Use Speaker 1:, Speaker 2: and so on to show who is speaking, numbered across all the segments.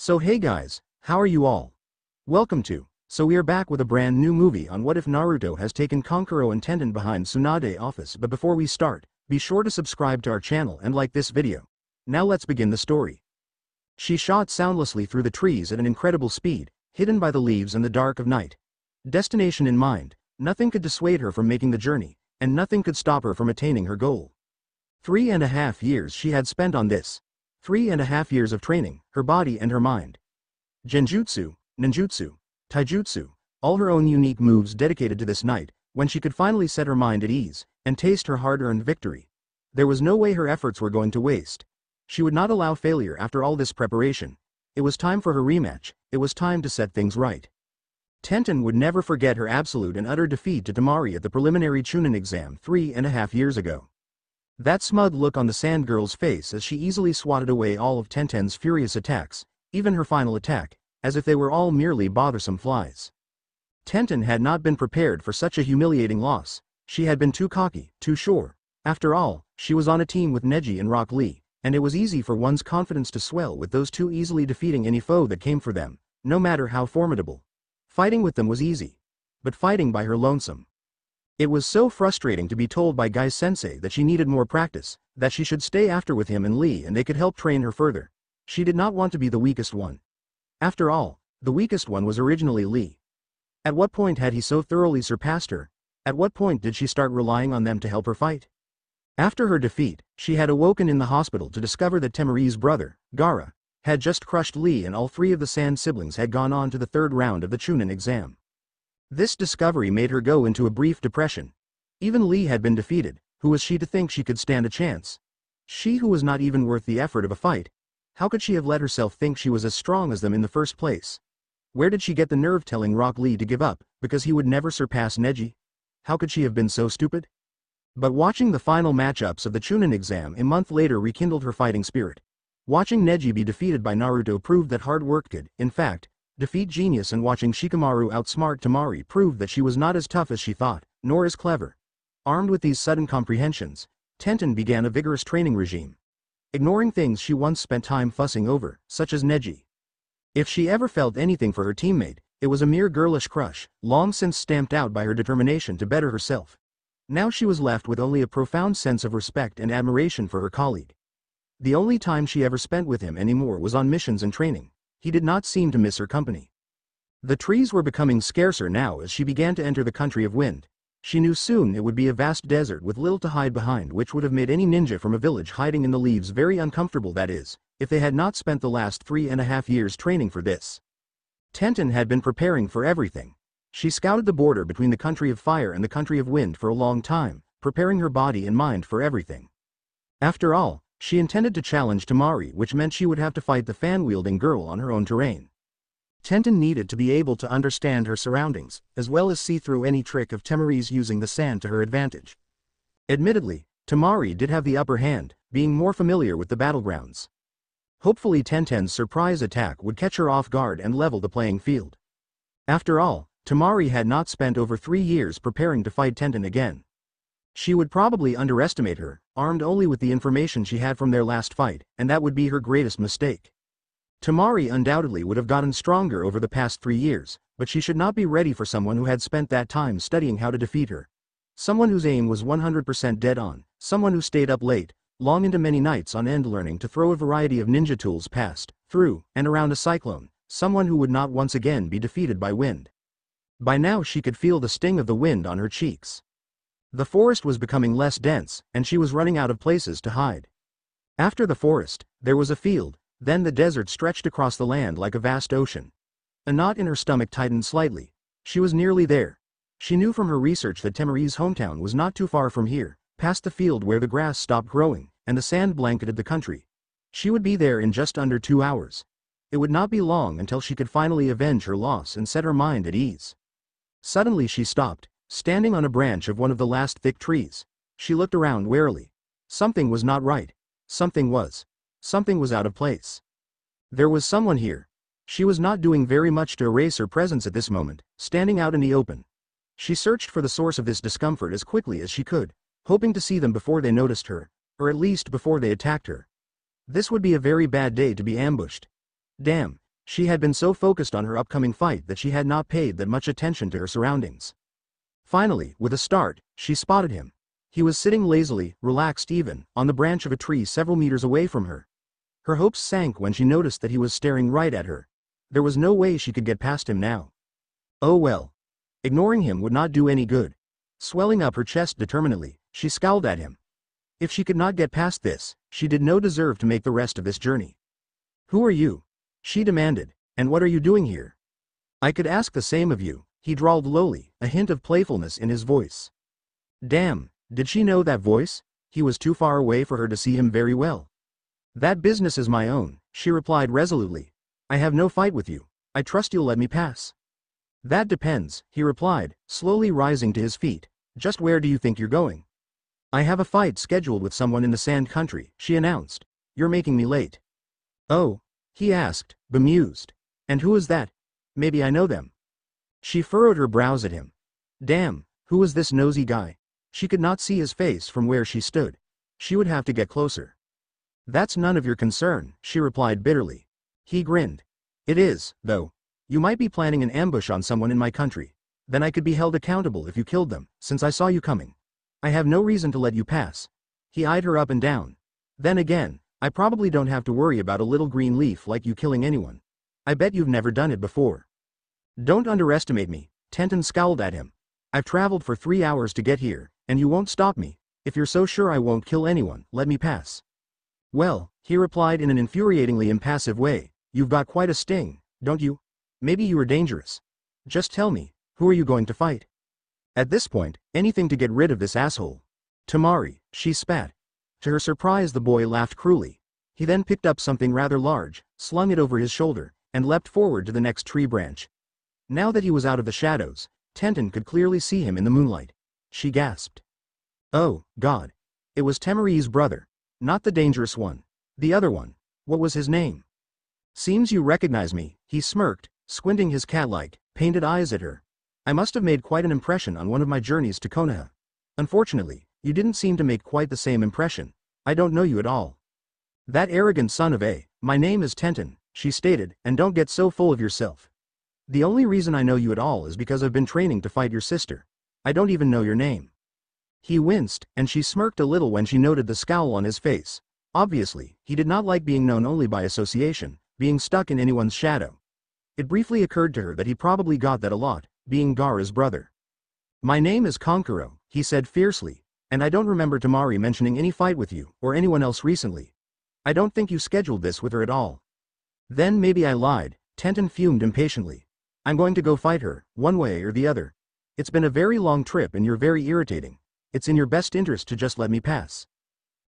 Speaker 1: So hey guys, how are you all? Welcome to. So we are back with a brand new movie on What If Naruto has taken Kankuro and Tenten behind Tsunade office, but before we start, be sure to subscribe to our channel and like this video. Now let's begin the story. She shot soundlessly through the trees at an incredible speed, hidden by the leaves and the dark of night. Destination in mind, nothing could dissuade her from making the journey, and nothing could stop her from attaining her goal. 3.5 years she had spent on this. 3.5 years of training, her body and her mind. Genjutsu, ninjutsu, taijutsu, all her own unique moves dedicated to this night, when she could finally set her mind at ease, and taste her hard-earned victory. There was no way her efforts were going to waste. She would not allow failure after all this preparation. It was time for her rematch, it was time to set things right. Tenten would never forget her absolute and utter defeat to Temari at the preliminary Chunin exam 3.5 years ago. That smug look on the sand girl's face as she easily swatted away all of Tenten's furious attacks, even her final attack, as if they were all merely bothersome flies. Tenten had not been prepared for such a humiliating loss. She had been too cocky, too sure. After all, she was on a team with Neji and Rock Lee, and it was easy for one's confidence to swell with those two easily defeating any foe that came for them, no matter how formidable. Fighting with them was easy. But fighting by her lonesome. It was so frustrating to be told by Guy Sensei that she needed more practice, that she should stay after with him and Lee and they could help train her further. She did not want to be the weakest one. After all, the weakest one was originally Lee. At what point had he so thoroughly surpassed her? At what point did she start relying on them to help her fight? After her defeat, she had awoken in the hospital to discover that Temari's brother, Gaara, had just crushed Lee and all three of the Sand siblings had gone on to the third round of the Chunin exam. This discovery made her go into a brief depression. Even Lee had been defeated. Who was she to think she could stand a chance? She who was not even worth the effort of a fight. How could she have let herself think she was as strong as them in the first place? Where did she get the nerve telling Rock Lee to give up, because he would never surpass Neji? How could she have been so stupid? But watching the final matchups of the Chunin exam a month later rekindled her fighting spirit. Watching Neji be defeated by Naruto proved that hard work could, in fact, defeat genius, and watching Shikamaru outsmart Temari proved that she was not as tough as she thought, nor as clever. Armed with these sudden comprehensions, Tenten began a vigorous training regime. Ignoring things she once spent time fussing over, such as Neji. If she ever felt anything for her teammate, it was a mere girlish crush, long since stamped out by her determination to better herself. Now she was left with only a profound sense of respect and admiration for her colleague. The only time she ever spent with him anymore was on missions and training. He did not seem to miss her company. The trees were becoming scarcer now as she began to enter the country of wind. She knew soon it would be a vast desert with little to hide behind, which would have made any ninja from a village hiding in the leaves very uncomfortable, that is, if they had not spent the last 3.5 years training for this. Tenten had been preparing for everything. She scouted the border between the country of fire and the country of wind for a long time, preparing her body and mind for everything. After all, she intended to challenge Temari, which meant she would have to fight the fan-wielding girl on her own terrain. Tenten needed to be able to understand her surroundings, as well as see through any trick of Temari's using the sand to her advantage. Admittedly, Temari did have the upper hand, being more familiar with the battlegrounds. Hopefully Tenten's surprise attack would catch her off guard and level the playing field. After all, Temari had not spent over 3 years preparing to fight Tenten again. She would probably underestimate her, armed only with the information she had from their last fight, and that would be her greatest mistake. Temari undoubtedly would have gotten stronger over the past 3 years, but she should not be ready for someone who had spent that time studying how to defeat her. Someone whose aim was 100% dead on, someone who stayed up late, long into many nights on end learning to throw a variety of ninja tools past, through, and around a cyclone, someone who would not once again be defeated by wind. By now she could feel the sting of the wind on her cheeks. The forest was becoming less dense, and she was running out of places to hide. After the forest, there was a field, then the desert stretched across the land like a vast ocean. A knot in her stomach tightened slightly. She was nearly there. She knew from her research that Temari's hometown was not too far from here, past the field where the grass stopped growing, and the sand blanketed the country. She would be there in just under 2 hours. It would not be long until she could finally avenge her loss and set her mind at ease. Suddenly she stopped, standing on a branch of one of the last thick trees. She looked around warily. Something was not right. Something was out of place. There was someone here. She was not doing very much to erase her presence at this moment, standing out in the open. She searched for the source of this discomfort as quickly as she could, hoping to see them before they noticed her, or at least before they attacked her. This would be a very bad day to be ambushed. Damn, She had been so focused on her upcoming fight that she had not paid that much attention to her surroundings. Finally, with a start, she spotted him. He was sitting lazily, relaxed even, on the branch of a tree several meters away from her. Her hopes sank when she noticed that he was staring right at her. There was no way she could get past him now. Oh well. Ignoring him would not do any good. Swelling up her chest determinedly, she scowled at him. If she could not get past this, she did not deserve to make the rest of this journey. Who are you? She demanded, and what are you doing here? I could ask the same of you, he drawled lowly, a hint of playfulness in his voice. Damn, did she know that voice? He was too far away for her to see him very well. That business is my own, she replied resolutely. I have no fight with you. I trust you'll let me pass. That depends, he replied, slowly rising to his feet. Just where do you think you're going? I have a fight scheduled with someone in the Sand Country, she announced. You're making me late. Oh, he asked, bemused. And who is that? Maybe I know them. She furrowed her brows at him. Damn, who was this nosy guy? She could not see his face from where she stood. She would have to get closer. That's none of your concern, she replied bitterly. He grinned. It is, though. You might be planning an ambush on someone in my country. Then I could be held accountable if you killed them, since I saw you coming. I have no reason to let you pass. He eyed her up and down. Then again, I probably don't have to worry about a little green leaf like you killing anyone. I bet you've never done it before. Don't underestimate me, Tenten scowled at him. I've traveled for 3 hours to get here, and you won't stop me. If you're so sure I won't kill anyone, let me pass. Well, he replied in an infuriatingly impassive way, you've got quite a sting, don't you? Maybe you are dangerous. Just tell me, who are you going to fight? At this point, anything to get rid of this asshole. Tamari, she spat. To her surprise the boy laughed cruelly. He then picked up something rather large, slung it over his shoulder, and leapt forward to the next tree branch. Now that he was out of the shadows, Tenten could clearly see him in the moonlight. She gasped. Oh, God. It was Tamari's brother. Not the dangerous one. The other one. What was his name? Seems you recognize me, he smirked, squinting his cat-like, painted eyes at her. I must have made quite an impression on one of my journeys to Konoha. Unfortunately, you didn't seem to make quite the same impression. I don't know you at all. That arrogant son of a, my name is Tenten, she stated, and don't get so full of yourself. The only reason I know you at all is because I've been training to fight your sister. I don't even know your name. He winced, and she smirked a little when she noted the scowl on his face. Obviously, he did not like being known only by association, being stuck in anyone's shadow. It briefly occurred to her that he probably got that a lot, being Gaara's brother. My name is Kankuro, he said fiercely, and I don't remember Tamari mentioning any fight with you, or anyone else recently. I don't think you scheduled this with her at all. Then maybe I lied, Tenten fumed impatiently. I'm going to go fight her, one way or the other. It's been a very long trip and you're very irritating. It's in your best interest to just let me pass.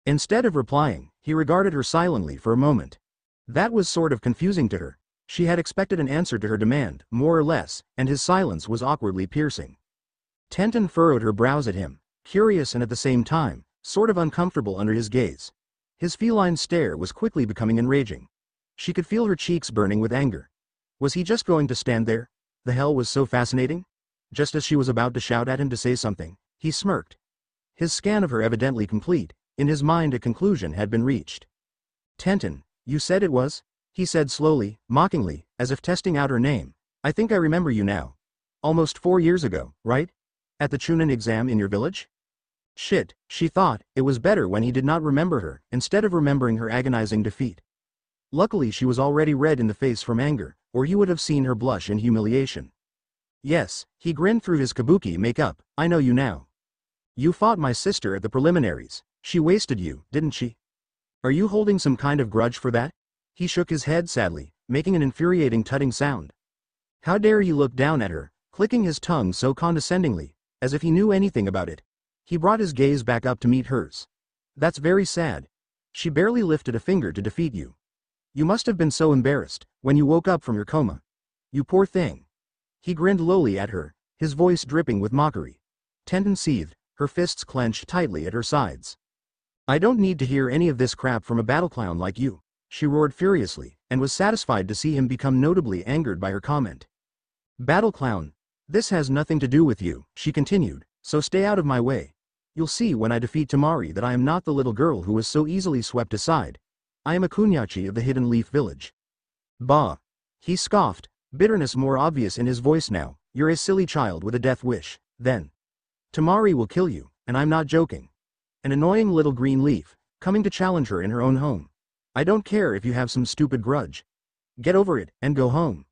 Speaker 1: Instead of replying, he regarded her silently for a moment. That was sort of confusing to her. She had expected an answer to her demand, more or less, and his silence was awkwardly piercing. Tenten furrowed her brows at him, curious and at the same time, sort of uncomfortable under his gaze. His feline stare was quickly becoming enraging. She could feel her cheeks burning with anger. Was he just going to stand there? The hell was so fascinating? Just as she was about to shout at him to say something, he smirked. His scan of her evidently complete, in his mind a conclusion had been reached. Tenten, you said it was? He said slowly, mockingly, as if testing out her name. I think I remember you now. Almost 4 years ago, right? At the Chunin exam in your village? Shit, she thought, it was better when he did not remember her, instead of remembering her agonizing defeat. Luckily she was already red in the face from anger, or he would have seen her blush in humiliation. Yes, he grinned through his kabuki makeup, I know you now. You fought my sister at the preliminaries. She wasted you, didn't she? Are you holding some kind of grudge for that? He shook his head sadly, making an infuriating tutting sound. How dare he look down at her, clicking his tongue so condescendingly, as if he knew anything about it. He brought his gaze back up to meet hers. That's very sad. She barely lifted a finger to defeat you. You must have been so embarrassed, when you woke up from your coma. You poor thing. He grinned lowly at her, his voice dripping with mockery. Tenten seethed, her fists clenched tightly at her sides. I don't need to hear any of this crap from a battle clown like you, she roared furiously, and was satisfied to see him become notably angered by her comment. Battle clown? This has nothing to do with you, she continued, so stay out of my way. You'll see when I defeat Tamari that I am not the little girl who was so easily swept aside. I am a kunyachi of the Hidden Leaf Village. Bah! He scoffed, bitterness more obvious in his voice now. You're a silly child with a death wish, then. Tamari will kill you, and I'm not joking. An annoying little green leaf, coming to challenge her in her own home. I don't care if you have some stupid grudge. Get over it, and go home.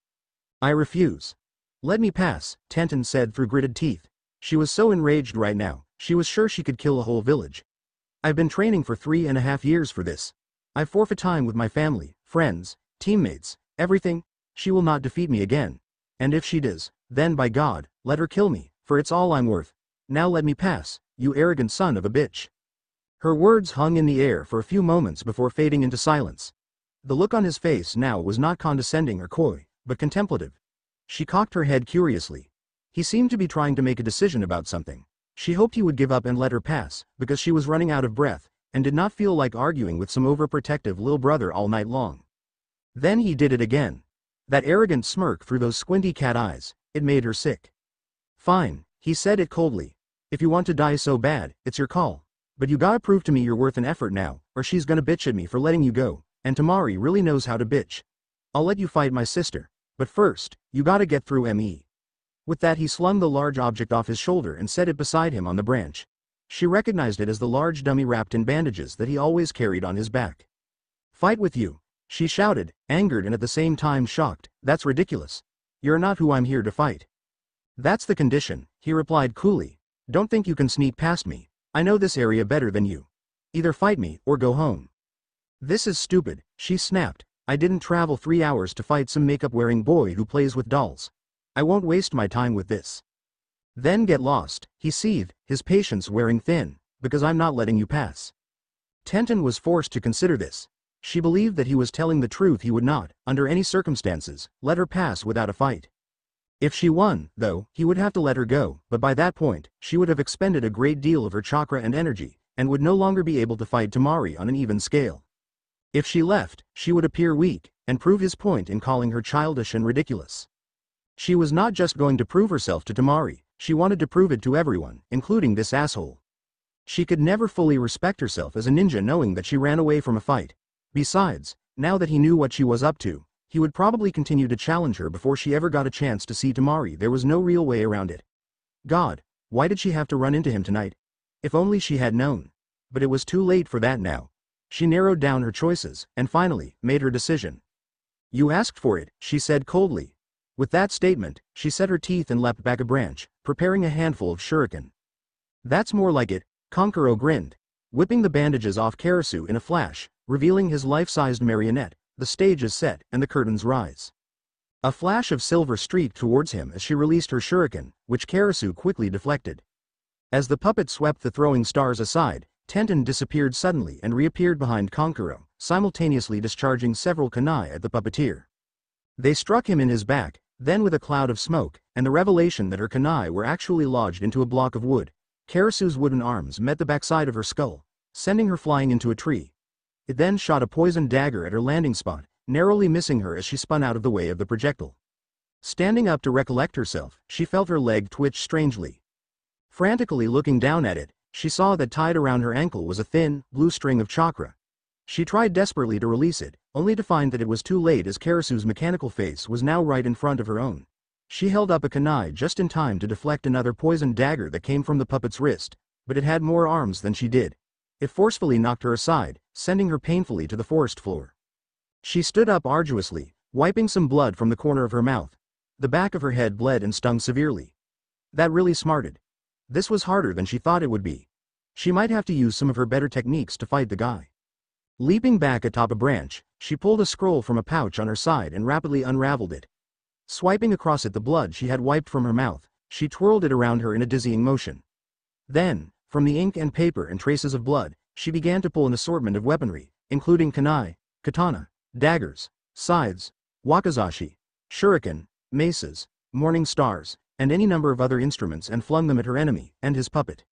Speaker 1: I refuse. Let me pass, Tenten said through gritted teeth. She was so enraged right now, she was sure she could kill a whole village. I've been training for 3.5 years for this. I forfeit time with my family, friends, teammates, everything. She will not defeat me again. And if she does, then by God, let her kill me, for it's all I'm worth. Now let me pass, you arrogant son of a bitch. Her words hung in the air for a few moments before fading into silence. The look on his face now was not condescending or coy, but contemplative. She cocked her head curiously. He seemed to be trying to make a decision about something. She hoped he would give up and let her pass, because she was running out of breath, and did not feel like arguing with some overprotective little brother all night long. Then he did it again. That arrogant smirk through those squinty cat eyes, it made her sick. Fine, he said it coldly. If you want to die so bad, it's your call. But you gotta prove to me you're worth an effort now, or she's gonna bitch at me for letting you go, and Tamari really knows how to bitch. I'll let you fight my sister, but first, you gotta get through me. With that he slung the large object off his shoulder and set it beside him on the branch. She recognized it as the large dummy wrapped in bandages that he always carried on his back. Fight with you, she shouted, angered and at the same time shocked. That's ridiculous. You're not who I'm here to fight. That's the condition, he replied coolly. Don't think you can sneak past me. I know this area better than you. Either fight me or go home. This is stupid, she snapped. I didn't travel 3 hours to fight some makeup-wearing boy who plays with dolls. I won't waste my time with this. Then get lost, he seethed, his patience wearing thin, because I'm not letting you pass. Tenten was forced to consider this. She believed that he was telling the truth. He would not, under any circumstances, let her pass without a fight. If she won, though, he would have to let her go, but by that point, she would have expended a great deal of her chakra and energy, and would no longer be able to fight Tamari on an even scale. If she left, she would appear weak, and prove his point in calling her childish and ridiculous. She was not just going to prove herself to Tamari, she wanted to prove it to everyone, including this asshole. She could never fully respect herself as a ninja knowing that she ran away from a fight. Besides, now that he knew what she was up to, he would probably continue to challenge her before she ever got a chance to see Tamari. There was no real way around it. God, why did she have to run into him tonight? If only she had known. But it was too late for that now. She narrowed down her choices, and finally, made her decision. You asked for it, she said coldly. With that statement, she set her teeth and leapt back a branch, preparing a handful of shuriken. That's more like it, Kankuro grinned, whipping the bandages off Karasu in a flash, revealing his life-sized marionette. The stage is set, and the curtains rise. A flash of silver streaked towards him as she released her shuriken, which Karasu quickly deflected. As the puppet swept the throwing stars aside, Tenten disappeared suddenly and reappeared behind Kankuro, simultaneously discharging several kunai at the puppeteer. They struck him in his back, then with a cloud of smoke, and the revelation that her kunai were actually lodged into a block of wood, Karasu's wooden arms met the backside of her skull, sending her flying into a tree. It then shot a poisoned dagger at her landing spot, narrowly missing her as she spun out of the way of the projectile. Standing up to recollect herself, she felt her leg twitch strangely. Frantically looking down at it, she saw that tied around her ankle was a thin, blue string of chakra. She tried desperately to release it, only to find that it was too late as Karasu's mechanical face was now right in front of her own. She held up a kunai just in time to deflect another poisoned dagger that came from the puppet's wrist, but it had more arms than she did. It forcefully knocked her aside, sending her painfully to the forest floor. She stood up arduously, wiping some blood from the corner of her mouth. The back of her head bled and stung severely. That really smarted. This was harder than she thought it would be. She might have to use some of her better techniques to fight the guy. Leaping back atop a branch, she pulled a scroll from a pouch on her side and rapidly unraveled it. Swiping across it the blood she had wiped from her mouth, she twirled it around her in a dizzying motion. Then, from the ink and paper and traces of blood, she began to pull an assortment of weaponry, including kunai, katana, daggers, scythes, wakizashi, shuriken, maces, morning stars, and any number of other instruments and flung them at her enemy and his puppet.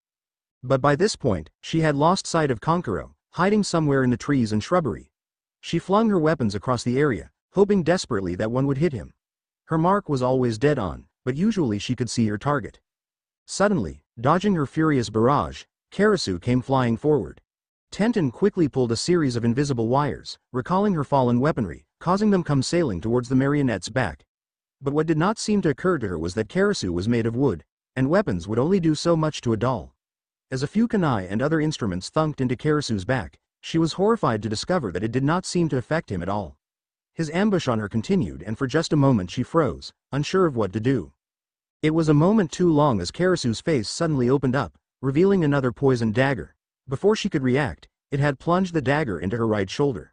Speaker 1: But by this point, she had lost sight of Kankuro, hiding somewhere in the trees and shrubbery. She flung her weapons across the area, hoping desperately that one would hit him. Her mark was always dead on, but usually she could see her target. Suddenly, dodging her furious barrage, Karasu came flying forward. Tenten quickly pulled a series of invisible wires, recalling her fallen weaponry, causing them come sailing towards the marionette's back. But what did not seem to occur to her was that Karasu was made of wood, and weapons would only do so much to a doll. As a few kunai and other instruments thunked into Karasu's back, she was horrified to discover that it did not seem to affect him at all. His ambush on her continued, and for just a moment she froze, unsure of what to do. It was a moment too long as Karasu's face suddenly opened up, revealing another poisoned dagger. Before she could react, it had plunged the dagger into her right shoulder.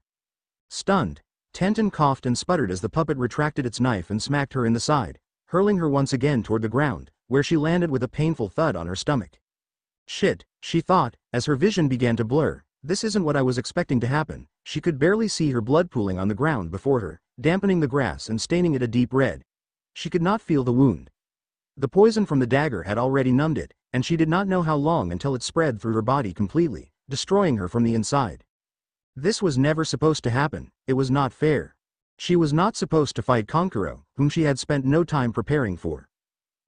Speaker 1: Stunned, Tenten coughed and sputtered as the puppet retracted its knife and smacked her in the side, hurling her once again toward the ground, where she landed with a painful thud on her stomach. Shit, she thought, as her vision began to blur, this isn't what I was expecting to happen. She could barely see her blood pooling on the ground before her, dampening the grass and staining it a deep red. She could not feel the wound. The poison from the dagger had already numbed it, and she did not know how long until it spread through her body completely, destroying her from the inside. This was never supposed to happen. It was not fair. She was not supposed to fight Kankuro, whom she had spent no time preparing for.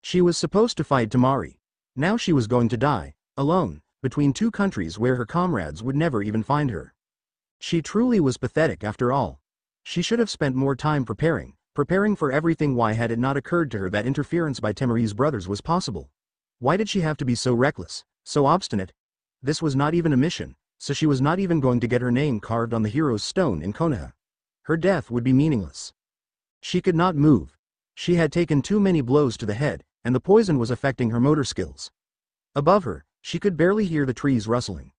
Speaker 1: She was supposed to fight Tamari. Now she was going to die, alone, between two countries where her comrades would never even find her. She truly was pathetic after all. She should have spent more time preparing for everything. Why had it not occurred to her that interference by Temari's brothers was possible? Why did she have to be so reckless, so obstinate? This was not even a mission, so she was not even going to get her name carved on the hero's stone in Konoha. Her death would be meaningless. She could not move. She had taken too many blows to the head, and the poison was affecting her motor skills. Above her, she could barely hear the trees rustling.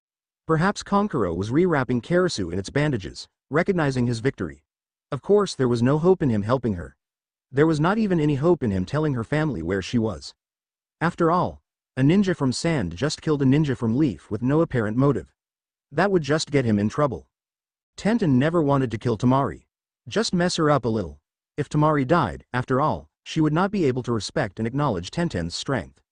Speaker 1: Perhaps Kankuro was rewrapping Karasu in its bandages, recognizing his victory. Of course there was no hope in him helping her. There was not even any hope in him telling her family where she was. After all, a ninja from Sand just killed a ninja from Leaf with no apparent motive. That would just get him in trouble. Tenten never wanted to kill Tamari. Just mess her up a little. If Tamari died, after all, she would not be able to respect and acknowledge Tenten's strength.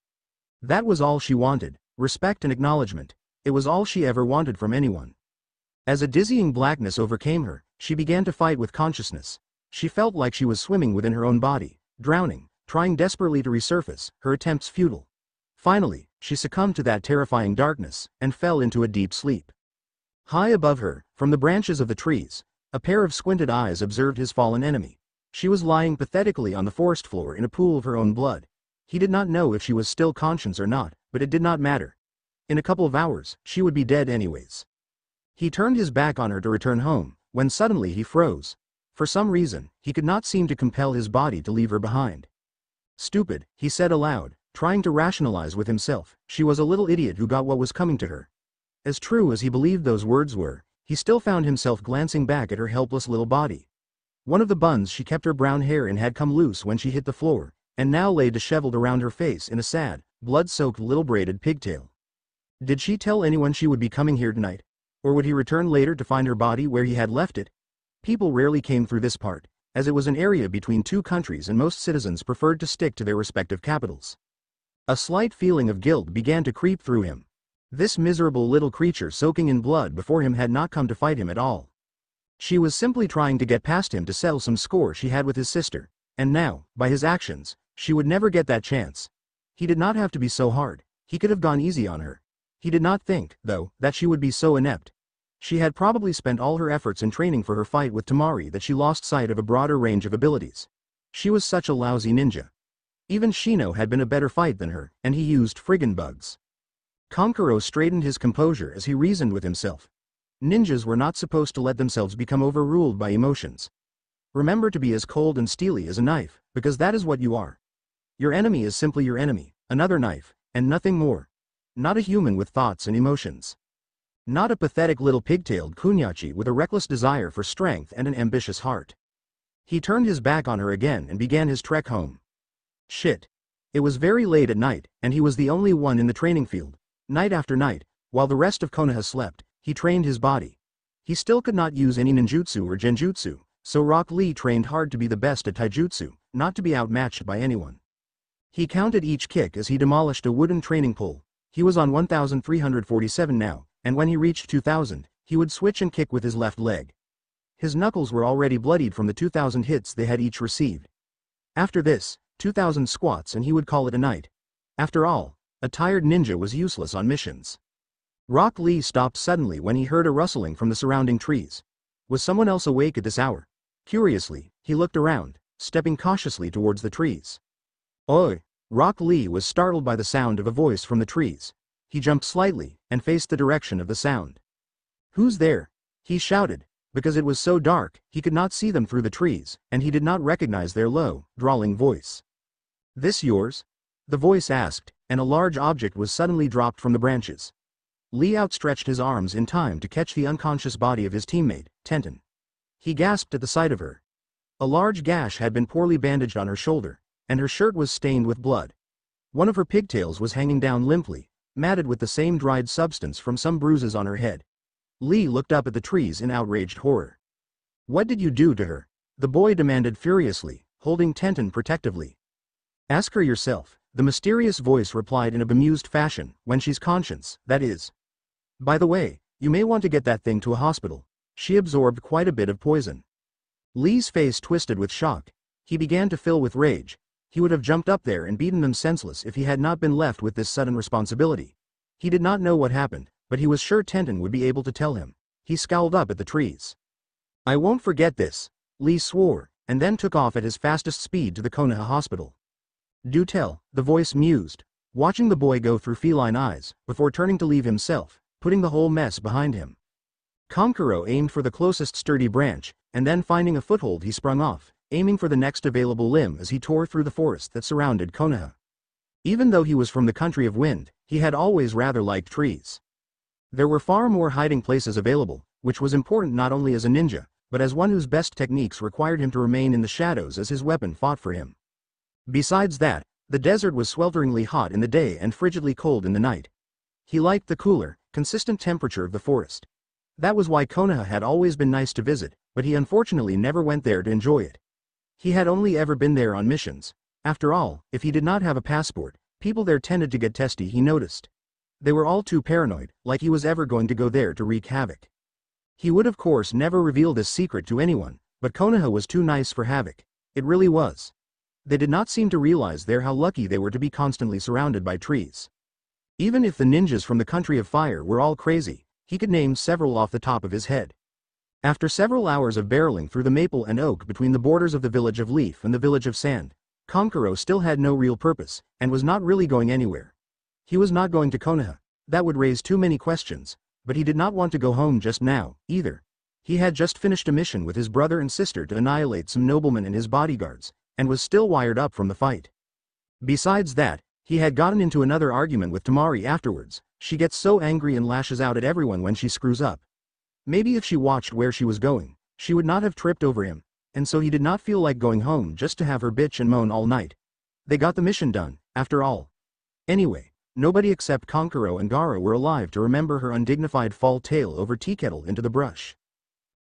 Speaker 1: That was all she wanted, respect and acknowledgement. It was all she ever wanted from anyone. As a dizzying blackness overcame her, she began to fight with consciousness. She felt like she was swimming within her own body, drowning, trying desperately to resurface, her attempts futile. Finally, she succumbed to that terrifying darkness, and fell into a deep sleep. High above her, from the branches of the trees, a pair of squinted eyes observed his fallen enemy. She was lying pathetically on the forest floor in a pool of her own blood. He did not know if she was still conscious or not, but it did not matter. In a couple of hours, she would be dead anyways. He turned his back on her to return home, when suddenly he froze. For some reason, he could not seem to compel his body to leave her behind. Stupid, he said aloud, trying to rationalize with himself. She was a little idiot who got what was coming to her. As true as he believed those words were, he still found himself glancing back at her helpless little body. One of the buns she kept her brown hair in had come loose when she hit the floor, and now lay disheveled around her face in a sad, blood-soaked little braided pigtail. Did she tell anyone she would be coming here tonight? Or would he return later to find her body where he had left it? People rarely came through this part, as it was an area between two countries and most citizens preferred to stick to their respective capitals. A slight feeling of guilt began to creep through him. This miserable little creature soaking in blood before him had not come to fight him at all. She was simply trying to get past him to settle some score she had with his sister, and now, by his actions, she would never get that chance. He did not have to be so hard. He could have gone easy on her. He did not think, though, that she would be so inept. She had probably spent all her efforts in training for her fight with Tamari that she lost sight of a broader range of abilities. She was such a lousy ninja. Even Shino had been a better fight than her, and he used friggin' bugs. Kankuro straightened his composure as he reasoned with himself. Ninjas were not supposed to let themselves become overruled by emotions. Remember to be as cold and steely as a knife, because that is what you are. Your enemy is simply your enemy, another knife, and nothing more. Not a human with thoughts and emotions. Not a pathetic little pigtailed kunyachi with a reckless desire for strength and an ambitious heart. He turned his back on her again and began his trek home. Shit. It was very late at night, and he was the only one in the training field. Night after night, while the rest of Konoha slept, he trained his body. He still could not use any ninjutsu or genjutsu, so Rock Lee trained hard to be the best at taijutsu, not to be outmatched by anyone. He counted each kick as he demolished a wooden training pole. He was on 1,347 now, and when he reached 2,000, he would switch and kick with his left leg. His knuckles were already bloodied from the 2,000 hits they had each received. After this, 2,000 squats and he would call it a night. After all, a tired ninja was useless on missions. Rock Lee stopped suddenly when he heard a rustling from the surrounding trees. Was someone else awake at this hour? Curiously, he looked around, stepping cautiously towards the trees. Oi! Rock Lee was startled by the sound of a voice from the trees. He jumped slightly, and faced the direction of the sound. Who's there? He shouted. Because it was so dark, he could not see them through the trees, and he did not recognize their low, drawling voice. This yours? The voice asked, and a large object was suddenly dropped from the branches. Lee outstretched his arms in time to catch the unconscious body of his teammate, Tenten. He gasped at the sight of her. A large gash had been poorly bandaged on her shoulder, and her shirt was stained with blood. One of her pigtails was hanging down limply, matted with the same dried substance from some bruises on her head. Lee looked up at the trees in outraged horror. What did you do to her? The boy demanded furiously, holding Tenten protectively. Ask her yourself, the mysterious voice replied in a bemused fashion, when she's conscious, that is. By the way, you may want to get that thing to a hospital. She absorbed quite a bit of poison. Lee's face twisted with shock. He began to fill with rage. He would have jumped up there and beaten them senseless if he had not been left with this sudden responsibility. He did not know what happened, but he was sure Tenten would be able to tell him. He scowled up at the trees. I won't forget this, Lee swore, and then took off at his fastest speed to the Konoha hospital. Do tell, the voice mused, watching the boy go through feline eyes, before turning to leave himself, putting the whole mess behind him. Kankuro aimed for the closest sturdy branch, and then finding a foothold he sprung off, aiming for the next available limb as he tore through the forest that surrounded Konoha. Even though he was from the country of wind, he had always rather liked trees. There were far more hiding places available, which was important not only as a ninja, but as one whose best techniques required him to remain in the shadows as his weapon fought for him. Besides that, the desert was swelteringly hot in the day and frigidly cold in the night. He liked the cooler, consistent temperature of the forest. That was why Konoha had always been nice to visit, but he unfortunately never went there to enjoy it. He had only ever been there on missions. After all, if he did not have a passport, people there tended to get testy, he noticed. They were all too paranoid, like he was ever going to go there to wreak havoc. He would of course never reveal this secret to anyone, but Konoha was too nice for havoc. It really was. They did not seem to realize there how lucky they were to be constantly surrounded by trees. Even if the ninjas from the country of fire were all crazy, he could name several off the top of his head. After several hours of barreling through the maple and oak between the borders of the village of Leaf and the village of Sand, Kankuro still had no real purpose, and was not really going anywhere. He was not going to Konoha. That would raise too many questions, but he did not want to go home just now, either. He had just finished a mission with his brother and sister to annihilate some noblemen and his bodyguards, and was still wired up from the fight. Besides that, he had gotten into another argument with Tamari afterwards. She gets so angry and lashes out at everyone when she screws up. Maybe if she watched where she was going, she would not have tripped over him, and so he did not feel like going home just to have her bitch and moan all night. They got the mission done, after all. Anyway, nobody except Kankuro and Gaara were alive to remember her undignified fall tail over tea kettle into the brush.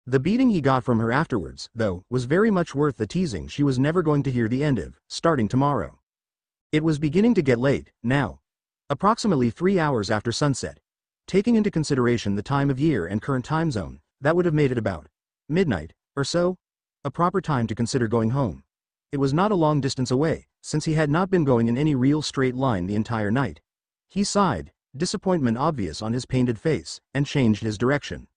Speaker 1: The beating he got from her afterwards, though, was very much worth the teasing she was never going to hear the end of, starting tomorrow. It was beginning to get late, now. Approximately 3 hours after sunset. Taking into consideration the time of year and current time zone, that would have made it about midnight, or so. A proper time to consider going home. It was not a long distance away, since he had not been going in any real straight line the entire night. He sighed, disappointment obvious on his painted face, and changed his direction.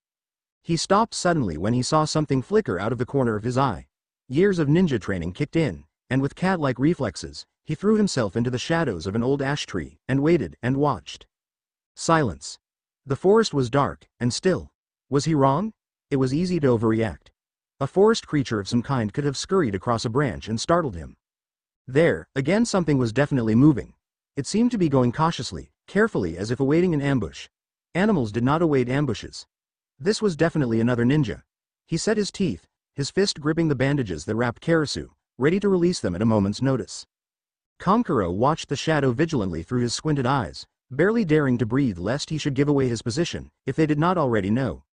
Speaker 1: He stopped suddenly when he saw something flicker out of the corner of his eye. Years of ninja training kicked in, and with cat-like reflexes, he threw himself into the shadows of an old ash tree, and waited and watched. Silence. The forest was dark, and still. Was he wrong? It was easy to overreact. A forest creature of some kind could have scurried across a branch and startled him. There, again something was definitely moving. It seemed to be going cautiously, carefully as if awaiting an ambush. Animals did not await ambushes. This was definitely another ninja. He set his teeth, his fist gripping the bandages that wrapped Karasu, ready to release them at a moment's notice. Kankuro watched the shadow vigilantly through his squinted eyes, barely daring to breathe lest he should give away his position, if they did not already know.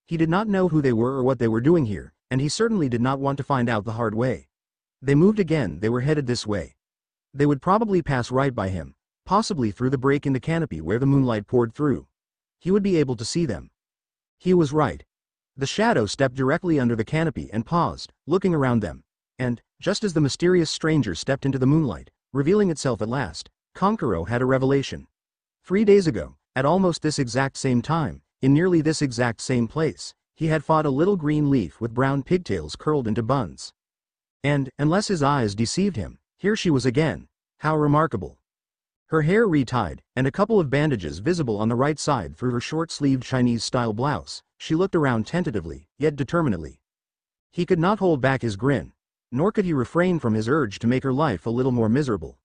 Speaker 1: He did not know who they were or what they were doing here, and he certainly did not want to find out the hard way. They moved again, they were headed this way. They would probably pass right by him, possibly through the break in the canopy where the moonlight poured through. He would be able to see them. He was right. The shadow stepped directly under the canopy and paused, looking around them. And, just as the mysterious stranger stepped into the moonlight, revealing itself at last, Kankuro had a revelation. 3 days ago, at almost this exact same time, in nearly this exact same place, He had fought a little green leaf with brown pigtails curled into buns. And, unless his eyes deceived him, here she was again. How remarkable. Her hair retied, and a couple of bandages visible on the right side through her short-sleeved Chinese-style blouse, she looked around tentatively, yet determinedly. He could not hold back his grin, nor could he refrain from his urge to make her life a little more miserable.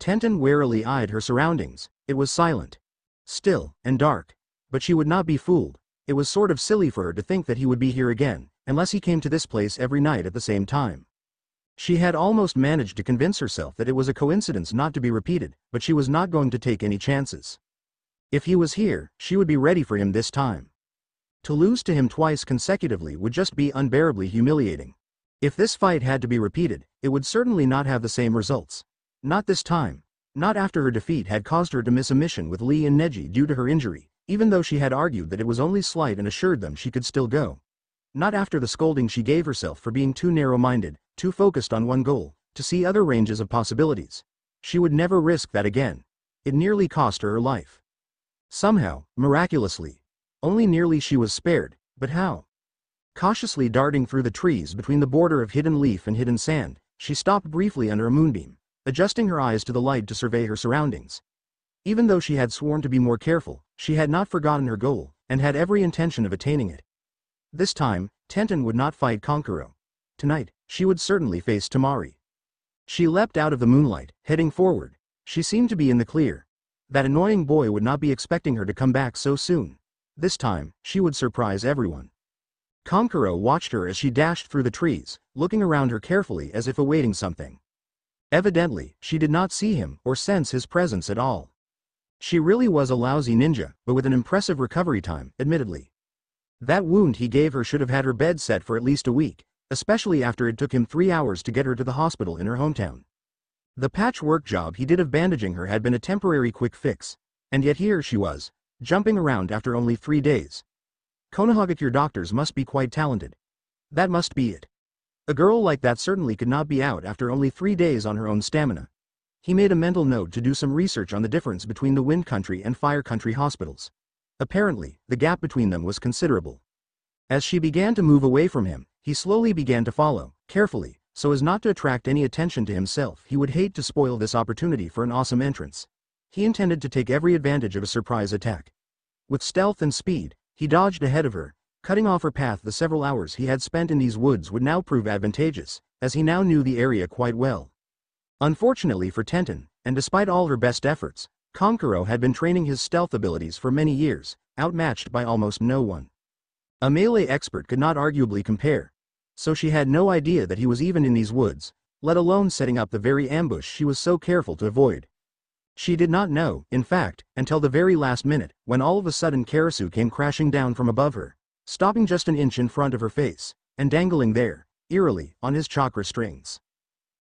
Speaker 1: Tenten warily eyed her surroundings. It was silent, still, and dark. But she would not be fooled. It was sort of silly for her to think that he would be here again, unless he came to this place every night at the same time. She had almost managed to convince herself that it was a coincidence not to be repeated, but she was not going to take any chances. If he was here, she would be ready for him this time. To lose to him twice consecutively would just be unbearably humiliating. If this fight had to be repeated, it would certainly not have the same results. Not this time. Not after her defeat had caused her to miss a mission with Lee and Neji due to her injury, even though she had argued that it was only slight and assured them she could still go. Not after the scolding she gave herself for being too narrow-minded, too focused on one goal, to see other ranges of possibilities. She would never risk that again. It nearly cost her life. Somehow, miraculously. Only nearly she was spared, but how? Cautiously darting through the trees between the border of hidden leaf and hidden sand, she stopped briefly under a moonbeam, adjusting her eyes to the light to survey her surroundings. Even though she had sworn to be more careful, she had not forgotten her goal, and had every intention of attaining it. This time, Tenten would not fight Kankuro. Tonight, she would certainly face Tamari. She leapt out of the moonlight, heading forward. She seemed to be in the clear. That annoying boy would not be expecting her to come back so soon. This time, she would surprise everyone. Kankuro watched her as she dashed through the trees, looking around her carefully as if awaiting something. Evidently, she did not see him or sense his presence at all. She really was a lousy ninja, but with an impressive recovery time, admittedly. That wound he gave her should have had her bed set for at least a week, especially after it took him 3 hours to get her to the hospital in her hometown. The patchwork job he did of bandaging her had been a temporary quick fix, and yet here she was, jumping around after only 3 days. Konohagakure doctors must be quite talented. That must be it. A girl like that certainly could not be out after only 3 days on her own stamina. He made a mental note to do some research on the difference between the Wind Country and Fire Country hospitals. Apparently, the gap between them was considerable. As she began to move away from him, he slowly began to follow, carefully, so as not to attract any attention to himself. He would hate to spoil this opportunity for an awesome entrance. He intended to take every advantage of a surprise attack. With stealth and speed, he dodged ahead of her, cutting off her path. The several hours he had spent in these woods would now prove advantageous, as he now knew the area quite well. Unfortunately for Tenten, and despite all her best efforts, Kankuro had been training his stealth abilities for many years, outmatched by almost no one. A melee expert could not arguably compare. So she had no idea that he was even in these woods, let alone setting up the very ambush she was so careful to avoid. She did not know, in fact, until the very last minute, when all of a sudden Karasu came crashing down from above her, stopping just an inch in front of her face, and dangling there, eerily, on his chakra strings.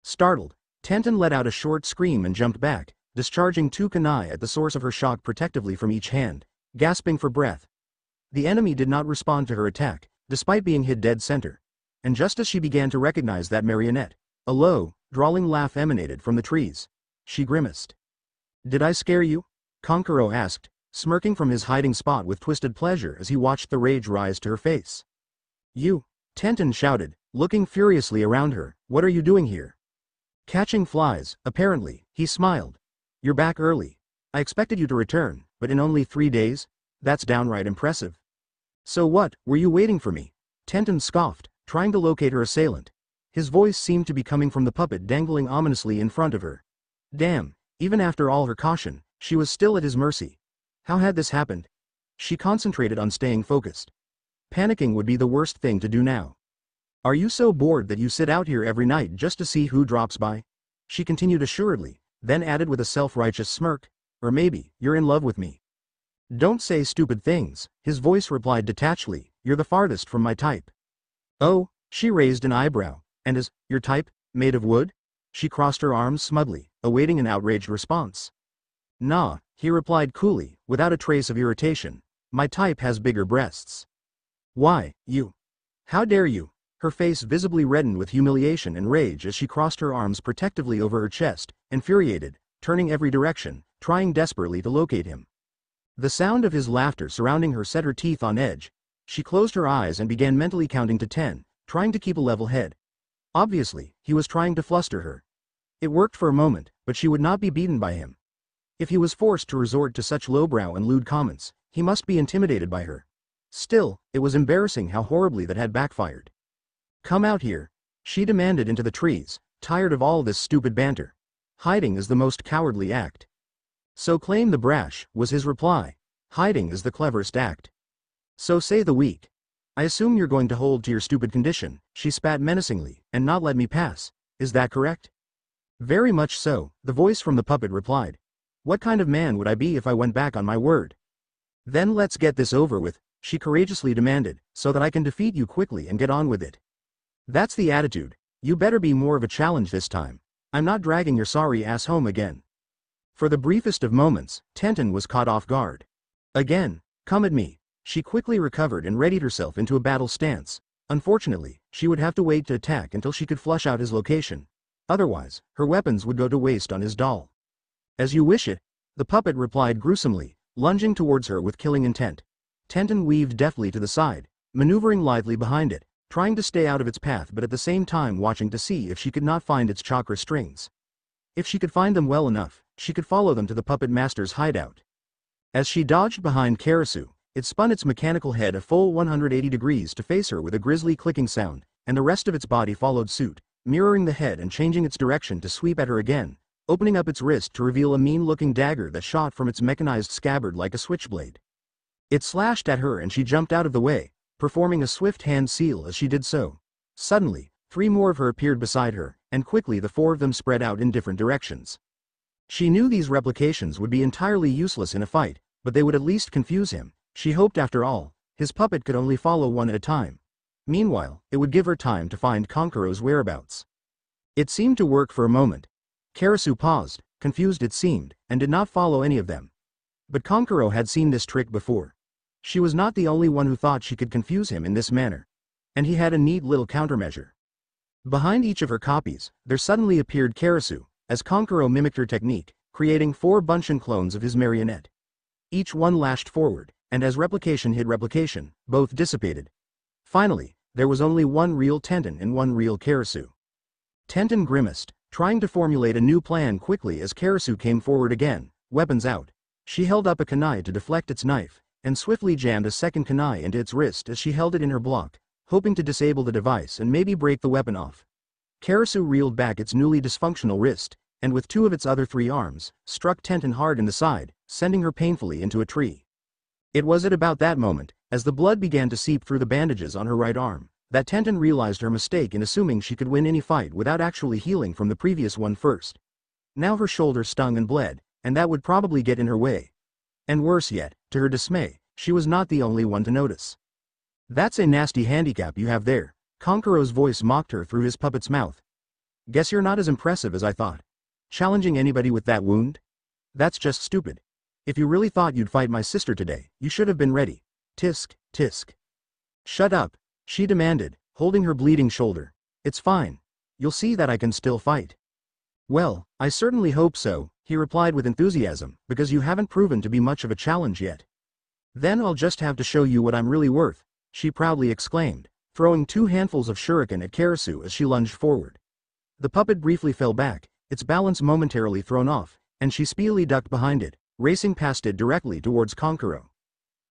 Speaker 1: Startled, Tenten let out a short scream and jumped back, discharging 2 kunai at the source of her shock protectively from each hand, gasping for breath. The enemy did not respond to her attack, despite being hit dead center. And just as she began to recognize that marionette, a low, drawling laugh emanated from the trees. She grimaced. "Did I scare you?" Kankuro asked, smirking from his hiding spot with twisted pleasure as he watched the rage rise to her face. "You," Tenten shouted, looking furiously around her, "what are you doing here?" "Catching flies, apparently," he smiled. "You're back early. I expected you to return, but in only 3 days? That's downright impressive." "So what, were you waiting for me?" Tenten scoffed, trying to locate her assailant. His voice seemed to be coming from the puppet dangling ominously in front of her. Damn, even after all her caution, she was still at his mercy. How had this happened? She concentrated on staying focused. Panicking would be the worst thing to do now. "Are you so bored that you sit out here every night just to see who drops by?" She continued assuredly, then added with a self-righteous smirk, "Or maybe, you're in love with me." "Don't say stupid things," his voice replied detachedly, "you're the farthest from my type." "Oh," she raised an eyebrow, "and is your type made of wood?" She crossed her arms smugly, awaiting an outraged response. "Nah," he replied coolly, without a trace of irritation, "my type has bigger breasts." "Why, you? How dare you?" Her face visibly reddened with humiliation and rage as she crossed her arms protectively over her chest, infuriated, turning every direction, trying desperately to locate him. The sound of his laughter surrounding her set her teeth on edge. She closed her eyes and began mentally counting to 10, trying to keep a level head. Obviously, he was trying to fluster her. It worked for a moment, but she would not be beaten by him. If he was forced to resort to such lowbrow and lewd comments, he must be intimidated by her. Still, it was embarrassing how horribly that had backfired. "Come out here," she demanded into the trees, tired of all this stupid banter. "Hiding is the most cowardly act." "So claim the brash," was his reply. "Hiding is the cleverest act." "So say the weak. I assume you're going to hold to your stupid condition," she spat menacingly, "and not let me pass. Is that correct?" "Very much so," the voice from the puppet replied. "What kind of man would I be if I went back on my word?" "Then let's get this over with," she courageously demanded, "so that I can defeat you quickly and get on with it." "That's the attitude. You better be more of a challenge this time. I'm not dragging your sorry ass home again." For the briefest of moments, Tenten was caught off guard. "Again, come at me." She quickly recovered and readied herself into a battle stance. Unfortunately, she would have to wait to attack until she could flush out his location. Otherwise, her weapons would go to waste on his doll. "As you wish it," the puppet replied gruesomely, lunging towards her with killing intent. Tenten weaved deftly to the side, maneuvering lithely behind it, trying to stay out of its path but at the same time watching to see if she could not find its chakra strings. If she could find them well enough, she could follow them to the puppet master's hideout. As she dodged behind Karasu, it spun its mechanical head a full 180 degrees to face her with a grisly clicking sound, and the rest of its body followed suit, mirroring the head and changing its direction to sweep at her again, opening up its wrist to reveal a mean-looking dagger that shot from its mechanized scabbard like a switchblade. It slashed at her and she jumped out of the way, performing a swift hand seal as she did so. Suddenly, 3 more of her appeared beside her, and quickly the 4 of them spread out in different directions. She knew these replications would be entirely useless in a fight, but they would at least confuse him. She hoped after all, his puppet could only follow one at a time. Meanwhile, it would give her time to find Kankuro's whereabouts. It seemed to work for a moment. Karasu paused, confused it seemed, and did not follow any of them. But Kankuro had seen this trick before. She was not the only one who thought she could confuse him in this manner. And he had a neat little countermeasure. Behind each of her copies, there suddenly appeared Karasu, as Kankuro mimicked her technique, creating 4 Bunchen clones of his marionette. Each one lashed forward, and as replication hid replication, both dissipated. Finally, there was only one real Tenten and one real Karasu. Tenten grimaced, trying to formulate a new plan quickly as Karasu came forward again, weapons out. She held up a kunai to deflect its knife, and swiftly jammed a second kunai into its wrist as she held it in her block, hoping to disable the device and maybe break the weapon off. Karasu reeled back its newly dysfunctional wrist, and with 2 of its other 3 arms, struck Tenten hard in the side, sending her painfully into a tree. It was at about that moment, as the blood began to seep through the bandages on her right arm, that Tenten realized her mistake in assuming she could win any fight without actually healing from the previous one first. Now her shoulder stung and bled, and that would probably get in her way. And worse yet, to her dismay, she was not the only one to notice. "That's a nasty handicap you have there," Kankuro's voice mocked her through his puppet's mouth. "Guess you're not as impressive as I thought. Challenging anybody with that wound? That's just stupid. If you really thought you'd fight my sister today, you should have been ready. Tisk, tisk." "Shut up," she demanded, holding her bleeding shoulder. "It's fine. You'll see that I can still fight." "Well, I certainly hope so," he replied with enthusiasm, "because you haven't proven to be much of a challenge yet." "Then I'll just have to show you what I'm really worth," she proudly exclaimed, throwing 2 handfuls of shuriken at Karasu as she lunged forward. The puppet briefly fell back, its balance momentarily thrown off, and she speedily ducked behind it, racing past it directly towards Kankuro.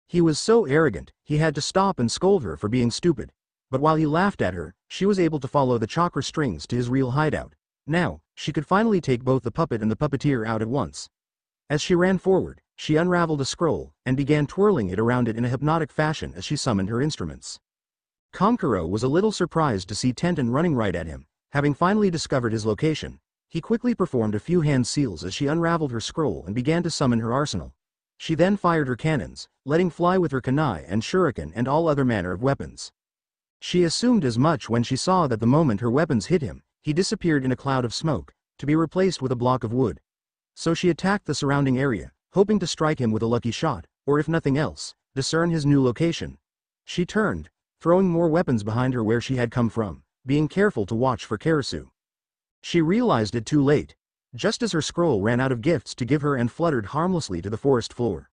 Speaker 1: He was so arrogant, he had to stop and scold her for being stupid, but while he laughed at her, she was able to follow the chakra strings to his real hideout. Now, she could finally take both the puppet and the puppeteer out at once. As she ran forward, she unraveled a scroll, and began twirling it around it in a hypnotic fashion as she summoned her instruments. Kankuro was a little surprised to see Tenten running right at him. Having finally discovered his location, he quickly performed a few hand seals as she unraveled her scroll and began to summon her arsenal. She then fired her cannons, letting fly with her kunai and shuriken and all other manner of weapons. She assumed as much when she saw that the moment her weapons hit him, he disappeared in a cloud of smoke, to be replaced with a block of wood. So she attacked the surrounding area, hoping to strike him with a lucky shot, or if nothing else, discern his new location. She turned, throwing more weapons behind her where she had come from, being careful to watch for Karasu. She realized it too late, just as her scroll ran out of gifts to give her and fluttered harmlessly to the forest floor.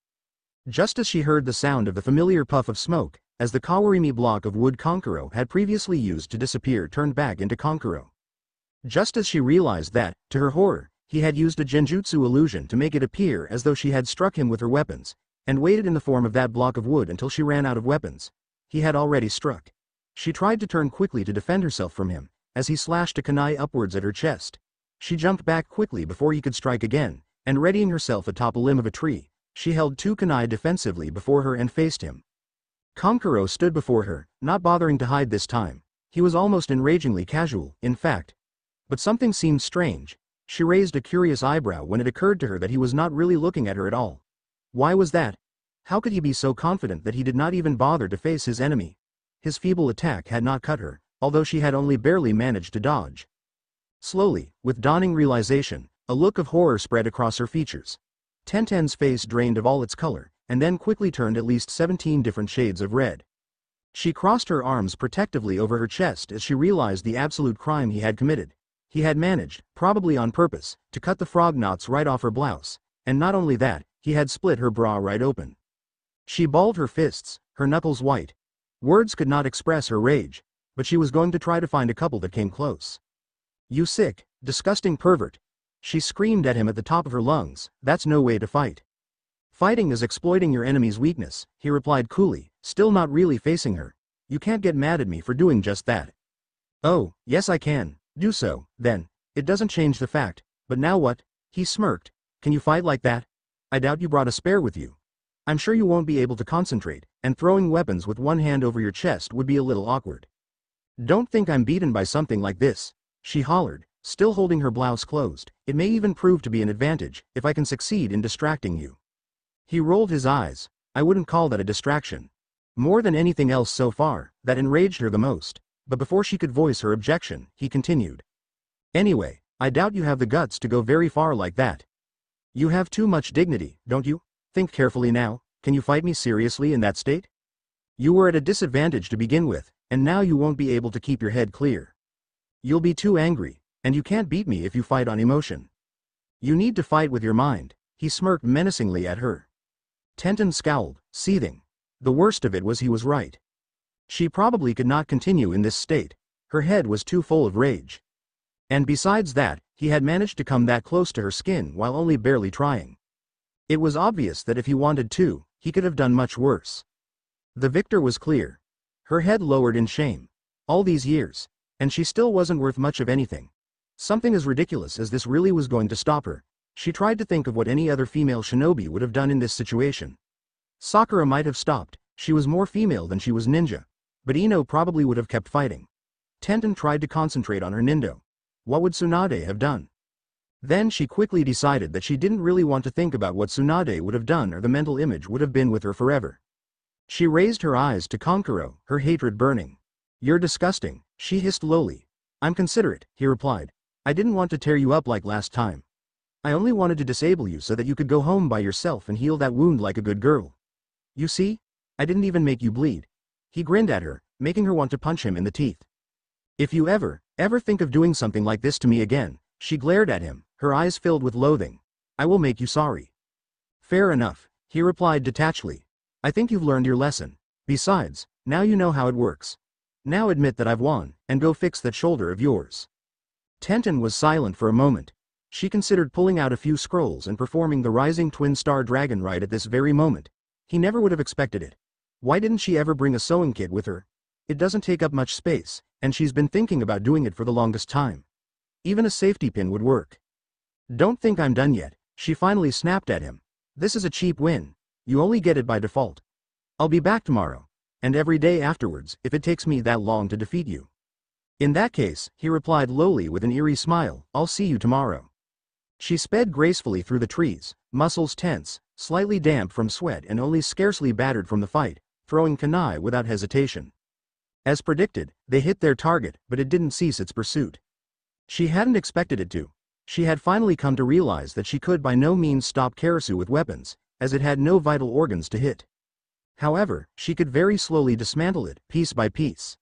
Speaker 1: Just as she heard the sound of the familiar puff of smoke, as the Kawarimi block of wood Kankuro had previously used to disappear turned back into Kankuro. Just as she realized that, to her horror, he had used a genjutsu illusion to make it appear as though she had struck him with her weapons, and waited in the form of that block of wood until she ran out of weapons. He had already struck. She tried to turn quickly to defend herself from him, as he slashed a kunai upwards at her chest. She jumped back quickly before he could strike again, and readying herself atop a limb of a tree, she held two kunai defensively before her and faced him. Kankuro stood before her, not bothering to hide this time. He was almost enragingly casual, in fact. But something seemed strange. She raised a curious eyebrow when it occurred to her that he was not really looking at her at all. Why was that? How could he be so confident that he did not even bother to face his enemy? His feeble attack had not cut her, although she had only barely managed to dodge. Slowly, with dawning realization, a look of horror spread across her features. Tenten's face drained of all its color, and then quickly turned at least 17 different shades of red. She crossed her arms protectively over her chest as she realized the absolute crime he had committed. He had managed, probably on purpose, to cut the frog knots right off her blouse, and not only that, he had split her bra right open. She balled her fists, her knuckles white. Words could not express her rage, but she was going to try to find a couple that came close. "You sick, disgusting pervert!" She screamed at him at the top of her lungs. "That's no way to fight." "Fighting is exploiting your enemy's weakness," he replied coolly, still not really facing her. "You can't get mad at me for doing just that." "Oh, yes I can. Do so, then. It doesn't change the fact. But now what?" He smirked. "Can you fight like that? I doubt you brought a spare with you. I'm sure you won't be able to concentrate, and throwing weapons with one hand over your chest would be a little awkward." "Don't think I'm beaten by something like this," she hollered, still holding her blouse closed. "It may even prove to be an advantage, if I can succeed in distracting you." He rolled his eyes. "I wouldn't call that a distraction. More than anything else so far, that enraged her the most." But before she could voice her objection, he continued. "Anyway, I doubt you have the guts to go very far like that. You have too much dignity, don't you? Think carefully now. Can you fight me seriously in that state? You were at a disadvantage to begin with, and now you won't be able to keep your head clear. You'll be too angry, and you can't beat me if you fight on emotion. You need to fight with your mind." He smirked menacingly at her. Tenten scowled, seething. The worst of it was he was right. She probably could not continue in this state. Her head was too full of rage. And besides that, he had managed to come that close to her skin while only barely trying. It was obvious that if he wanted to, he could have done much worse. The victor was clear. Her head lowered in shame. All these years, and she still wasn't worth much of anything. Something as ridiculous as this really was going to stop her. She tried to think of what any other female shinobi would have done in this situation. Sakura might have stopped. She was more female than she was ninja. But Ino probably would have kept fighting. Tenten tried to concentrate on her nindo. What would Tsunade have done? Then she quickly decided that she didn't really want to think about what Tsunade would have done, or the mental image would have been with her forever. She raised her eyes to Kankuro, her hatred burning. "You're disgusting," she hissed lowly. "I'm considerate," he replied. "I didn't want to tear you up like last time. I only wanted to disable you so that you could go home by yourself and heal that wound like a good girl. You see? I didn't even make you bleed." He grinned at her, making her want to punch him in the teeth. "If you ever think of doing something like this to me again," she glared at him, her eyes filled with loathing, "I will make you sorry." "Fair enough," he replied detachedly. "I think you've learned your lesson. Besides, now you know how it works. Now admit that I've won, and go fix that shoulder of yours." Tenten was silent for a moment. She considered pulling out a few scrolls and performing the Rising Twin Star Dragon rite at this very moment. He never would have expected it. Why didn't she ever bring a sewing kit with her? It doesn't take up much space, and she's been thinking about doing it for the longest time. Even a safety pin would work. "Don't think I'm done yet," she finally snapped at him. "This is a cheap win. You only get it by default. I'll be back tomorrow, and every day afterwards, if it takes me that long to defeat you." "In that case," he replied lowly with an eerie smile, "I'll see you tomorrow." She sped gracefully through the trees, muscles tense, slightly damp from sweat and only scarcely battered from the fight, throwing kunai without hesitation. As predicted, they hit their target, but it didn't cease its pursuit. She hadn't expected it to. She had finally come to realize that she could by no means stop Karasu with weapons, as it had no vital organs to hit. However, she could very slowly dismantle it, piece by piece.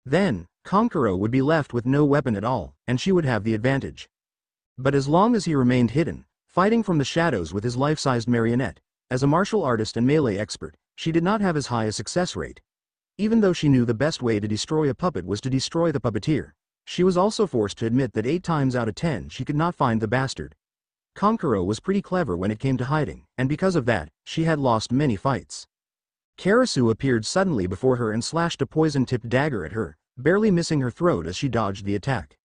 Speaker 1: Then, Kankuro would be left with no weapon at all, and she would have the advantage. But as long as he remained hidden, fighting from the shadows with his life-sized marionette, as a martial artist and melee expert, she did not have as high a success rate. Even though she knew the best way to destroy a puppet was to destroy the puppeteer, she was also forced to admit that 8 times out of 10 she could not find the bastard. Kankuro was pretty clever when it came to hiding, and because of that, she had lost many fights. Karasu appeared suddenly before her and slashed a poison-tipped dagger at her, barely missing her throat as she dodged the attack.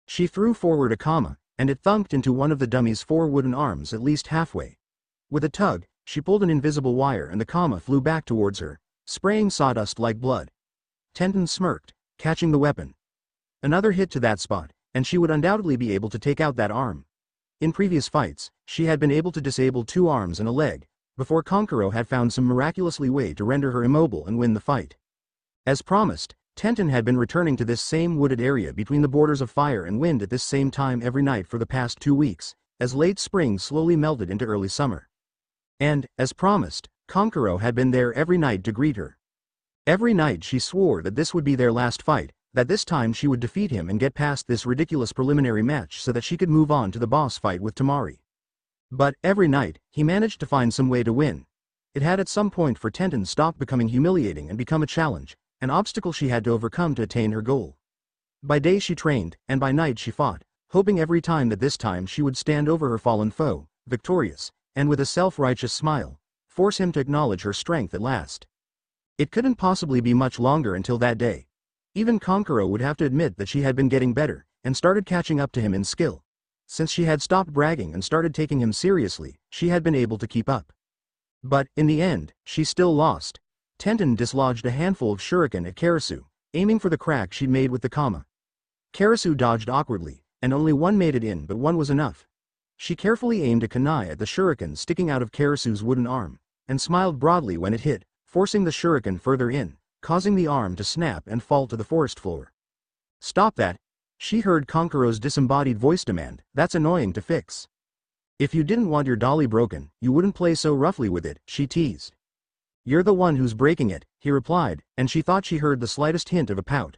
Speaker 1: She threw forward a kama, and it thunked into one of the dummy's 4 wooden arms at least halfway. With a tug, she pulled an invisible wire and the kama flew back towards her, spraying sawdust like blood. Tenten smirked, catching the weapon. Another hit to that spot, and she would undoubtedly be able to take out that arm. In previous fights, she had been able to disable 2 arms and a leg, before Kankuro had found some miraculously way to render her immobile and win the fight. As promised, Tenten had been returning to this same wooded area between the borders of fire and wind at this same time every night for the past 2 weeks, as late spring slowly melted into early summer. And, as promised, Kankuro had been there every night to greet her. Every night she swore that this would be their last fight, that this time she would defeat him and get past this ridiculous preliminary match so that she could move on to the boss fight with Tamari. But, every night, he managed to find some way to win. It had at some point for Tenten stopped becoming humiliating and become a challenge, an obstacle she had to overcome to attain her goal. By day she trained, and by night she fought, hoping every time that this time she would stand over her fallen foe, victorious, and with a self-righteous smile, force him to acknowledge her strength at last. It couldn't possibly be much longer until that day. Even Kankuro would have to admit that she had been getting better, and started catching up to him in skill. Since she had stopped bragging and started taking him seriously, she had been able to keep up. But, in the end, she still lost. Tenten dislodged a handful of shuriken at Karasu, aiming for the crack she'd made with the kama. Karasu dodged awkwardly, and only one made it in, but one was enough. She carefully aimed a kunai at the shuriken sticking out of Karasu's wooden arm, and smiled broadly when it hit, forcing the shuriken further in, causing the arm to snap and fall to the forest floor. "Stop that!" She heard Kankuro's disembodied voice demand. "That's annoying to fix. If you didn't want your dolly broken, you wouldn't play so roughly with it," she teased. "You're the one who's breaking it," he replied, and she thought she heard the slightest hint of a pout.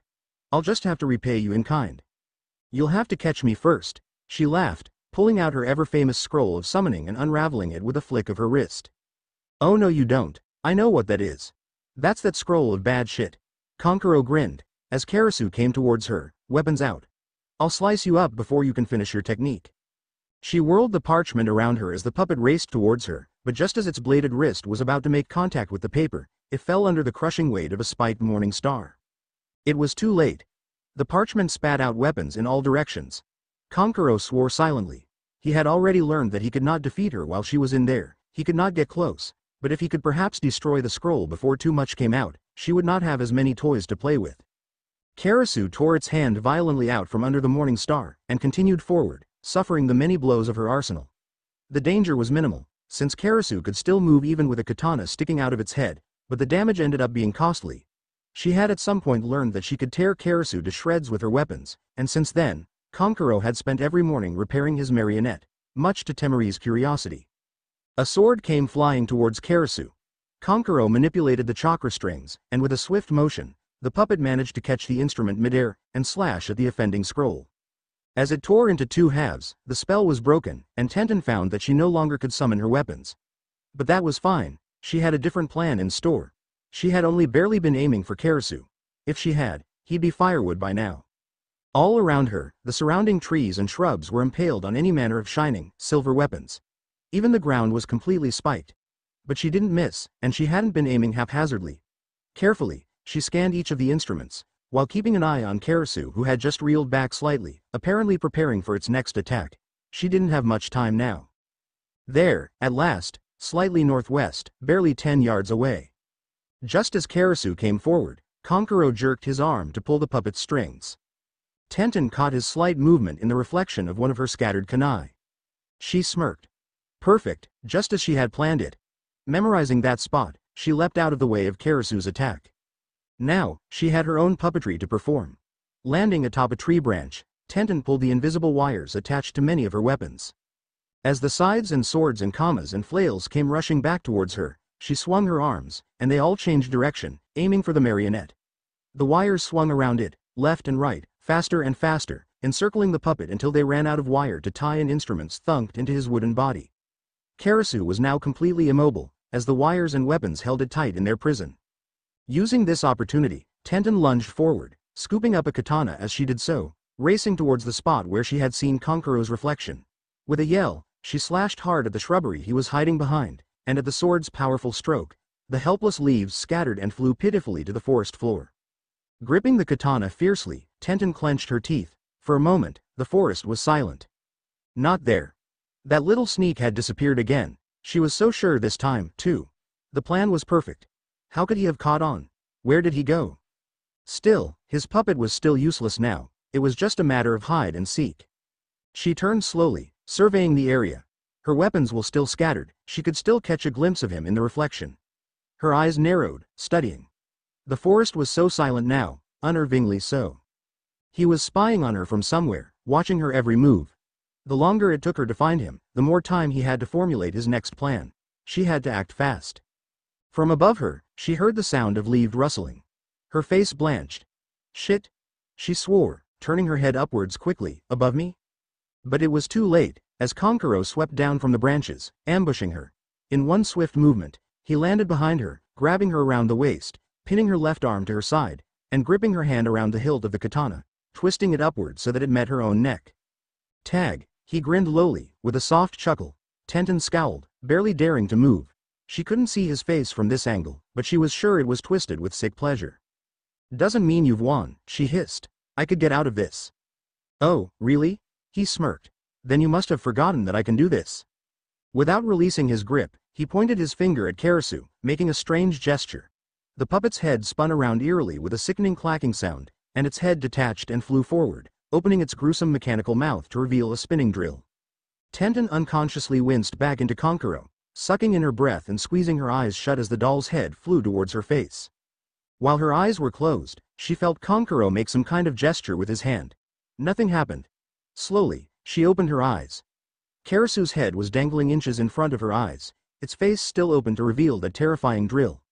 Speaker 1: "I'll just have to repay you in kind. You'll have to catch me first." She laughed, pulling out her ever-famous scroll of summoning and unraveling it with a flick of her wrist. "Oh no you don't, I know what that is. That's that scroll of bad shit." Kankuro grinned, as Karasu came towards her, weapons out. "I'll slice you up before you can finish your technique." She whirled the parchment around her as the puppet raced towards her, but just as its bladed wrist was about to make contact with the paper, it fell under the crushing weight of a spiked morning star. It was too late. The parchment spat out weapons in all directions. Kankuro swore silently. He had already learned that he could not defeat her while she was in there, he could not get close, but if he could perhaps destroy the scroll before too much came out, she would not have as many toys to play with. Karasu tore its hand violently out from under the morning star, and continued forward, suffering the many blows of her arsenal. The danger was minimal, since Karasu could still move even with a katana sticking out of its head, but the damage ended up being costly. She had at some point learned that she could tear Karasu to shreds with her weapons, and since then, Kankuro had spent every morning repairing his marionette, much to Temari's curiosity. A sword came flying towards Karasu. Kankuro manipulated the chakra strings, and with a swift motion, the puppet managed to catch the instrument midair, and slash at the offending scroll. As it tore into 2 halves, the spell was broken, and Tenten found that she no longer could summon her weapons. But that was fine, she had a different plan in store. She had only barely been aiming for Karasu. If she had, he'd be firewood by now. All around her, the surrounding trees and shrubs were impaled on any manner of shining, silver weapons. Even the ground was completely spiked. But she didn't miss, and she hadn't been aiming haphazardly. Carefully, she scanned each of the instruments, while keeping an eye on Karasu who had just reeled back slightly, apparently preparing for its next attack. She didn't have much time now. There, at last, slightly northwest, barely 10 yards away. Just as Karasu came forward, Kankuro jerked his arm to pull the puppet's strings. Tenten caught his slight movement in the reflection of one of her scattered kunai. She smirked. Perfect, just as she had planned it. Memorizing that spot, she leapt out of the way of Karasu's attack. Now, she had her own puppetry to perform. Landing atop a tree branch, Tenten pulled the invisible wires attached to many of her weapons. As the scythes and swords and kamas and flails came rushing back towards her, she swung her arms, and they all changed direction, aiming for the marionette. The wires swung around it, left and right, faster and faster, encircling the puppet until they ran out of wire to tie and instruments thunked into his wooden body. Karasu was now completely immobile, as the wires and weapons held it tight in their prison. Using this opportunity, Tenten lunged forward, scooping up a katana as she did so, racing towards the spot where she had seen Kankuro's reflection. With a yell, she slashed hard at the shrubbery he was hiding behind, and at the sword's powerful stroke, the helpless leaves scattered and flew pitifully to the forest floor. Gripping the katana fiercely, Tenten clenched her teeth. For a moment, the forest was silent. Not there. That little sneak had disappeared again. She was so sure this time, too. The plan was perfect. How could he have caught on? Where did he go? Still, his puppet was still useless now. It was just a matter of hide and seek. She turned slowly, surveying the area. Her weapons were still scattered. She could still catch a glimpse of him in the reflection. Her eyes narrowed, studying. The forest was so silent now, unnervingly so. He was spying on her from somewhere, watching her every move. The longer it took her to find him, the more time he had to formulate his next plan. She had to act fast. From above her, she heard the sound of leaves rustling. Her face blanched. Shit! She swore, turning her head upwards quickly. Above me? But it was too late, as Kankuro swept down from the branches, ambushing her. In one swift movement, he landed behind her, grabbing her around the waist, pinning her left arm to her side, and gripping her hand around the hilt of the katana, twisting it upward so that it met her own neck. Tag, he grinned lowly, with a soft chuckle. Tenten scowled, barely daring to move. She couldn't see his face from this angle, but she was sure it was twisted with sick pleasure. Doesn't mean you've won, she hissed. I could get out of this. Oh, really? He smirked. Then you must have forgotten that I can do this. Without releasing his grip, he pointed his finger at Karasu, making a strange gesture. The puppet's head spun around eerily with a sickening clacking sound, and its head detached and flew forward, opening its gruesome mechanical mouth to reveal a spinning drill. Tenten unconsciously winced back into Kankuro, sucking in her breath and squeezing her eyes shut as the doll's head flew towards her face. While her eyes were closed, she felt Kankuro make some kind of gesture with his hand. Nothing happened. Slowly, she opened her eyes. Karasu's head was dangling inches in front of her eyes, its face still open to reveal that terrifying drill.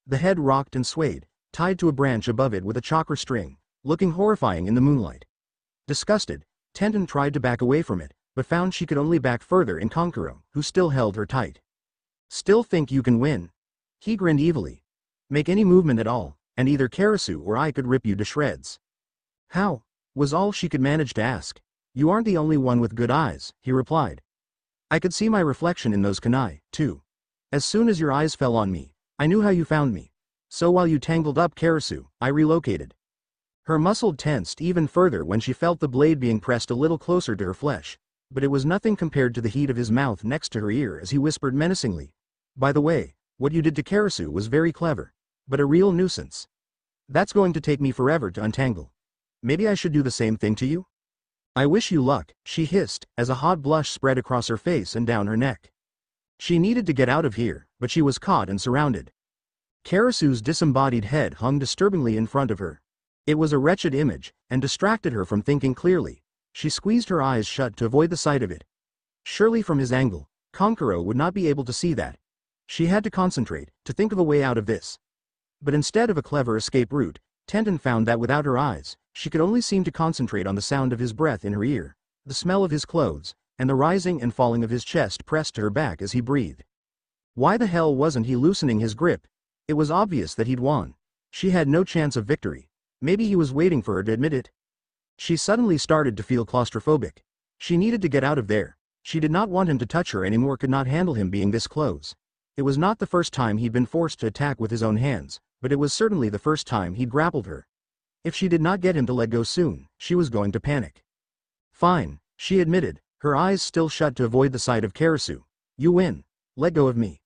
Speaker 1: The head rocked and swayed, tied to a branch above it with a chakra string, looking horrifying in the moonlight. Disgusted, Tenten tried to back away from it, but found she could only back further in Kankuro, who still held her tight. Still think you can win? He grinned evilly. Make any movement at all, and either Karasu or I could rip you to shreds. How? Was all she could manage to ask. You aren't the only one with good eyes, he replied. I could see my reflection in those kunai, too. As soon as your eyes fell on me, I knew how you found me. So while you tangled up Karasu, I relocated. Her muscle tensed even further when she felt the blade being pressed a little closer to her flesh, but it was nothing compared to the heat of his mouth next to her ear as he whispered menacingly. By the way, what you did to Karasu was very clever, but a real nuisance. That's going to take me forever to untangle. Maybe I should do the same thing to you? I wish you luck, she hissed, as a hot blush spread across her face and down her neck. She needed to get out of here, but she was caught and surrounded. Karasu's disembodied head hung disturbingly in front of her. It was a wretched image, and distracted her from thinking clearly. She squeezed her eyes shut to avoid the sight of it. Surely from his angle, Kankuro would not be able to see that. She had to concentrate, to think of a way out of this. But instead of a clever escape route, Tenten found that without her eyes, she could only seem to concentrate on the sound of his breath in her ear, the smell of his clothes, and the rising and falling of his chest pressed to her back as he breathed. Why the hell wasn't he loosening his grip? It was obvious that he'd won. She had no chance of victory. Maybe he was waiting for her to admit it. She suddenly started to feel claustrophobic. She needed to get out of there. She did not want him to touch her anymore, could not handle him being this close. It was not the first time he'd been forced to attack with his own hands, but it was certainly the first time he'd grappled her. If she did not get him to let go soon, she was going to panic. Fine, she admitted, her eyes still shut to avoid the sight of Karasu. You win. Let go of me.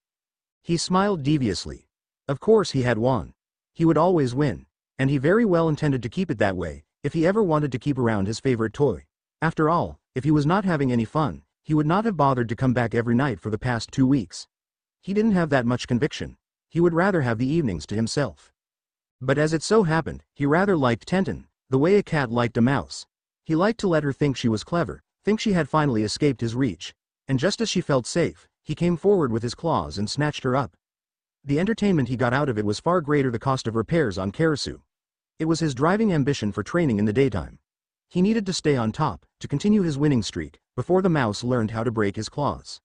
Speaker 1: He smiled deviously. Of course he had won. He would always win, and he very well intended to keep it that way, if he ever wanted to keep around his favorite toy. After all, if he was not having any fun, he would not have bothered to come back every night for the past 2 weeks. He didn't have that much conviction. He would rather have the evenings to himself. But as it so happened, he rather liked Tenten, the way a cat liked a mouse. He liked to let her think she was clever, think she had finally escaped his reach, and just as she felt safe, he came forward with his claws and snatched her up. The entertainment he got out of it was far greater the cost of repairs on Karasu. It was his driving ambition for training in the daytime. He needed to stay on top, to continue his winning streak, before the mouse learned how to break his claws.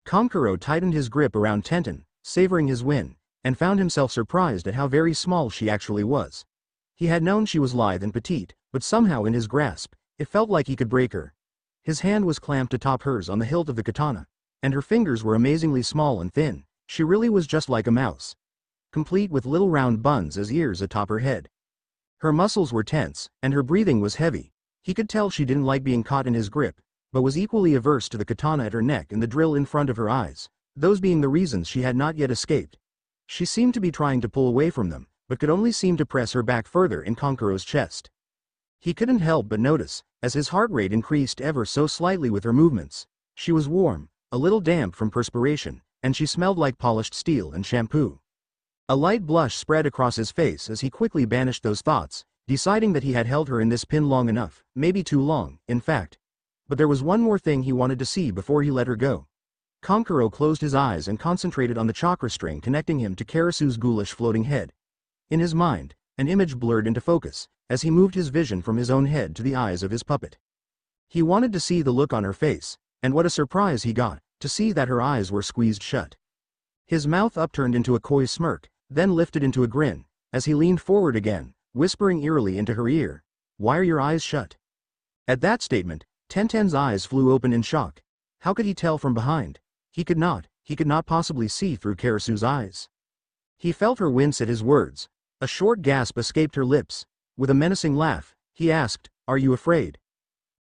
Speaker 1: Kankuro tightened his grip around Tenten, savoring his win. and found himself surprised at how very small she actually was. He had known she was lithe and petite, but somehow in his grasp, it felt like he could break her. His hand was clamped atop hers on the hilt of the katana, and her fingers were amazingly small and thin. She really was just like a mouse, complete with little round buns as ears atop her head. Her muscles were tense, and her breathing was heavy. He could tell she didn't like being caught in his grip, but was equally averse to the katana at her neck and the drill in front of her eyes, those being the reasons she had not yet escaped. She seemed to be trying to pull away from them, but could only seem to press her back further in Kankuro's chest. He couldn't help but notice, as his heart rate increased ever so slightly with her movements. She was warm, a little damp from perspiration, and she smelled like polished steel and shampoo. A light blush spread across his face as he quickly banished those thoughts, deciding that he had held her in this pin long enough, maybe too long, in fact. But there was one more thing he wanted to see before he let her go. Kankuro closed his eyes and concentrated on the chakra string connecting him to Karasu's ghoulish floating head. In his mind, an image blurred into focus, as he moved his vision from his own head to the eyes of his puppet. He wanted to see the look on her face, and what a surprise he got, to see that her eyes were squeezed shut. His mouth upturned into a coy smirk, then lifted into a grin, as he leaned forward again, whispering eerily into her ear, "Why are your eyes shut?" At that statement, Tenten's eyes flew open in shock. How could he tell from behind? He could not possibly see through Karasu's eyes. He felt her wince at his words. A short gasp escaped her lips. With a menacing laugh, he asked, "Are you afraid?"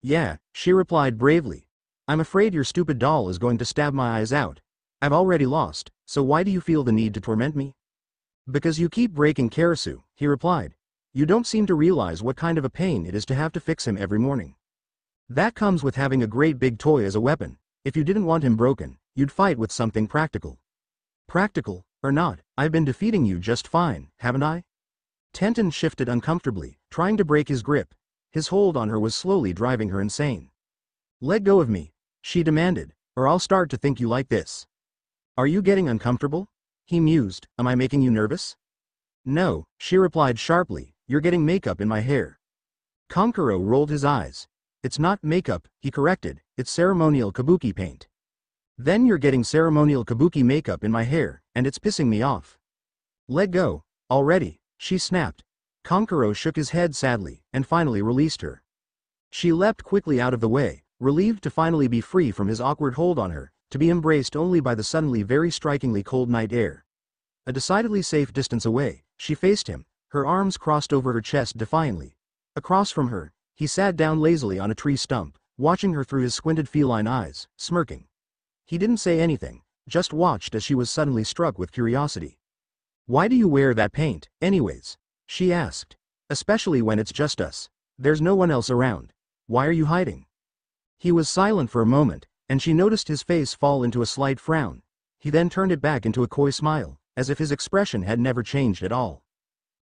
Speaker 1: "Yeah," she replied bravely. "I'm afraid your stupid doll is going to stab my eyes out. I've already lost, so why do you feel the need to torment me?" "Because you keep breaking Karasu," he replied. "You don't seem to realize what kind of a pain it is to have to fix him every morning. That comes with having a great big toy as a weapon. If you didn't want him broken, you'd fight with something practical." "Practical, or not, I've been defeating you just fine, haven't I?" Tenten shifted uncomfortably, trying to break his grip. His hold on her was slowly driving her insane. "Let go of me," she demanded, "or I'll start to think you like this." "Are you getting uncomfortable?" he mused. "Am I making you nervous?" "No," she replied sharply, "you're getting makeup in my hair." Kankuro rolled his eyes. "It's not makeup," he corrected, "it's ceremonial kabuki paint." "Then you're getting ceremonial kabuki makeup in my hair, and it's pissing me off." "Let go, already," she snapped. Kankuro shook his head sadly, and finally released her. She leapt quickly out of the way, relieved to finally be free from his awkward hold on her, to be embraced only by the suddenly very strikingly cold night air. A decidedly safe distance away, she faced him, her arms crossed over her chest defiantly. Across from her, he sat down lazily on a tree stump, watching her through his squinted feline eyes, smirking. He didn't say anything, just watched as she was suddenly struck with curiosity. "Why do you wear that paint, anyways?" she asked. "Especially when it's just us. There's no one else around. Why are you hiding?" He was silent for a moment, and she noticed his face fall into a slight frown. He then turned it back into a coy smile, as if his expression had never changed at all.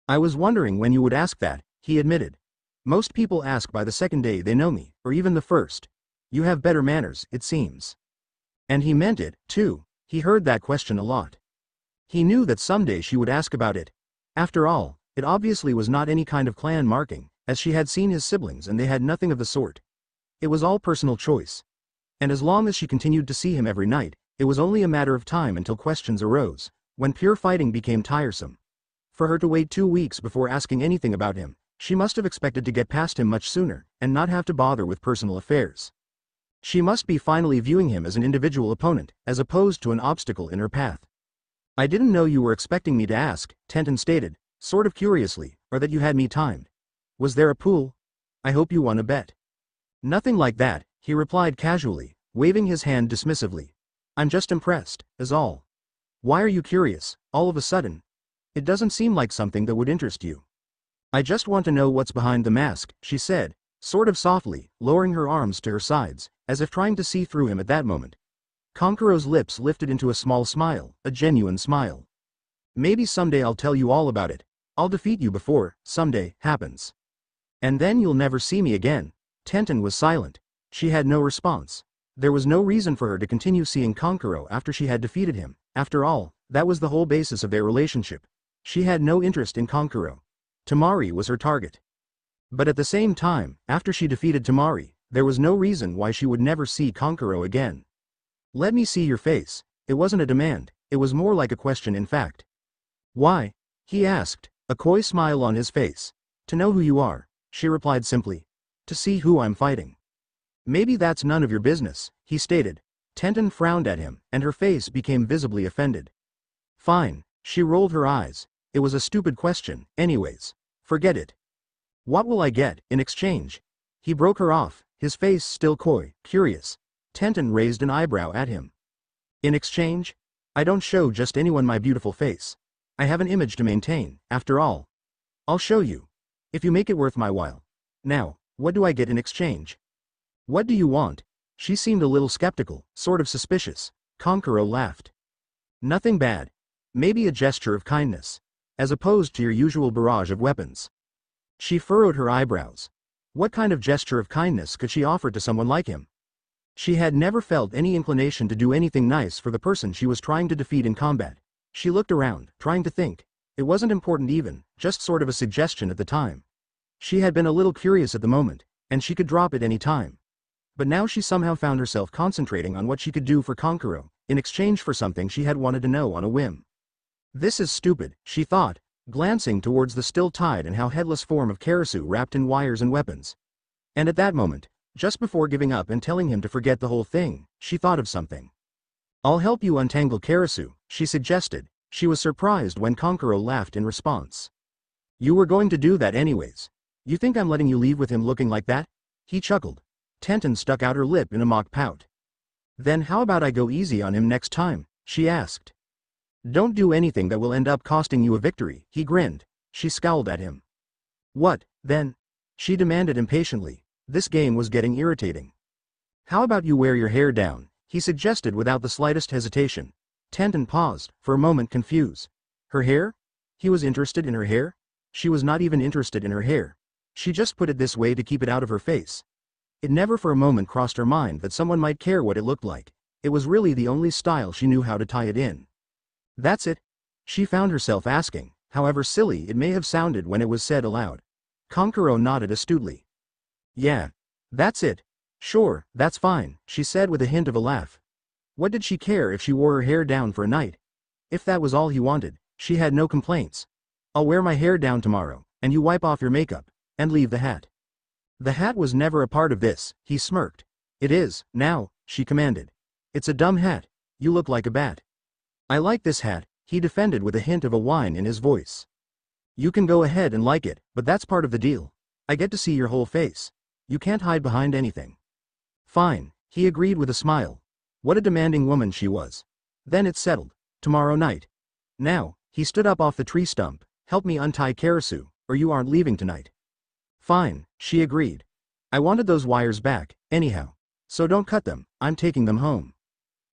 Speaker 1: "I was wondering when you would ask that," he admitted. "Most people ask by the second day they know me, or even the first. You have better manners, it seems." And he meant it, too. He heard that question a lot. He knew that someday she would ask about it. After all, it obviously was not any kind of clan marking, as she had seen his siblings and they had nothing of the sort. It was all personal choice. And as long as she continued to see him every night, it was only a matter of time until questions arose, when pure fighting became tiresome. For her to wait 2 weeks before asking anything about him, she must have expected to get past him much sooner, and not have to bother with personal affairs. She must be finally viewing him as an individual opponent, as opposed to an obstacle in her path. "I didn't know you were expecting me to ask," Tenten stated, sort of curiously, "or that you had me timed. Was there a pool? I hope you won a bet." "Nothing like that," he replied casually, waving his hand dismissively. "I'm just impressed, is all. Why are you curious, all of a sudden? It doesn't seem like something that would interest you." "I just want to know what's behind the mask," she said, sort of softly, lowering her arms to her sides, as if trying to see through him at that moment. Kankuro's lips lifted into a small smile, a genuine smile. "Maybe someday I'll tell you all about it. I'll defeat you before, someday, happens. And then you'll never see me again." Tenten was silent. She had no response. There was no reason for her to continue seeing Kankuro after she had defeated him. After all, that was the whole basis of their relationship. She had no interest in Kankuro. Tamari was her target. But at the same time, after she defeated Tamari, there was no reason why she would never see Kankuro again. "Let me see your face." It wasn't a demand, it was more like a question in fact. Why? He asked, a coy smile on his face. To know who you are, she replied simply. To see who I'm fighting. Maybe that's none of your business, he stated. Tenten frowned at him, and her face became visibly offended. Fine, she rolled her eyes. It was a stupid question, anyways. Forget it. What will I get in exchange? He broke her off, his face still coy, curious. Tenten raised an eyebrow at him. In exchange? I don't show just anyone my beautiful face. I have an image to maintain, after all. I'll show you. If you make it worth my while. Now, what do I get in exchange? What do you want? She seemed a little skeptical, sort of suspicious. Kankuro laughed. Nothing bad. Maybe a gesture of kindness. As opposed to your usual barrage of weapons. She furrowed her eyebrows. What kind of gesture of kindness could she offer to someone like him? She had never felt any inclination to do anything nice for the person she was trying to defeat in combat. She looked around, trying to think. It wasn't important even, just sort of a suggestion at the time. She had been a little curious at the moment, and she could drop it any time. But now she somehow found herself concentrating on what she could do for Kankuro, in exchange for something she had wanted to know on a whim. This is stupid, she thought, glancing towards the still tied and how headless form of Karasu wrapped in wires and weapons. And at that moment, just before giving up and telling him to forget the whole thing, she thought of something. I'll help you untangle Karasu, she suggested. She was surprised when Kankuro laughed in response. You were going to do that anyways. You think I'm letting you leave with him looking like that? He chuckled. Tenten stuck out her lip in a mock pout. Then how about I go easy on him next time, she asked. Don't do anything that will end up costing you a victory, he grinned. She scowled at him. What, then? She demanded impatiently. This game was getting irritating. How about you wear your hair down, he suggested without the slightest hesitation. Tenten paused, for a moment confused. Her hair? He was interested in her hair? She was not even interested in her hair. She just put it this way to keep it out of her face. It never for a moment crossed her mind that someone might care what it looked like. It was really the only style she knew how to tie it in. That's it? She found herself asking, however silly it may have sounded when it was said aloud. Kankuro nodded astutely. Yeah. That's it. Sure, that's fine, she said with a hint of a laugh. What did she care if she wore her hair down for a night? If that was all he wanted, she had no complaints. I'll wear my hair down tomorrow, and you wipe off your makeup, and leave the hat. The hat was never a part of this, he smirked. It is, now, she commanded. It's a dumb hat. You look like a bat. I like this hat, he defended with a hint of a whine in his voice. You can go ahead and like it, but that's part of the deal. I get to see your whole face. You can't hide behind anything. Fine, he agreed with a smile. What a demanding woman she was. Then it's settled. Tomorrow night. Now, he stood up off the tree stump. Help me untie Karasu, or you aren't leaving tonight. Fine, she agreed. I wanted those wires back, anyhow. So don't cut them, I'm taking them home.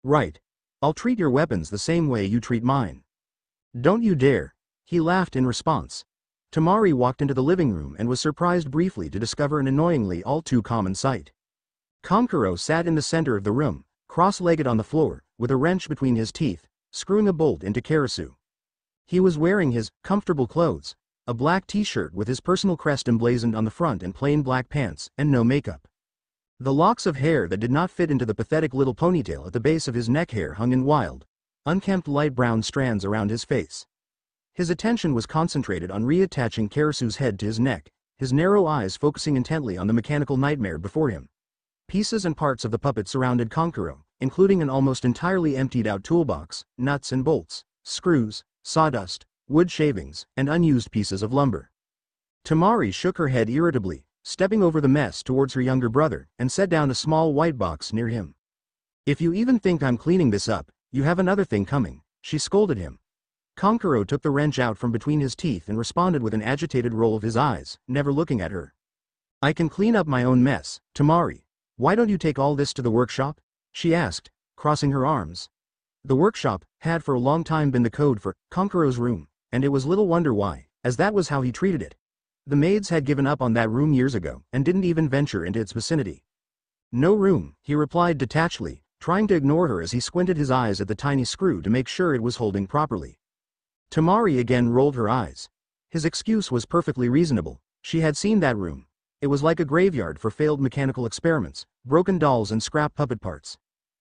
Speaker 1: Right. I'll treat your weapons the same way you treat mine. Don't you dare. He laughed in response. Tamari walked into the living room and was surprised briefly to discover an annoyingly all too common sight. Kankuro sat in the center of the room, cross-legged on the floor, with a wrench between his teeth, screwing a bolt into Karasu. He was wearing his comfortable clothes, a black t-shirt with his personal crest emblazoned on the front and plain black pants, and no makeup. The locks of hair that did not fit into the pathetic little ponytail at the base of his neck hair hung in wild, unkempt light brown strands around his face. His attention was concentrated on reattaching Karasu's head to his neck, his narrow eyes focusing intently on the mechanical nightmare before him. Pieces and parts of the puppet surrounded Kankuro, including an almost entirely emptied-out toolbox, nuts and bolts, screws, sawdust, wood shavings, and unused pieces of lumber. Tamari shook her head irritably, stepping over the mess towards her younger brother, and set down a small white box near him. If you even think I'm cleaning this up, you have another thing coming, she scolded him. Kankuro took the wrench out from between his teeth and responded with an agitated roll of his eyes, never looking at her. I can clean up my own mess, Tamari. Why don't you take all this to the workshop? She asked, crossing her arms. The workshop had for a long time been the code for Kankuro's room, and it was little wonder why, as that was how he treated it. The maids had given up on that room years ago and didn't even venture into its vicinity. No room, he replied detachedly, trying to ignore her as he squinted his eyes at the tiny screw to make sure it was holding properly. Tamari again rolled her eyes. His excuse was perfectly reasonable. She had seen that room. It was like a graveyard for failed mechanical experiments, broken dolls and scrap puppet parts.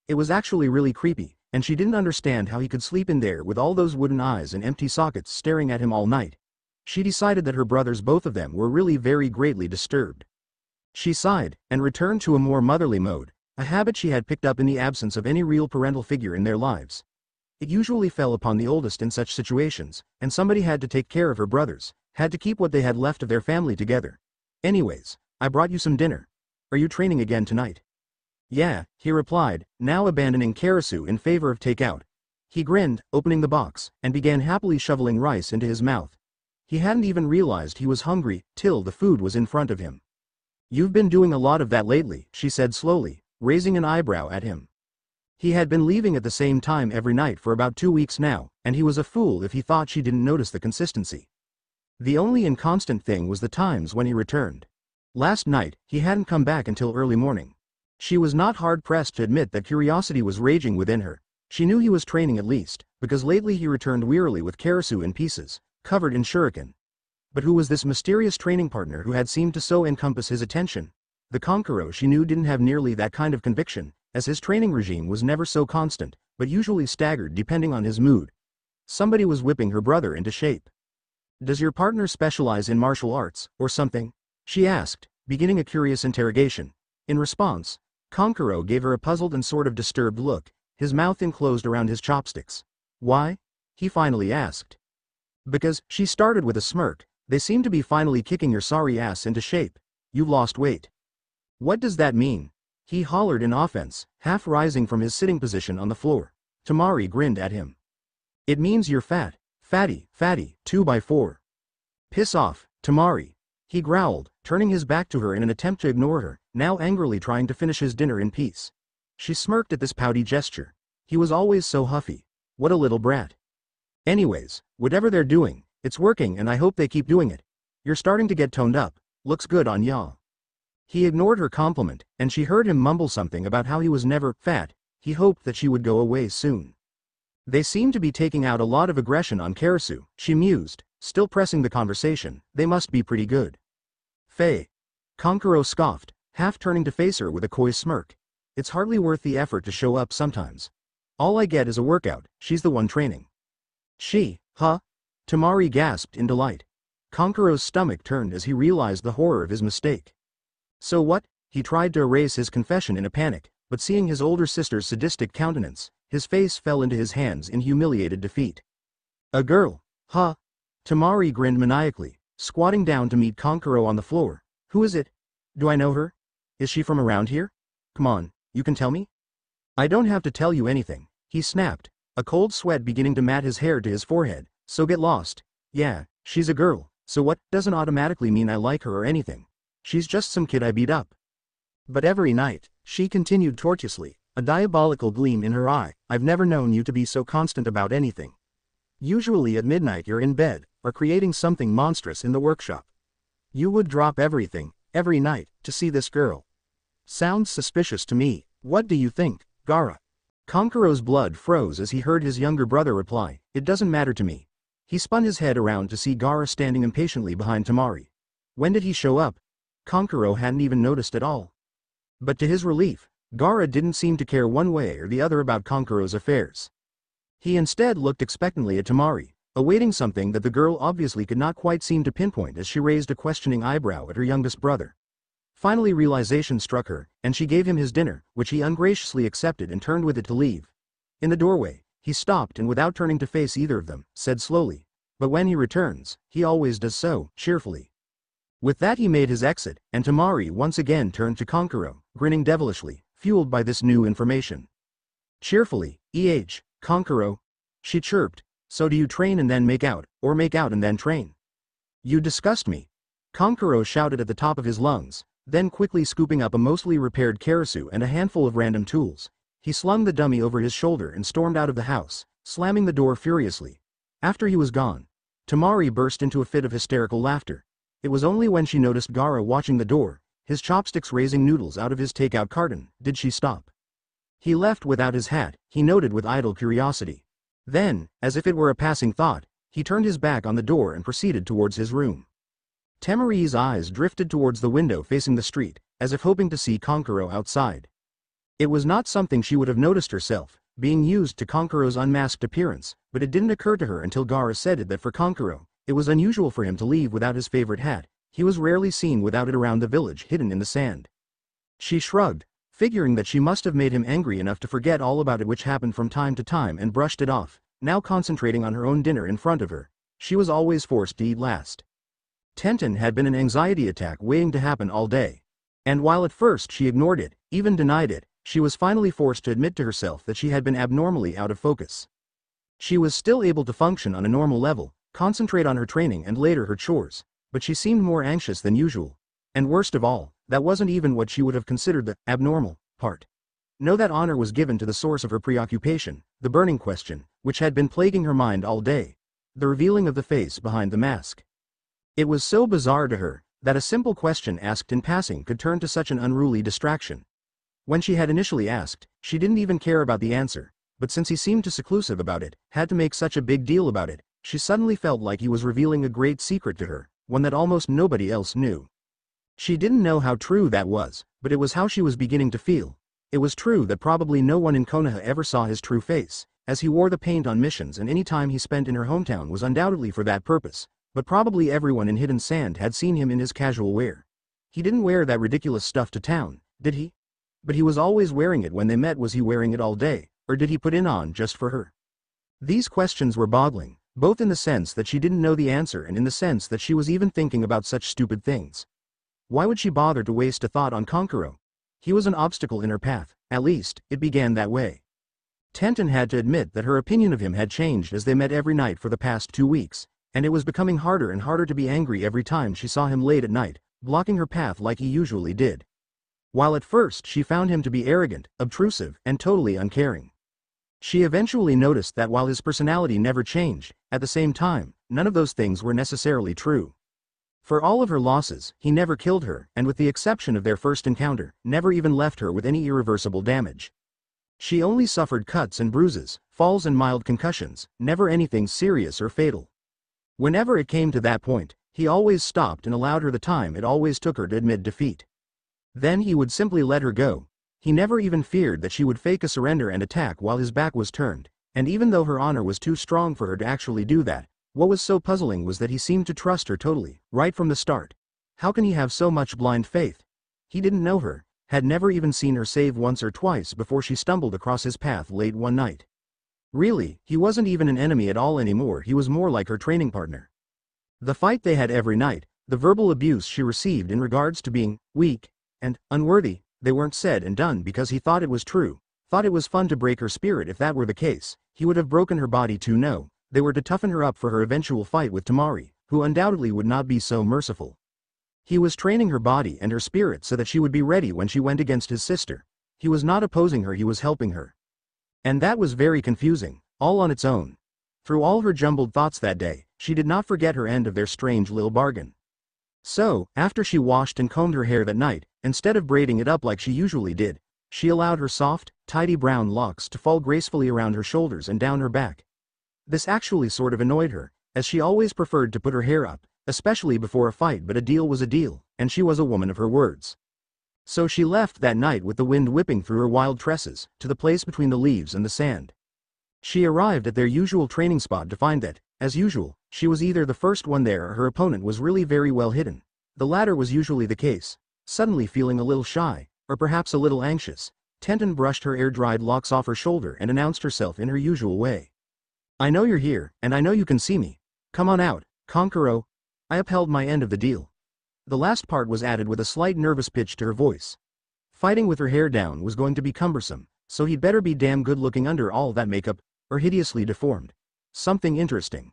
Speaker 1: It was actually really creepy, and she didn't understand how he could sleep in there with all those wooden eyes and empty sockets staring at him all night. She decided that her brothers, both of them, were really very greatly disturbed. She sighed, and returned to a more motherly mode, a habit she had picked up in the absence of any real parental figure in their lives. It usually fell upon the oldest in such situations, and somebody had to take care of her brothers, had to keep what they had left of their family together. Anyways, I brought you some dinner. Are you training again tonight? Yeah, he replied, now abandoning Karasu in favor of takeout. He grinned, opening the box, and began happily shoveling rice into his mouth. He hadn't even realized he was hungry till the food was in front of him. You've been doing a lot of that lately, she said slowly, raising an eyebrow at him. He had been leaving at the same time every night for about 2 weeks now, and he was a fool if he thought she didn't notice the consistency. The only inconstant thing was the times when he returned. Last night, he hadn't come back until early morning. She was not hard-pressed to admit that curiosity was raging within her. She knew he was training at least, because lately he returned wearily with Karasu in pieces, covered in shuriken. But who was this mysterious training partner who had seemed to so encompass his attention? The Kankuro, she knew, didn't have nearly that kind of conviction, as his training regime was never so constant, but usually staggered depending on his mood. Somebody was whipping her brother into shape. Does your partner specialize in martial arts, or something? She asked, beginning a curious interrogation. In response, Kankuro gave her a puzzled and sort of disturbed look, his mouth enclosed around his chopsticks. Why? He finally asked. Because, she started with a smirk, they seem to be finally kicking your sorry ass into shape. You've lost weight. What does that mean? He hollered in offense, half rising from his sitting position on the floor. Tamari grinned at him. It means you're fat. Fatty, 2x4. Piss off, Tamari. He growled, turning his back to her in an attempt to ignore her, now angrily trying to finish his dinner in peace. She smirked at this pouty gesture. He was always so huffy. What a little brat. Anyways, whatever they're doing, it's working and I hope they keep doing it. You're starting to get toned up. Looks good on y'all. He ignored her compliment, and she heard him mumble something about how he was never fat. He hoped that she would go away soon. They seem to be taking out a lot of aggression on Karasu, she mused, still pressing the conversation. They must be pretty good. Faye. Kankuro scoffed, half turning to face her with a coy smirk. It's hardly worth the effort to show up sometimes. All I get is a workout, she's the one training. She, huh? Tamari gasped in delight. Kankuro's stomach turned as he realized the horror of his mistake. So what? He tried to erase his confession in a panic, but seeing his older sister's sadistic countenance, his face fell into his hands in humiliated defeat. A girl, huh? Tamari grinned maniacally, squatting down to meet Kankuro on the floor. Who is it? Do I know her? Is she from around here? Come on, you can tell me? I don't have to tell you anything, he snapped, a cold sweat beginning to mat his hair to his forehead, so get lost. Yeah, she's a girl, so what? Doesn't automatically mean I like her or anything. She's just some kid I beat up. But every night, she continued tortuously, a diabolical gleam in her eye, I've never known you to be so constant about anything. Usually at midnight you're in bed, or creating something monstrous in the workshop. You would drop everything, every night, to see this girl. Sounds suspicious to me. What do you think, Gaara? Kankuro's blood froze as he heard his younger brother reply, it doesn't matter to me. He spun his head around to see Gaara standing impatiently behind Tamari. When did he show up? Kankuro hadn't even noticed at all. But to his relief, Gaara didn't seem to care one way or the other about Kankuro's affairs. He instead looked expectantly at Tamari, awaiting something that the girl obviously could not quite seem to pinpoint as she raised a questioning eyebrow at her youngest brother. Finally realization struck her, and she gave him his dinner, which he ungraciously accepted and turned with it to leave. In the doorway, he stopped and without turning to face either of them, said slowly, but when he returns, he always does so, cheerfully. With that he made his exit, and Tamari once again turned to Kankuro, grinning devilishly, fueled by this new information. Cheerfully, Kankuro, she chirped, so do you train and then make out, or make out and then train? You disgust me. Kankuro shouted at the top of his lungs, then quickly scooping up a mostly repaired Karasu and a handful of random tools. He slung the dummy over his shoulder and stormed out of the house, slamming the door furiously. After he was gone, Tamari burst into a fit of hysterical laughter. It was only when she noticed Gaara watching the door, his chopsticks raising noodles out of his takeout carton, did she stop. He left without his hat, he noted with idle curiosity. Then, as if it were a passing thought, he turned his back on the door and proceeded towards his room. Tamari's eyes drifted towards the window facing the street, as if hoping to see Kankuro outside. It was not something she would have noticed herself, being used to Kankuro's unmasked appearance, but it didn't occur to her until Gaara said it that for Kankuro, it was unusual for him to leave without his favorite hat. He was rarely seen without it around the village hidden in the sand. She shrugged, figuring that she must have made him angry enough to forget all about it, which happened from time to time, and brushed it off, now concentrating on her own dinner in front of her. She was always forced to eat last. Tenten had been an anxiety attack waiting to happen all day. And while at first she ignored it, even denied it, she was finally forced to admit to herself that she had been abnormally out of focus. She was still able to function on a normal level, concentrate on her training and later her chores, but she seemed more anxious than usual. And worst of all, that wasn't even what she would have considered the abnormal part. No, that honor was given to the source of her preoccupation, the burning question, which had been plaguing her mind all day. The revealing of the face behind the mask. It was so bizarre to her, that a simple question asked in passing could turn to such an unruly distraction. When she had initially asked, she didn't even care about the answer, but since he seemed too seclusive about it, had to make such a big deal about it, she suddenly felt like he was revealing a great secret to her, one that almost nobody else knew. She didn't know how true that was, but it was how she was beginning to feel. It was true that probably no one in Konoha ever saw his true face, as he wore the paint on missions, and any time he spent in her hometown was undoubtedly for that purpose, but probably everyone in Hidden Sand had seen him in his casual wear. He didn't wear that ridiculous stuff to town, did he? But he was always wearing it when they met. Was he wearing it all day, or did he put it on just for her? These questions were boggling, both in the sense that she didn't know the answer and in the sense that she was even thinking about such stupid things. Why would she bother to waste a thought on Kankuro? He was an obstacle in her path, at least, it began that way. Tenten had to admit that her opinion of him had changed as they met every night for the past 2 weeks, and it was becoming harder and harder to be angry every time she saw him late at night, blocking her path like he usually did. While at first she found him to be arrogant, obtrusive, and totally uncaring. She eventually noticed that while his personality never changed, at the same time, none of those things were necessarily true. For all of her losses, he never killed her, and with the exception of their first encounter, never even left her with any irreversible damage. She only suffered cuts and bruises, falls and mild concussions, never anything serious or fatal. Whenever it came to that point, he always stopped and allowed her the time it always took her to admit defeat. Then he would simply let her go. He never even feared that she would fake a surrender and attack while his back was turned, and even though her honor was too strong for her to actually do that, what was so puzzling was that he seemed to trust her totally, right from the start. How can he have so much blind faith? He didn't know her, had never even seen her save once or twice before she stumbled across his path late one night. Really, he wasn't even an enemy at all anymore. He was more like her training partner. The fight they had every night, the verbal abuse she received in regards to being weak and unworthy, they weren't said and done because he thought it was true, thought it was fun to break her spirit. If that were the case, he would have broken her body too. No, they were to toughen her up for her eventual fight with Tamari, who undoubtedly would not be so merciful. He was training her body and her spirit so that she would be ready when she went against his sister. He was not opposing her, he was helping her. And that was very confusing, all on its own. Through all her jumbled thoughts that day, she did not forget her end of their strange little bargain. So, after she washed and combed her hair that night, instead of braiding it up like she usually did, she allowed her soft, tidy brown locks to fall gracefully around her shoulders and down her back. This actually sort of annoyed her, as she always preferred to put her hair up, especially before a fight, but a deal was a deal, and she was a woman of her words. So she left that night with the wind whipping through her wild tresses, to the place between the leaves and the sand. She arrived at their usual training spot to find that, as usual, she was either the first one there or her opponent was really very well hidden. The latter was usually the case. Suddenly feeling a little shy, or perhaps a little anxious, Tenten brushed her air-dried locks off her shoulder and announced herself in her usual way. "I know you're here, and I know you can see me. Come on out, Kankuro." I upheld my end of the deal. The last part was added with a slight nervous pitch to her voice. Fighting with her hair down was going to be cumbersome, so he'd better be damn good looking under all that makeup, or hideously deformed. Something interesting.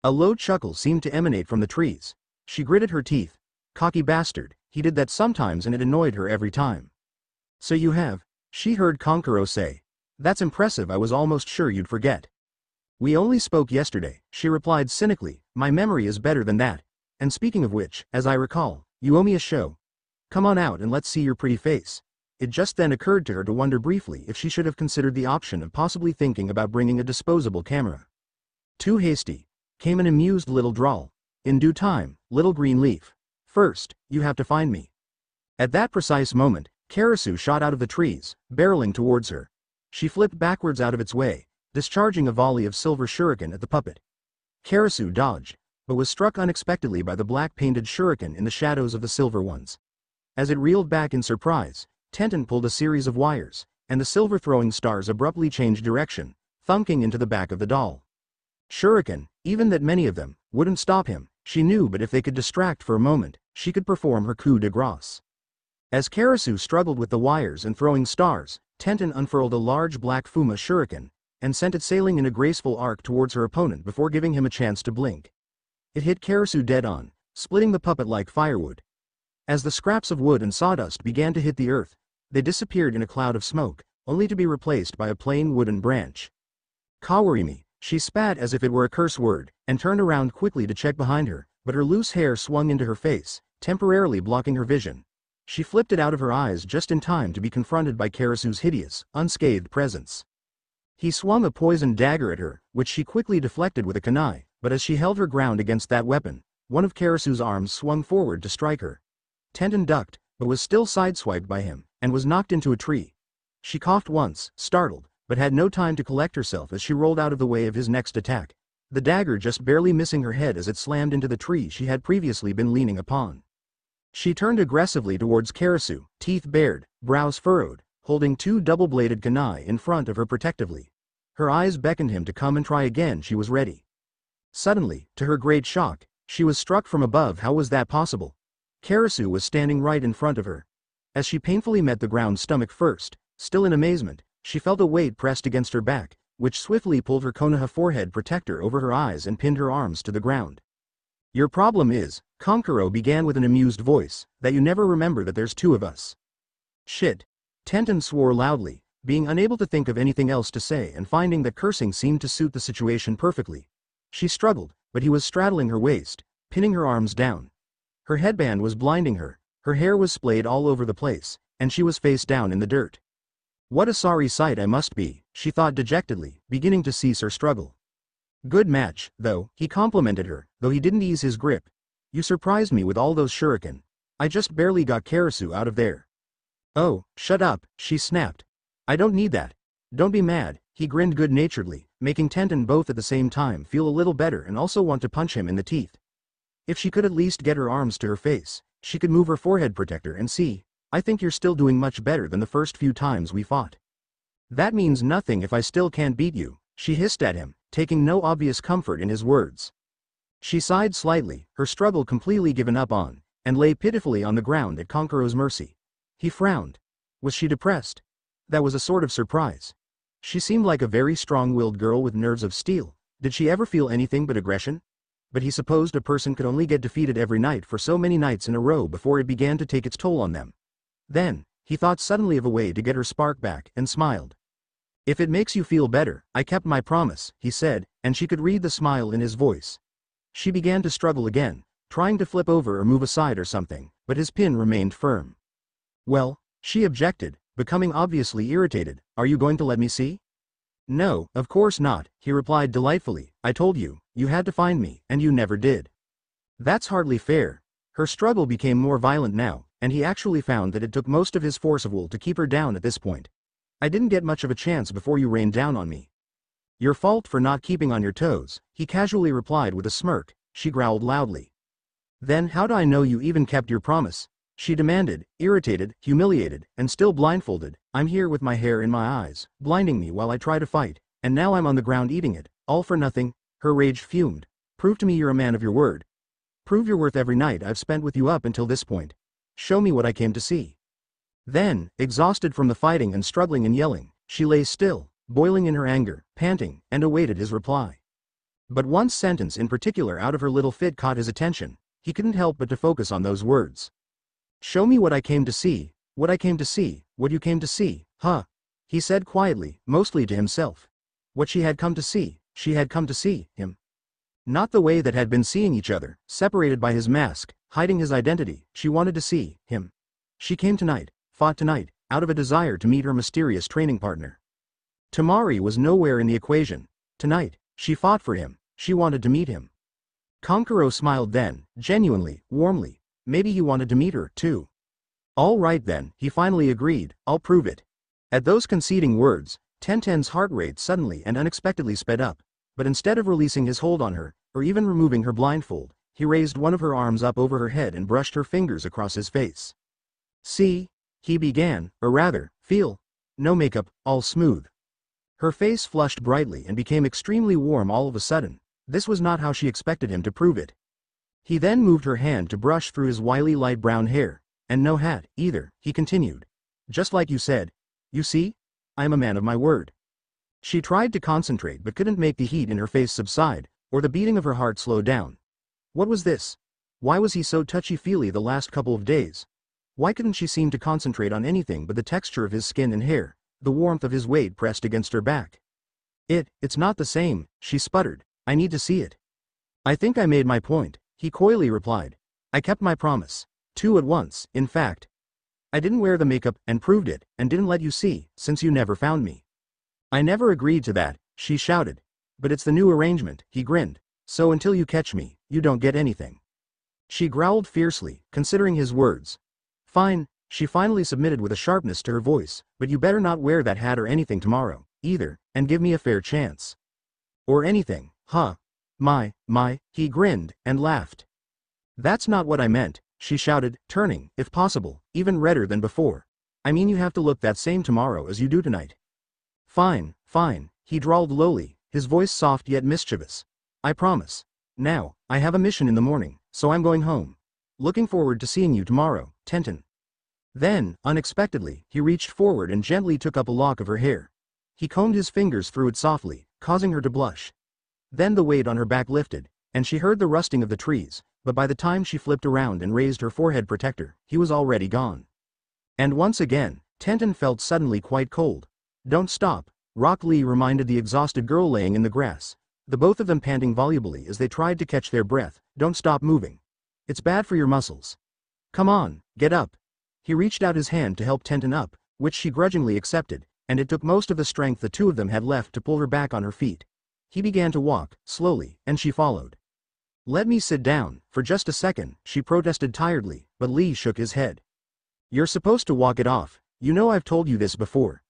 Speaker 1: A low chuckle seemed to emanate from the trees. She gritted her teeth. Cocky bastard, he did that sometimes and it annoyed her every time. "So you have," she heard Kankuro say. "That's impressive, I was almost sure you'd forget." "We only spoke yesterday," she replied cynically. "My memory is better than that. And speaking of which, as I recall, you owe me a show. Come on out and let's see your pretty face." It just then occurred to her to wonder briefly if she should have considered the option of possibly thinking about bringing a disposable camera. "Too hasty," came an amused little drawl. "In due time, little green leaf. First, you have to find me." At that precise moment, Karasu shot out of the trees, barreling towards her. She flipped backwards out of its way, discharging a volley of silver shuriken at the puppet. Karasu dodged, but was struck unexpectedly by the black-painted shuriken in the shadows of the silver ones. As it reeled back in surprise, Tenten pulled a series of wires, and the silver throwing stars abruptly changed direction, thunking into the back of the doll. Shuriken, even that many of them, wouldn't stop him, she knew, but if they could distract for a moment, she could perform her coup de grace. As Karasu struggled with the wires and throwing stars, Tenten unfurled a large black Fuma shuriken, and sent it sailing in a graceful arc towards her opponent before giving him a chance to blink. It hit Karasu dead on, splitting the puppet like firewood. As the scraps of wood and sawdust began to hit the earth, they disappeared in a cloud of smoke, only to be replaced by a plain wooden branch. Kawarimi, she spat as if it were a curse word, and turned around quickly to check behind her, but her loose hair swung into her face, temporarily blocking her vision. She flipped it out of her eyes just in time to be confronted by Karasu's hideous, unscathed presence. He swung a poisoned dagger at her, which she quickly deflected with a kunai, but as she held her ground against that weapon, one of Karasu's arms swung forward to strike her. Tenten ducked, but was still sideswiped by him, and was knocked into a tree. She coughed once, startled, but had no time to collect herself as she rolled out of the way of his next attack, the dagger just barely missing her head as it slammed into the tree she had previously been leaning upon. She turned aggressively towards Karasu, teeth bared, brows furrowed, holding two double-bladed kunai in front of her protectively. Her eyes beckoned him to come and try again. She was ready. Suddenly, to her great shock, she was struck from above. How was that possible? Karasu was standing right in front of her. As she painfully met the ground stomach first, still in amazement, she felt a weight pressed against her back, which swiftly pulled her Konoha forehead protector over her eyes and pinned her arms to the ground. Your problem is, Kankuro began with an amused voice, that you never remember that there's two of us. Shit. Tenten swore loudly, being unable to think of anything else to say and finding that cursing seemed to suit the situation perfectly. She struggled, but he was straddling her waist, pinning her arms down. Her headband was blinding her, her hair was splayed all over the place, and she was face down in the dirt. What a sorry sight I must be, she thought dejectedly, beginning to cease her struggle. Good match, though, he complimented her, though he didn't ease his grip. You surprised me with all those shuriken. I just barely got Karasu out of there. Oh, shut up, she snapped. I don't need that. Don't be mad, he grinned good-naturedly, making Tenten both at the same time feel a little better and also want to punch him in the teeth. If she could at least get her arms to her face, she could move her forehead protector and see. I think you're still doing much better than the first few times we fought. That means nothing if I still can't beat you, she hissed at him, taking no obvious comfort in his words. She sighed slightly, her struggle completely given up on, and lay pitifully on the ground at Kankuro's mercy. He frowned. Was she depressed? That was a sort of surprise. She seemed like a very strong-willed girl with nerves of steel. Did she ever feel anything but aggression? But he supposed a person could only get defeated every night for so many nights in a row before it began to take its toll on them. Then, he thought suddenly of a way to get her spark back, and smiled. If it makes you feel better, I kept my promise, he said, and she could read the smile in his voice. She began to struggle again, trying to flip over or move aside or something, but his pin remained firm. Well, she objected, becoming obviously irritated, are you going to let me see? No, of course not, he replied delightfully, I told you, you had to find me, and you never did. That's hardly fair. Her struggle became more violent now, and he actually found that it took most of his force of will to keep her down at this point. I didn't get much of a chance before you rained down on me. Your fault for not keeping on your toes, he casually replied with a smirk. She growled loudly. Then how do I know you even kept your promise? She demanded, irritated, humiliated, and still blindfolded. I'm here with my hair in my eyes, blinding me while I try to fight, and now I'm on the ground eating it, all for nothing. Her rage fumed. Prove to me you're a man of your word. Prove your worth every night I've spent with you up until this point. Show me what I came to see. Then, exhausted from the fighting and struggling and yelling, she lay still, boiling in her anger, panting, and awaited his reply. But one sentence in particular out of her little fit caught his attention. He couldn't help but to focus on those words. Show me what I came to see, what I came to see, what you came to see, huh? He said quietly, mostly to himself. What she had come to see, she had come to see him. Not the way that had been seeing each other, separated by his mask, hiding his identity. She wanted to see him. She came tonight, fought tonight, out of a desire to meet her mysterious training partner. Tamari was nowhere in the equation. Tonight, she fought for him, she wanted to meet him. Kankuro smiled then, genuinely, warmly. Maybe he wanted to meet her, too. All right then, he finally agreed, I'll prove it. At those conceding words, Tenten's heart rate suddenly and unexpectedly sped up, but instead of releasing his hold on her, or even removing her blindfold, he raised one of her arms up over her head and brushed her fingers across his face. "See?" he began, or rather, "Feel. No makeup, all smooth." Her face flushed brightly and became extremely warm all of a sudden. This was not how she expected him to prove it. He then moved her hand to brush through his wily light brown hair. "And no hat, either," he continued. "Just like you said. You see? I am a man of my word." She tried to concentrate but couldn't make the heat in her face subside, or the beating of her heart slow down. What was this? Why was he so touchy-feely the last couple of days? Why couldn't she seem to concentrate on anything but the texture of his skin and hair, the warmth of his weight pressed against her back? It's not the same," she sputtered. "I need to see it." "I think I made my point," he coyly replied. "I kept my promise. 2 at once, in fact. I didn't wear the makeup and proved it, and didn't let you see, since you never found me." "I never agreed to that," she shouted. "But it's the new arrangement," he grinned. "So until you catch me, you don't get anything." She growled fiercely, considering his words. "Fine," she finally submitted with a sharpness to her voice, "but you better not wear that hat or anything tomorrow, either, and give me a fair chance." "Or anything, huh? My, he grinned, and laughed. "That's not what I meant," she shouted, turning, if possible, even redder than before. "I mean you have to look that same tomorrow as you do tonight." Fine, he drawled lowly, his voice soft yet mischievous. "I promise. Now, I have a mission in the morning, so I'm going home. Looking forward to seeing you tomorrow, Tenten." Then, unexpectedly, he reached forward and gently took up a lock of her hair. He combed his fingers through it softly, causing her to blush. Then the weight on her back lifted, and she heard the rusting of the trees, but by the time she flipped around and raised her forehead protector, he was already gone. And once again, Tenten felt suddenly quite cold. "Don't stop," Rock Lee reminded the exhausted girl laying in the grass, the both of them panting volubly as they tried to catch their breath. "Don't stop moving. It's bad for your muscles. Come on, get up." He reached out his hand to help Tenten up, which she grudgingly accepted, and it took most of the strength the two of them had left to pull her back on her feet. He began to walk, slowly, and she followed. "Let me sit down, for just a second," she protested tiredly, but Lee shook his head. "You're supposed to walk it off, you know I've told you this before."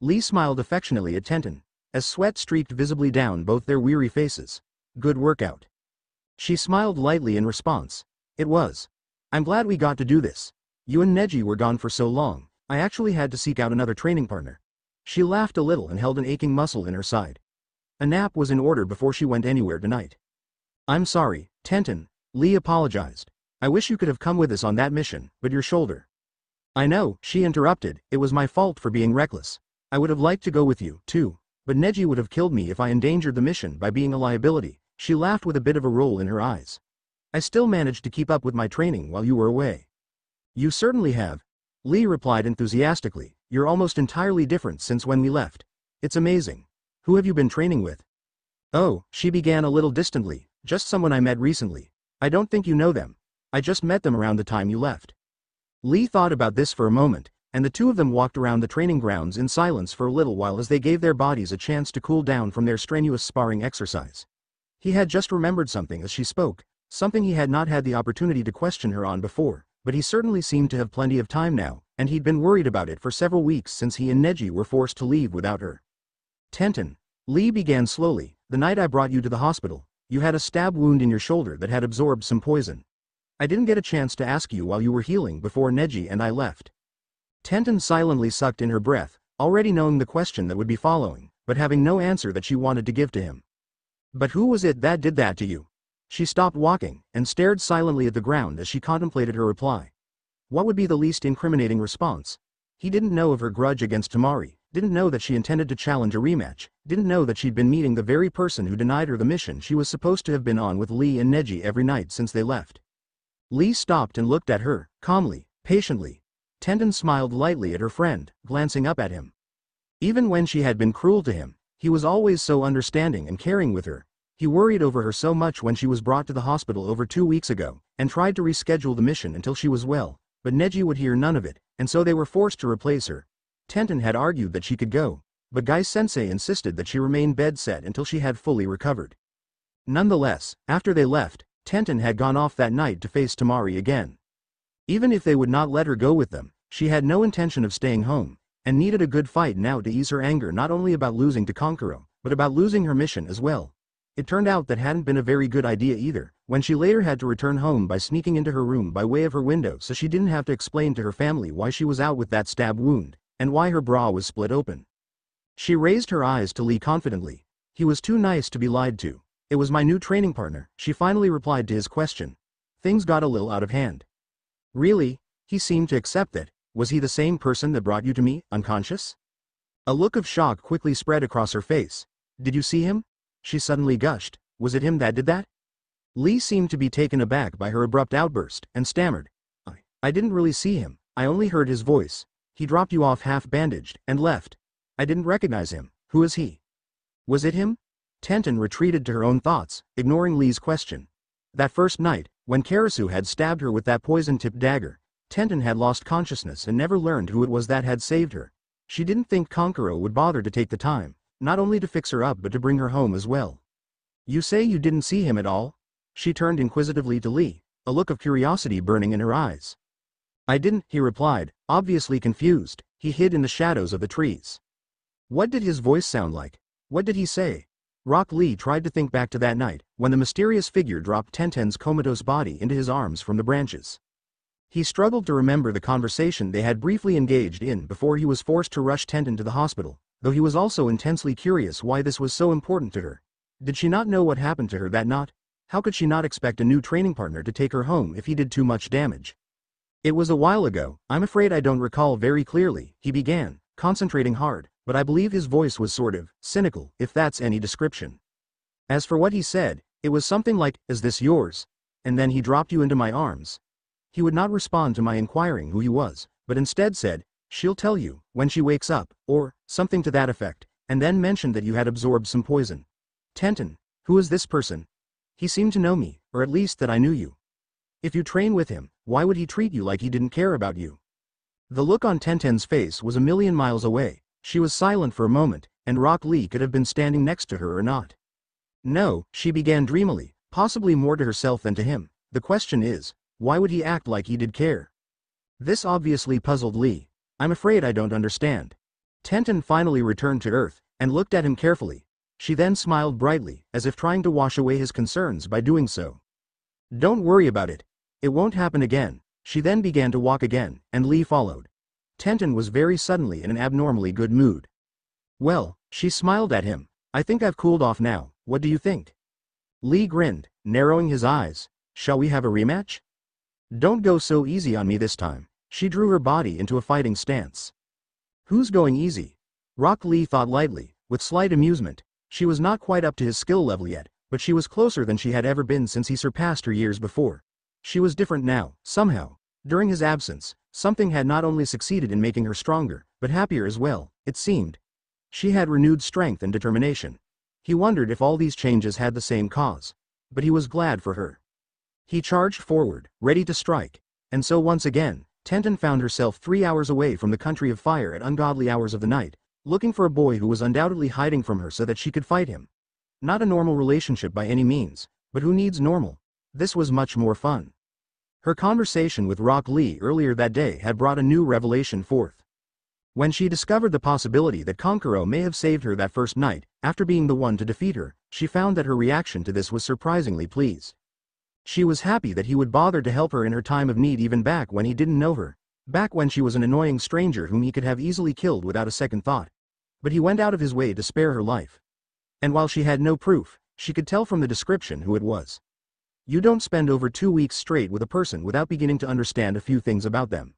Speaker 1: Lee smiled affectionately at Tenten, as sweat streaked visibly down both their weary faces. "Good workout." She smiled lightly in response. "It was. I'm glad we got to do this. You and Neji were gone for so long, I actually had to seek out another training partner." She laughed a little and held an aching muscle in her side. A nap was in order before she went anywhere tonight. "I'm sorry, Tenten," Lee apologized. "I wish you could have come with us on that mission, but your shoulder." "I know," she interrupted, "it was my fault for being reckless. I would have liked to go with you, too, but Neji would have killed me if I endangered the mission by being a liability." She laughed with a bit of a roll in her eyes. "I still managed to keep up with my training while you were away." "You certainly have," Lee replied enthusiastically. "You're almost entirely different since when we left. It's amazing. Who have you been training with?" "Oh," she began a little distantly, "just someone I met recently. I don't think you know them. I just met them around the time you left." Lee thought about this for a moment, and the two of them walked around the training grounds in silence for a little while as they gave their bodies a chance to cool down from their strenuous sparring exercise. He had just remembered something as she spoke, something he had not had the opportunity to question her on before, but he certainly seemed to have plenty of time now, and he'd been worried about it for several weeks since he and Neji were forced to leave without her. "Tenten," Lee began slowly, "the night I brought you to the hospital, you had a stab wound in your shoulder that had absorbed some poison. I didn't get a chance to ask you while you were healing before Neji and I left." Tenten silently sucked in her breath, already knowing the question that would be following, but having no answer that she wanted to give to him. "But who was it that did that to you?" She stopped walking, and stared silently at the ground as she contemplated her reply. What would be the least incriminating response? He didn't know of her grudge against Tamari, didn't know that she intended to challenge a rematch, didn't know that she'd been meeting the very person who denied her the mission she was supposed to have been on with Lee and Neji every night since they left. Lee stopped and looked at her, calmly, patiently. Tenten smiled lightly at her friend, glancing up at him. Even when she had been cruel to him, he was always so understanding and caring with her. He worried over her so much when she was brought to the hospital over 2 weeks ago, and tried to reschedule the mission until she was well, but Neji would hear none of it, and so they were forced to replace her. Tenten had argued that she could go, but Gai-sensei insisted that she remain bed-set until she had fully recovered. Nonetheless, after they left, Tenten had gone off that night to face Tamari again. Even if they would not let her go with them, she had no intention of staying home, and needed a good fight now to ease her anger not only about losing to Kankuro, but about losing her mission as well. It turned out that hadn't been a very good idea either, when she later had to return home by sneaking into her room by way of her window so she didn't have to explain to her family why she was out with that stab wound, and why her bra was split open. She raised her eyes to Lee confidently. He was too nice to be lied to. It was my new training partner, she finally replied to his question. Things got a little out of hand. Really? He seemed to accept that. Was he the same person that brought you to me, unconscious? A look of shock quickly spread across her face. Did you see him? She suddenly gushed. Was it him that did that? Lee seemed to be taken aback by her abrupt outburst, and stammered. I didn't really see him, I only heard his voice. He dropped you off half-bandaged, and left. I didn't recognize him. Who is he? Was it him? Tenten retreated to her own thoughts, ignoring Lee's question. That first night, when Karasu had stabbed her with that poison-tipped dagger, Tenten had lost consciousness and never learned who it was that had saved her. She didn't think Kankuro would bother to take the time, not only to fix her up but to bring her home as well. You say you didn't see him at all? She turned inquisitively to Lee, a look of curiosity burning in her eyes. I didn't, he replied, obviously confused. He hid in the shadows of the trees. What did his voice sound like? What did he say? Rock Lee tried to think back to that night, when the mysterious figure dropped Tenten's comatose body into his arms from the branches. He struggled to remember the conversation they had briefly engaged in before he was forced to rush Tenten to the hospital, though he was also intensely curious why this was so important to her. Did she not know what happened to her that night? How could she not expect a new training partner to take her home if he did too much damage? It was a while ago, I'm afraid I don't recall very clearly, he began, concentrating hard, but I believe his voice was sort of cynical, if that's any description. As for what he said, it was something like, is this yours? And then he dropped you into my arms. He would not respond to my inquiring who he was, but instead said, she'll tell you, when she wakes up, or something to that effect, and then mentioned that you had absorbed some poison. Tenten, who is this person? He seemed to know me, or at least that I knew you. If you train with him, why would he treat you like he didn't care about you? The look on Tenten's face was a million miles away. She was silent for a moment, and Rock Lee could have been standing next to her or not. No, she began dreamily, possibly more to herself than to him. The question is, why would he act like he did care? This obviously puzzled Lee. I'm afraid I don't understand. Tenten finally returned to earth, and looked at him carefully. She then smiled brightly, as if trying to wash away his concerns by doing so. Don't worry about it. It won't happen again. She then began to walk again, and Lee followed. Tenten was very suddenly in an abnormally good mood. Well, she smiled at him. I think I've cooled off now, what do you think? Lee grinned, narrowing his eyes. Shall we have a rematch? Don't go so easy on me this time. She drew her body into a fighting stance. Who's going easy? Rock Lee thought lightly, with slight amusement. She was not quite up to his skill level yet, but she was closer than she had ever been since he surpassed her years before. She was different now, somehow. During his absence, something had not only succeeded in making her stronger, but happier as well, it seemed. She had renewed strength and determination. He wondered if all these changes had the same cause. But he was glad for her. He charged forward, ready to strike. And so once again, Tenten found herself 3 hours away from the country of fire at ungodly hours of the night, looking for a boy who was undoubtedly hiding from her so that she could fight him. Not a normal relationship by any means, but who needs normal? This was much more fun. Her conversation with Rock Lee earlier that day had brought a new revelation forth. When she discovered the possibility that Kankuro may have saved her that first night, after being the one to defeat her, she found that her reaction to this was surprisingly pleased. She was happy that he would bother to help her in her time of need even back when he didn't know her, back when she was an annoying stranger whom he could have easily killed without a second thought. But he went out of his way to spare her life. And while she had no proof, she could tell from the description who it was. You don't spend over 2 weeks straight with a person without beginning to understand a few things about them.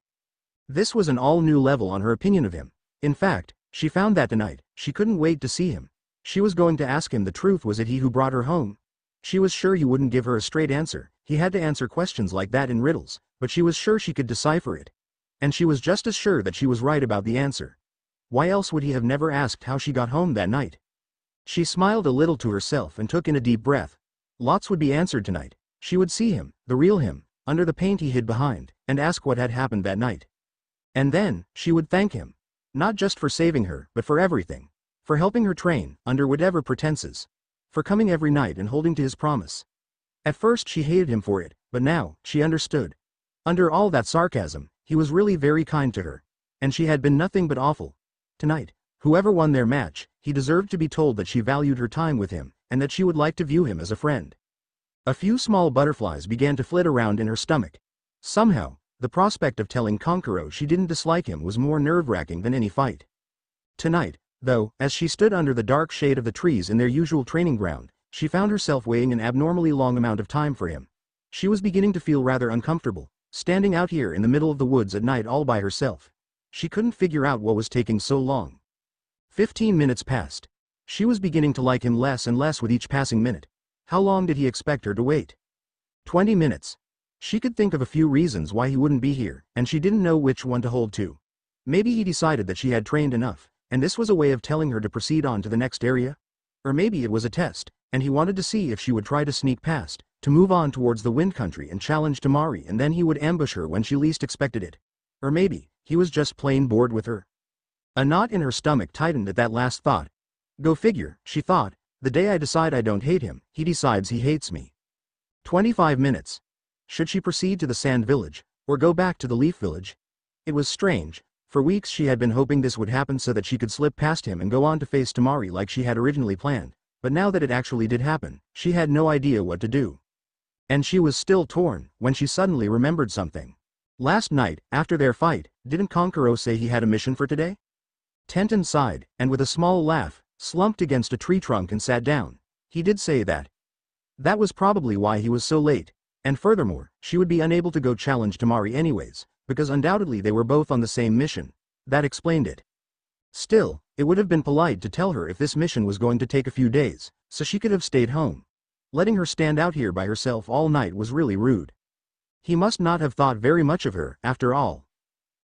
Speaker 1: This was an all-new level on her opinion of him. In fact, she found that tonight, she couldn't wait to see him. She was going to ask him the truth. Was it he who brought her home? She was sure he wouldn't give her a straight answer. He had to answer questions like that in riddles, but she was sure she could decipher it. And she was just as sure that she was right about the answer. Why else would he have never asked how she got home that night? She smiled a little to herself and took in a deep breath. Lots would be answered tonight. She would see him, the real him, under the paint he hid behind, and ask what had happened that night. And then, she would thank him. Not just for saving her, but for everything. For helping her train, under whatever pretenses. For coming every night and holding to his promise. At first she hated him for it, but now, she understood. Under all that sarcasm, he was really very kind to her. and she had been nothing but awful. Tonight, whoever won their match, he deserved to be told that she valued her time with him, and that she would like to view him as a friend. A few small butterflies began to flit around in her stomach. Somehow, the prospect of telling Kankuro she didn't dislike him was more nerve-wracking than any fight. Tonight, though, as she stood under the dark shade of the trees in their usual training ground, she found herself waiting an abnormally long amount of time for him. She was beginning to feel rather uncomfortable, standing out here in the middle of the woods at night all by herself. She couldn't figure out what was taking so long. 15 minutes passed. She was beginning to like him less and less with each passing minute. How long did he expect her to wait? 20 minutes. She could think of a few reasons why he wouldn't be here, and she didn't know which one to hold to. Maybe he decided that she had trained enough, and this was a way of telling her to proceed on to the next area? Or maybe it was a test, and he wanted to see if she would try to sneak past, to move on towards the wind country and challenge Tamari, and then he would ambush her when she least expected it. Or maybe, he was just plain bored with her. A knot in her stomach tightened at that last thought. Go figure, she thought, the day I decide I don't hate him, he decides he hates me. 25 minutes. Should she proceed to the sand village, or go back to the leaf village? It was strange. For weeks she had been hoping this would happen so that she could slip past him and go on to face Tamari like she had originally planned, but now that it actually did happen, she had no idea what to do. And she was still torn, when she suddenly remembered something. Last night, after their fight, didn't Kankuro say he had a mission for today? Tenten sighed, and with a small laugh, slumped against a tree trunk and sat down. He did say that. That was probably why he was so late, and furthermore, she would be unable to go challenge Tamari anyways, because undoubtedly they were both on the same mission. That explained it. Still, it would have been polite to tell her if this mission was going to take a few days, so she could have stayed home. Letting her stand out here by herself all night was really rude. He must not have thought very much of her, after all.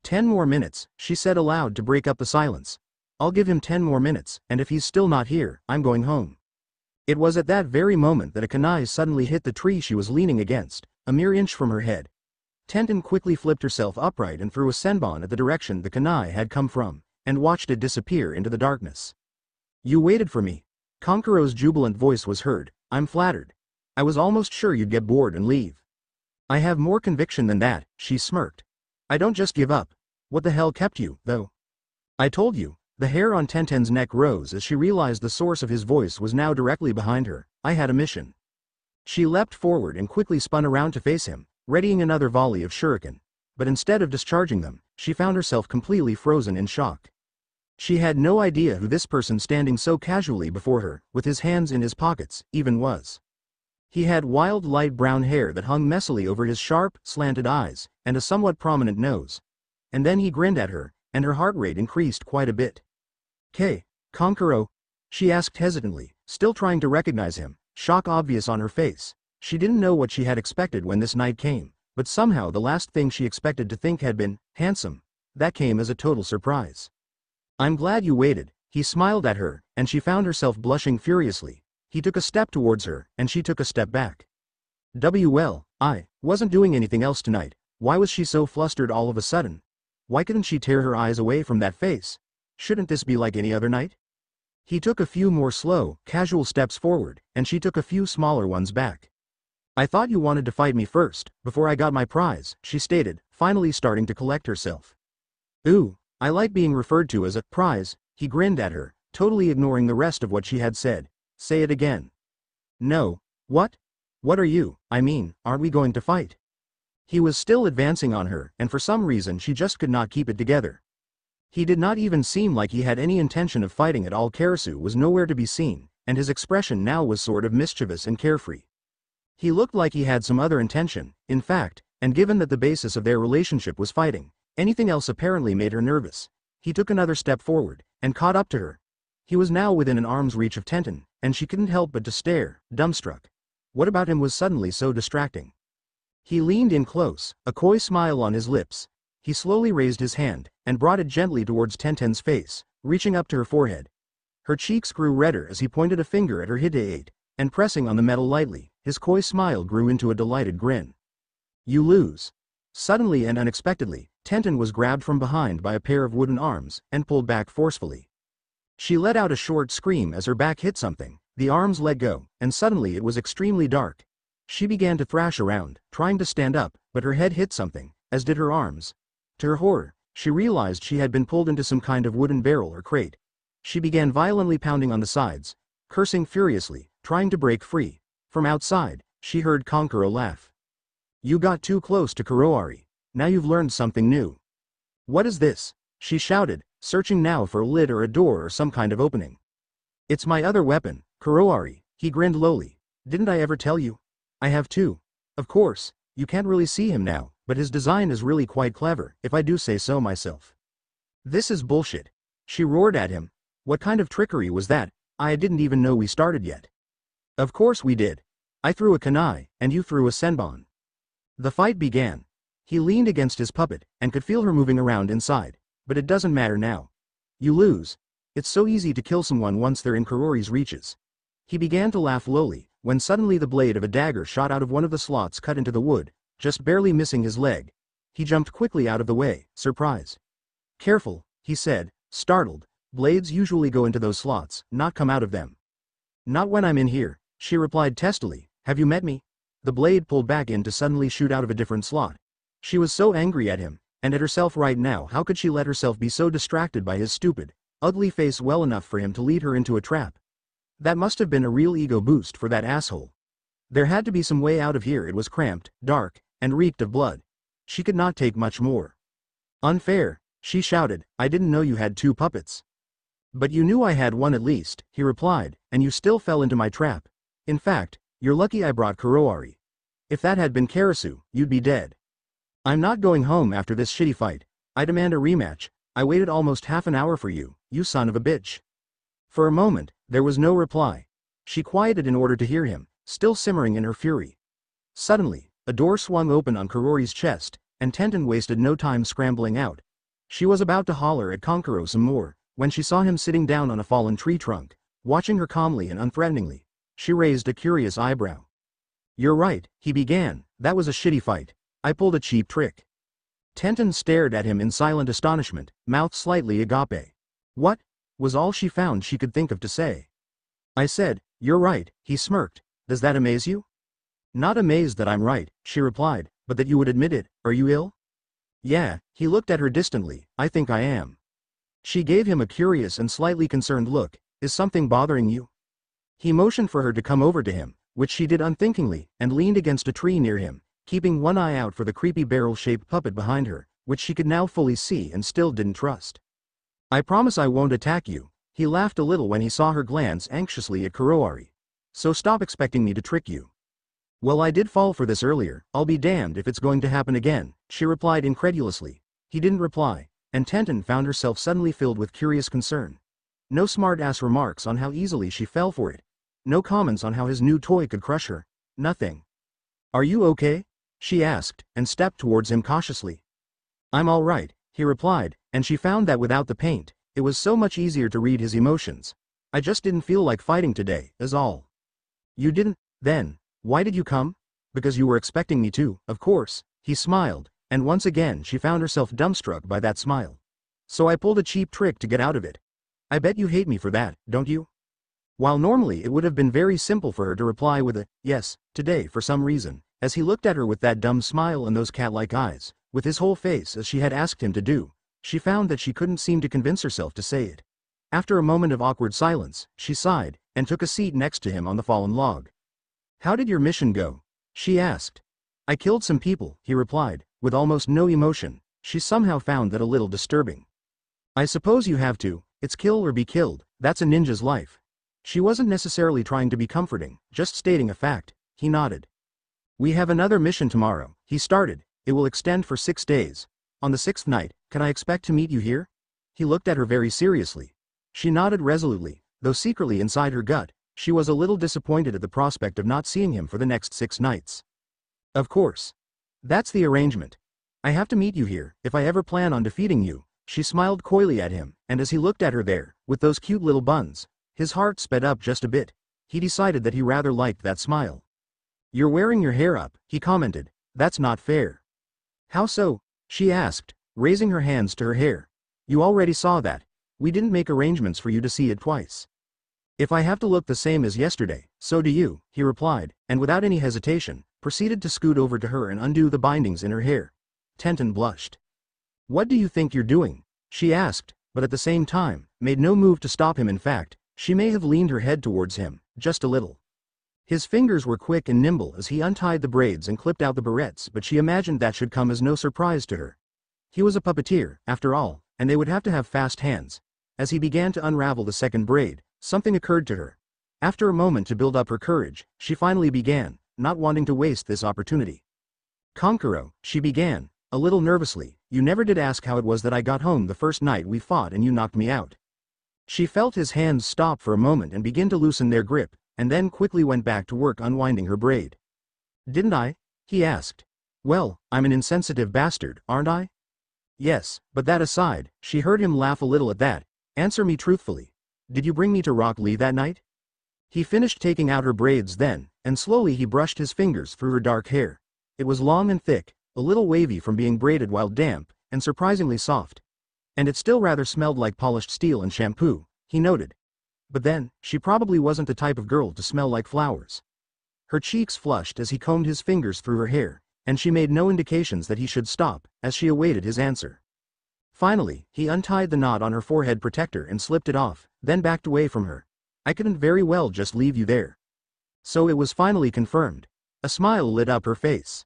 Speaker 1: 10 more minutes, she said aloud to break up the silence. I'll give him 10 more minutes, and if he's still not here, I'm going home. It was at that very moment that a kunai suddenly hit the tree she was leaning against, a mere inch from her head. Tenten quickly flipped herself upright and threw a senbon at the direction the kunai had come from, and watched it disappear into the darkness. You waited for me. Kankuro's jubilant voice was heard. I'm flattered. I was almost sure you'd get bored and leave. I have more conviction than that, she smirked. I don't just give up. What the hell kept you, though? I told you. The hair on Tenten's neck rose as she realized the source of his voice was now directly behind her. I had a mission. She leapt forward and quickly spun around to face him, readying another volley of shuriken. But instead of discharging them, she found herself completely frozen in shock. She had no idea who this person standing so casually before her, with his hands in his pockets, even was. He had wild light brown hair that hung messily over his sharp, slanted eyes, and a somewhat prominent nose. And then he grinned at her, and her heart rate increased quite a bit. Kankuro? She asked hesitantly, still trying to recognize him, shock obvious on her face. She didn't know what she had expected when this night came, but somehow the last thing she expected to think had been, handsome. That came as a total surprise. I'm glad you waited. He smiled at her, and she found herself blushing furiously. He took a step towards her, and she took a step back. Well, I wasn't doing anything else tonight. Why was she so flustered all of a sudden? Why couldn't she tear her eyes away from that face? Shouldn't this be like any other night? He took a few more slow, casual steps forward, and she took a few smaller ones back. I thought you wanted to fight me first, before I got my prize, she stated, finally starting to collect herself. Ooh, I like being referred to as a prize, he grinned at her, totally ignoring the rest of what she had said. Say it again. No. What? What are you? I mean, aren't we going to fight? He was still advancing on her, and for some reason she just could not keep it together. He did not even seem like he had any intention of fighting at all. Karasu was nowhere to be seen, and his expression now was sort of mischievous and carefree. He looked like he had some other intention, in fact, and given that the basis of their relationship was fighting, anything else apparently made her nervous. He took another step forward, and caught up to her. He was now within an arm's reach of Tenten, and she couldn't help but to stare, dumbstruck. What about him was suddenly so distracting? He leaned in close, a coy smile on his lips. He slowly raised his hand, and brought it gently towards Tenten's face, reaching up to her forehead. Her cheeks grew redder as he pointed a finger at her hideate, and pressing on the metal lightly, his coy smile grew into a delighted grin. You lose. Suddenly and unexpectedly, Tenten was grabbed from behind by a pair of wooden arms, and pulled back forcefully. She let out a short scream as her back hit something, the arms let go, and suddenly it was extremely dark. She began to thrash around, trying to stand up, but her head hit something, as did her arms. To her horror, She realized she had been pulled into some kind of wooden barrel or crate. She began violently pounding on the sides, cursing furiously, trying to break free. From outside, she heard Kankuro laugh. "You got too close to Kuroari. Now you've learned something new." "What is this?" she shouted, searching now for a lid or a door or some kind of opening. "It's my other weapon, Kuroari," he grinned lowly. "Didn't I ever tell you? I have two. Of course, you can't really see him now, but his design is really quite clever, if I do say so myself." "This is bullshit," she roared at him. "What kind of trickery was that? I didn't even know we started yet." "Of course we did. I threw a kunai, and you threw a senbon." The fight began. He leaned against his puppet, and could feel her moving around inside. "But it doesn't matter now. You lose. It's so easy to kill someone once they're in Kurori's reaches." He began to laugh lowly, when suddenly the blade of a dagger shot out of one of the slots cut into the wood, just barely missing his leg. He jumped quickly out of the way, surprised. "Careful," he said, startled. "Blades usually go into those slots, not come out of them." "Not when I'm in here," she replied testily. "Have you met me?" The blade pulled back in to suddenly shoot out of a different slot. She was so angry at him, and at herself right now. How could she let herself be so distracted by his stupid, ugly face well enough for him to lead her into a trap? That must have been a real ego boost for that asshole. There had to be some way out of here. It was cramped, dark, and reeked of blood. She could not take much more. "Unfair," she shouted. "I didn't know you had two puppets." "But you knew I had one at least," he replied, "and you still fell into my trap. In fact, you're lucky I brought Kuroari. If that had been Karasu, you'd be dead." "I'm not going home after this shitty fight. I demand a rematch. I waited almost half an hour for you, you son of a bitch." For a moment, there was no reply. She quieted in order to hear him, still simmering in her fury. Suddenly, a door swung open on Kurori's chest, and Tenten wasted no time scrambling out. She was about to holler at Kankuro some more, when she saw him sitting down on a fallen tree trunk, watching her calmly and unthreateningly. She raised a curious eyebrow. "You're right," he began, "that was a shitty fight. I pulled a cheap trick." Tenten stared at him in silent astonishment, mouth slightly agape. "What?" was all she found she could think of to say. "I said, you're right," he smirked. "Does that amaze you?" "Not amazed that I'm right," she replied, "but that you would admit it. Are you ill?" "Yeah," he looked at her distantly. "I think I am." She gave him a curious and slightly concerned look. "Is something bothering you?" He motioned for her to come over to him, which she did unthinkingly, and leaned against a tree near him, keeping one eye out for the creepy barrel-shaped puppet behind her, which she could now fully see and still didn't trust. "I promise I won't attack you." He laughed a little when he saw her glance anxiously at Kuroari. "So stop expecting me to trick you." "Well, I did fall for this earlier. I'll be damned if it's going to happen again," she replied incredulously. He didn't reply, and Tenten found herself suddenly filled with curious concern. No smart-ass remarks on how easily she fell for it. No comments on how his new toy could crush her. Nothing. "Are you okay?" she asked, and stepped towards him cautiously. "I'm all right," he replied, and she found that without the paint, it was so much easier to read his emotions. "I just didn't feel like fighting today, is all." "You didn't? Then, why did you come?" "Because you were expecting me to, of course," he smiled, and once again she found herself dumbstruck by that smile. "So I pulled a cheap trick to get out of it. I bet you hate me for that, don't you?" While normally it would have been very simple for her to reply with a, "Yes, today for some reason," as he looked at her with that dumb smile and those cat-like eyes, with his whole face as she had asked him to do, she found that she couldn't seem to convince herself to say it. After a moment of awkward silence, she sighed, and took a seat next to him on the fallen log. "How did your mission go?" she asked. "I killed some people," he replied, with almost no emotion. She somehow found that a little disturbing. "I suppose you have to. It's kill or be killed, that's a ninja's life." She wasn't necessarily trying to be comforting, just stating a fact. He nodded. "We have another mission tomorrow," he started. "It will extend for 6 days. On the 6th night, can I expect to meet you here?" He looked at her very seriously. She nodded resolutely, though secretly inside her gut, she was a little disappointed at the prospect of not seeing him for the next 6 nights. "Of course. That's the arrangement. I have to meet you here, if I ever plan on defeating you." She smiled coyly at him, and as he looked at her there, with those cute little buns, his heart sped up just a bit. He decided that he rather liked that smile. "You're wearing your hair up," he commented. "That's not fair." "How so?" she asked, raising her hands to her hair. "You already saw that. We didn't make arrangements for you to see it twice." "If I have to look the same as yesterday, so do you," he replied, and without any hesitation, proceeded to scoot over to her and undo the bindings in her hair. Tenten blushed. "What do you think you're doing?" she asked, but at the same time, made no move to stop him. In fact, she may have leaned her head towards him, just a little. His fingers were quick and nimble as he untied the braids and clipped out the barrettes, but she imagined that should come as no surprise to her. He was a puppeteer, after all, and they would have to have fast hands. As he began to unravel the second braid, something occurred to her. After a moment to build up her courage, she finally began, not wanting to waste this opportunity. "Kankuro," she began, a little nervously, "you never did ask how it was that I got home the first night we fought and you knocked me out." She felt his hands stop for a moment and begin to loosen their grip, and then quickly went back to work unwinding her braid. "Didn't I?" he asked. "Well, I'm an insensitive bastard, aren't I?" "Yes, but that aside," she heard him laugh a little at that. "Answer me truthfully. Did you bring me to Rock Lee that night?" He finished taking out her braids then, and slowly he brushed his fingers through her dark hair. It was long and thick, a little wavy from being braided while damp, and surprisingly soft. And it still rather smelled like polished steel and shampoo, he noted. But then, she probably wasn't the type of girl to smell like flowers. Her cheeks flushed as he combed his fingers through her hair, and she made no indications that he should stop, as she awaited his answer. Finally, he untied the knot on her forehead protector and slipped it off, then backed away from her. "I couldn't very well just leave you there." So it was finally confirmed. A smile lit up her face.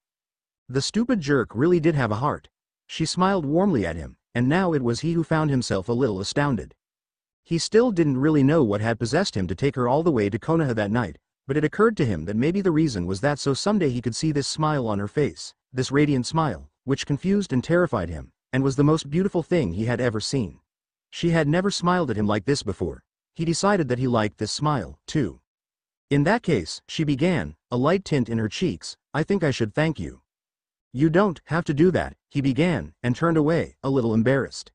Speaker 1: The stupid jerk really did have a heart. She smiled warmly at him, and now it was he who found himself a little astounded. He still didn't really know what had possessed him to take her all the way to Konoha that night, but it occurred to him that maybe the reason was that so someday he could see this smile on her face, this radiant smile, which confused and terrified him, and was the most beautiful thing he had ever seen. She had never smiled at him like this before. He decided that he liked this smile, too. "In that case," she began, a light tint in her cheeks, "I think I should thank you." "You don't have to do that," he began, and turned away, a little embarrassed.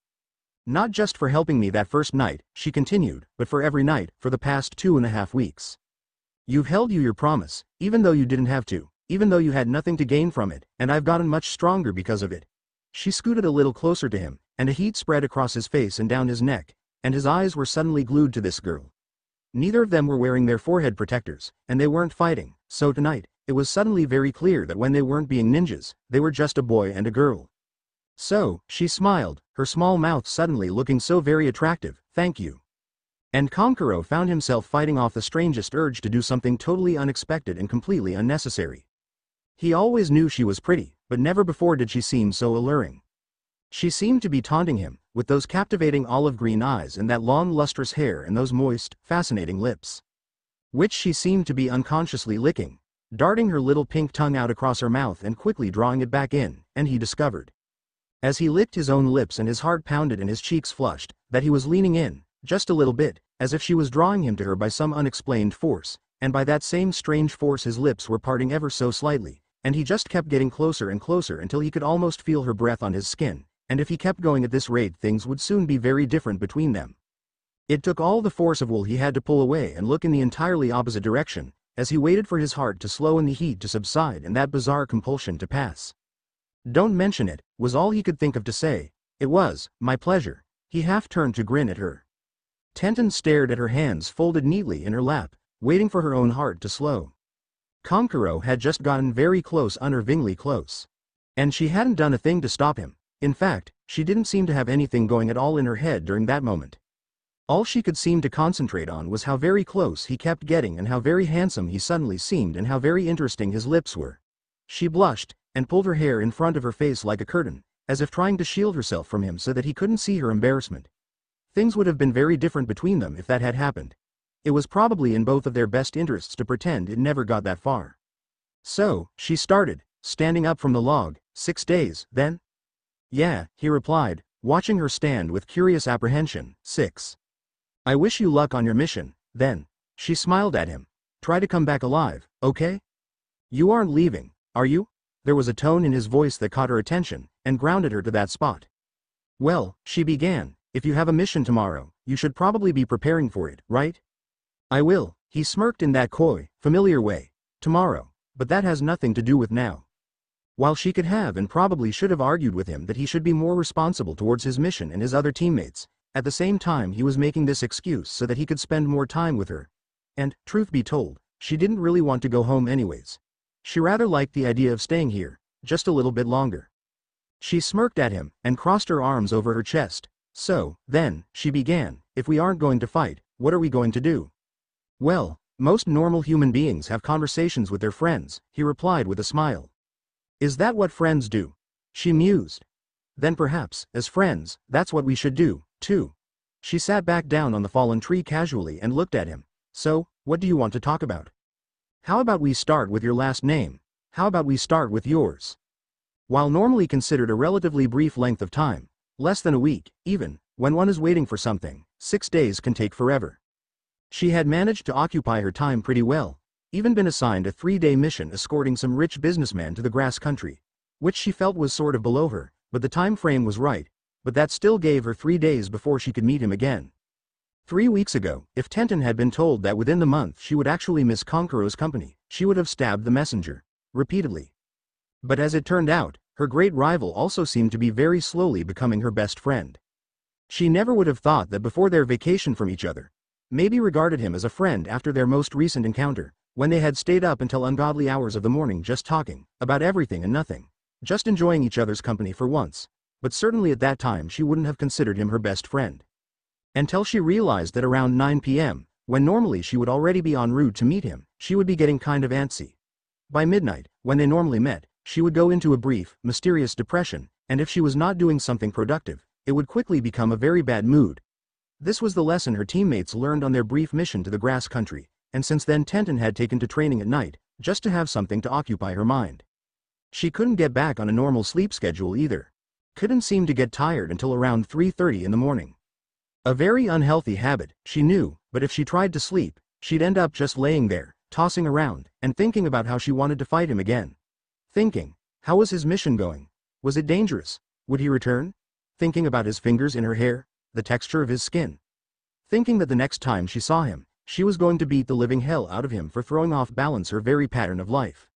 Speaker 1: "Not just for helping me that first night," she continued, "but for every night, for the past 2.5 weeks. You've held your promise, even though you didn't have to, even though you had nothing to gain from it, and I've gotten much stronger because of it." She scooted a little closer to him, and a heat spread across his face and down his neck, and his eyes were suddenly glued to this girl. Neither of them were wearing their forehead protectors, and they weren't fighting, so tonight, it was suddenly very clear that when they weren't being ninjas, they were just a boy and a girl. "So," she smiled, her small mouth suddenly looking so very attractive, "thank you." And Kankuro found himself fighting off the strangest urge to do something totally unexpected and completely unnecessary. He always knew she was pretty, but never before did she seem so alluring. She seemed to be taunting him, with those captivating olive green eyes and that long lustrous hair and those moist, fascinating lips, which she seemed to be unconsciously licking, darting her little pink tongue out across her mouth and quickly drawing it back in, and he discovered, as he licked his own lips and his heart pounded and his cheeks flushed, that he was leaning in, just a little bit, as if she was drawing him to her by some unexplained force, and by that same strange force his lips were parting ever so slightly, and he just kept getting closer and closer until he could almost feel her breath on his skin, and if he kept going at this rate things would soon be very different between them. It took all the force of will he had to pull away and look in the entirely opposite direction, as he waited for his heart to slow and the heat to subside and that bizarre compulsion to pass. "Don't mention it," was all he could think of to say. "It was my pleasure." He half turned to grin at her. Tenten stared at her hands folded neatly in her lap, waiting for her own heart to slow. Kankuro had just gotten very close, unnervingly close. And she hadn't done a thing to stop him. In fact, she didn't seem to have anything going at all in her head during that moment. All she could seem to concentrate on was how very close he kept getting and how very handsome he suddenly seemed and how very interesting his lips were. She blushed, and pulled her hair in front of her face like a curtain, as if trying to shield herself from him so that he couldn't see her embarrassment. Things would have been very different between them if that had happened. It was probably in both of their best interests to pretend it never got that far. "So," she started, standing up from the log, 6 days, then?" "Yeah," he replied, watching her stand with curious apprehension, 6. "I wish you luck on your mission, then." She smiled at him. "Try to come back alive, okay? You aren't leaving, are you?" There was a tone in his voice that caught her attention, and grounded her to that spot. "Well," she began, "if you have a mission tomorrow, you should probably be preparing for it, right?" "I will," he smirked in that coy, familiar way. "Tomorrow, but that has nothing to do with now." While she could have and probably should have argued with him that he should be more responsible towards his mission and his other teammates, at the same time he was making this excuse so that he could spend more time with her. And, truth be told, she didn't really want to go home anyways. She rather liked the idea of staying here, just a little bit longer. She smirked at him, and crossed her arms over her chest. So, then, she began, if we aren't going to fight, what are we going to do? Well, most normal human beings have conversations with their friends, he replied with a smile. Is that what friends do? She mused. Then perhaps, as friends, that's what we should do, too. She sat back down on the fallen tree casually and looked at him. So, what do you want to talk about? How about we start with your last name? How about we start with yours? While normally considered a relatively brief length of time, less than a week, even, when one is waiting for something, 6 days can take forever. She had managed to occupy her time pretty well, even been assigned a 3-day mission escorting some rich businessman to the grass country, which she felt was sort of below her, but the time frame was right, but that still gave her 3 days before she could meet him again. 3 weeks ago, if Tenten had been told that within the month she would actually miss Kankuro's company, she would have stabbed the messenger, repeatedly. But as it turned out, her great rival also seemed to be very slowly becoming her best friend. She never would have thought that before their vacation from each other, maybe regarded him as a friend after their most recent encounter, when they had stayed up until ungodly hours of the morning just talking, about everything and nothing, just enjoying each other's company for once, but certainly at that time she wouldn't have considered him her best friend. Until she realized that around 9 p.m., when normally she would already be en route to meet him, she would be getting kind of antsy. By midnight, when they normally met, she would go into a brief, mysterious depression, and if she was not doing something productive, it would quickly become a very bad mood. This was the lesson her teammates learned on their brief mission to the grass country, and since then Tenten had taken to training at night, just to have something to occupy her mind. She couldn't get back on a normal sleep schedule either. Couldn't seem to get tired until around 3:30 in the morning. A very unhealthy habit, she knew, but if she tried to sleep, she'd end up just laying there, tossing around, and thinking about how she wanted to fight him again. Thinking, how was his mission going? Was it dangerous? Would he return? Thinking about his fingers in her hair, the texture of his skin. Thinking that the next time she saw him, she was going to beat the living hell out of him for throwing off balance her very pattern of life.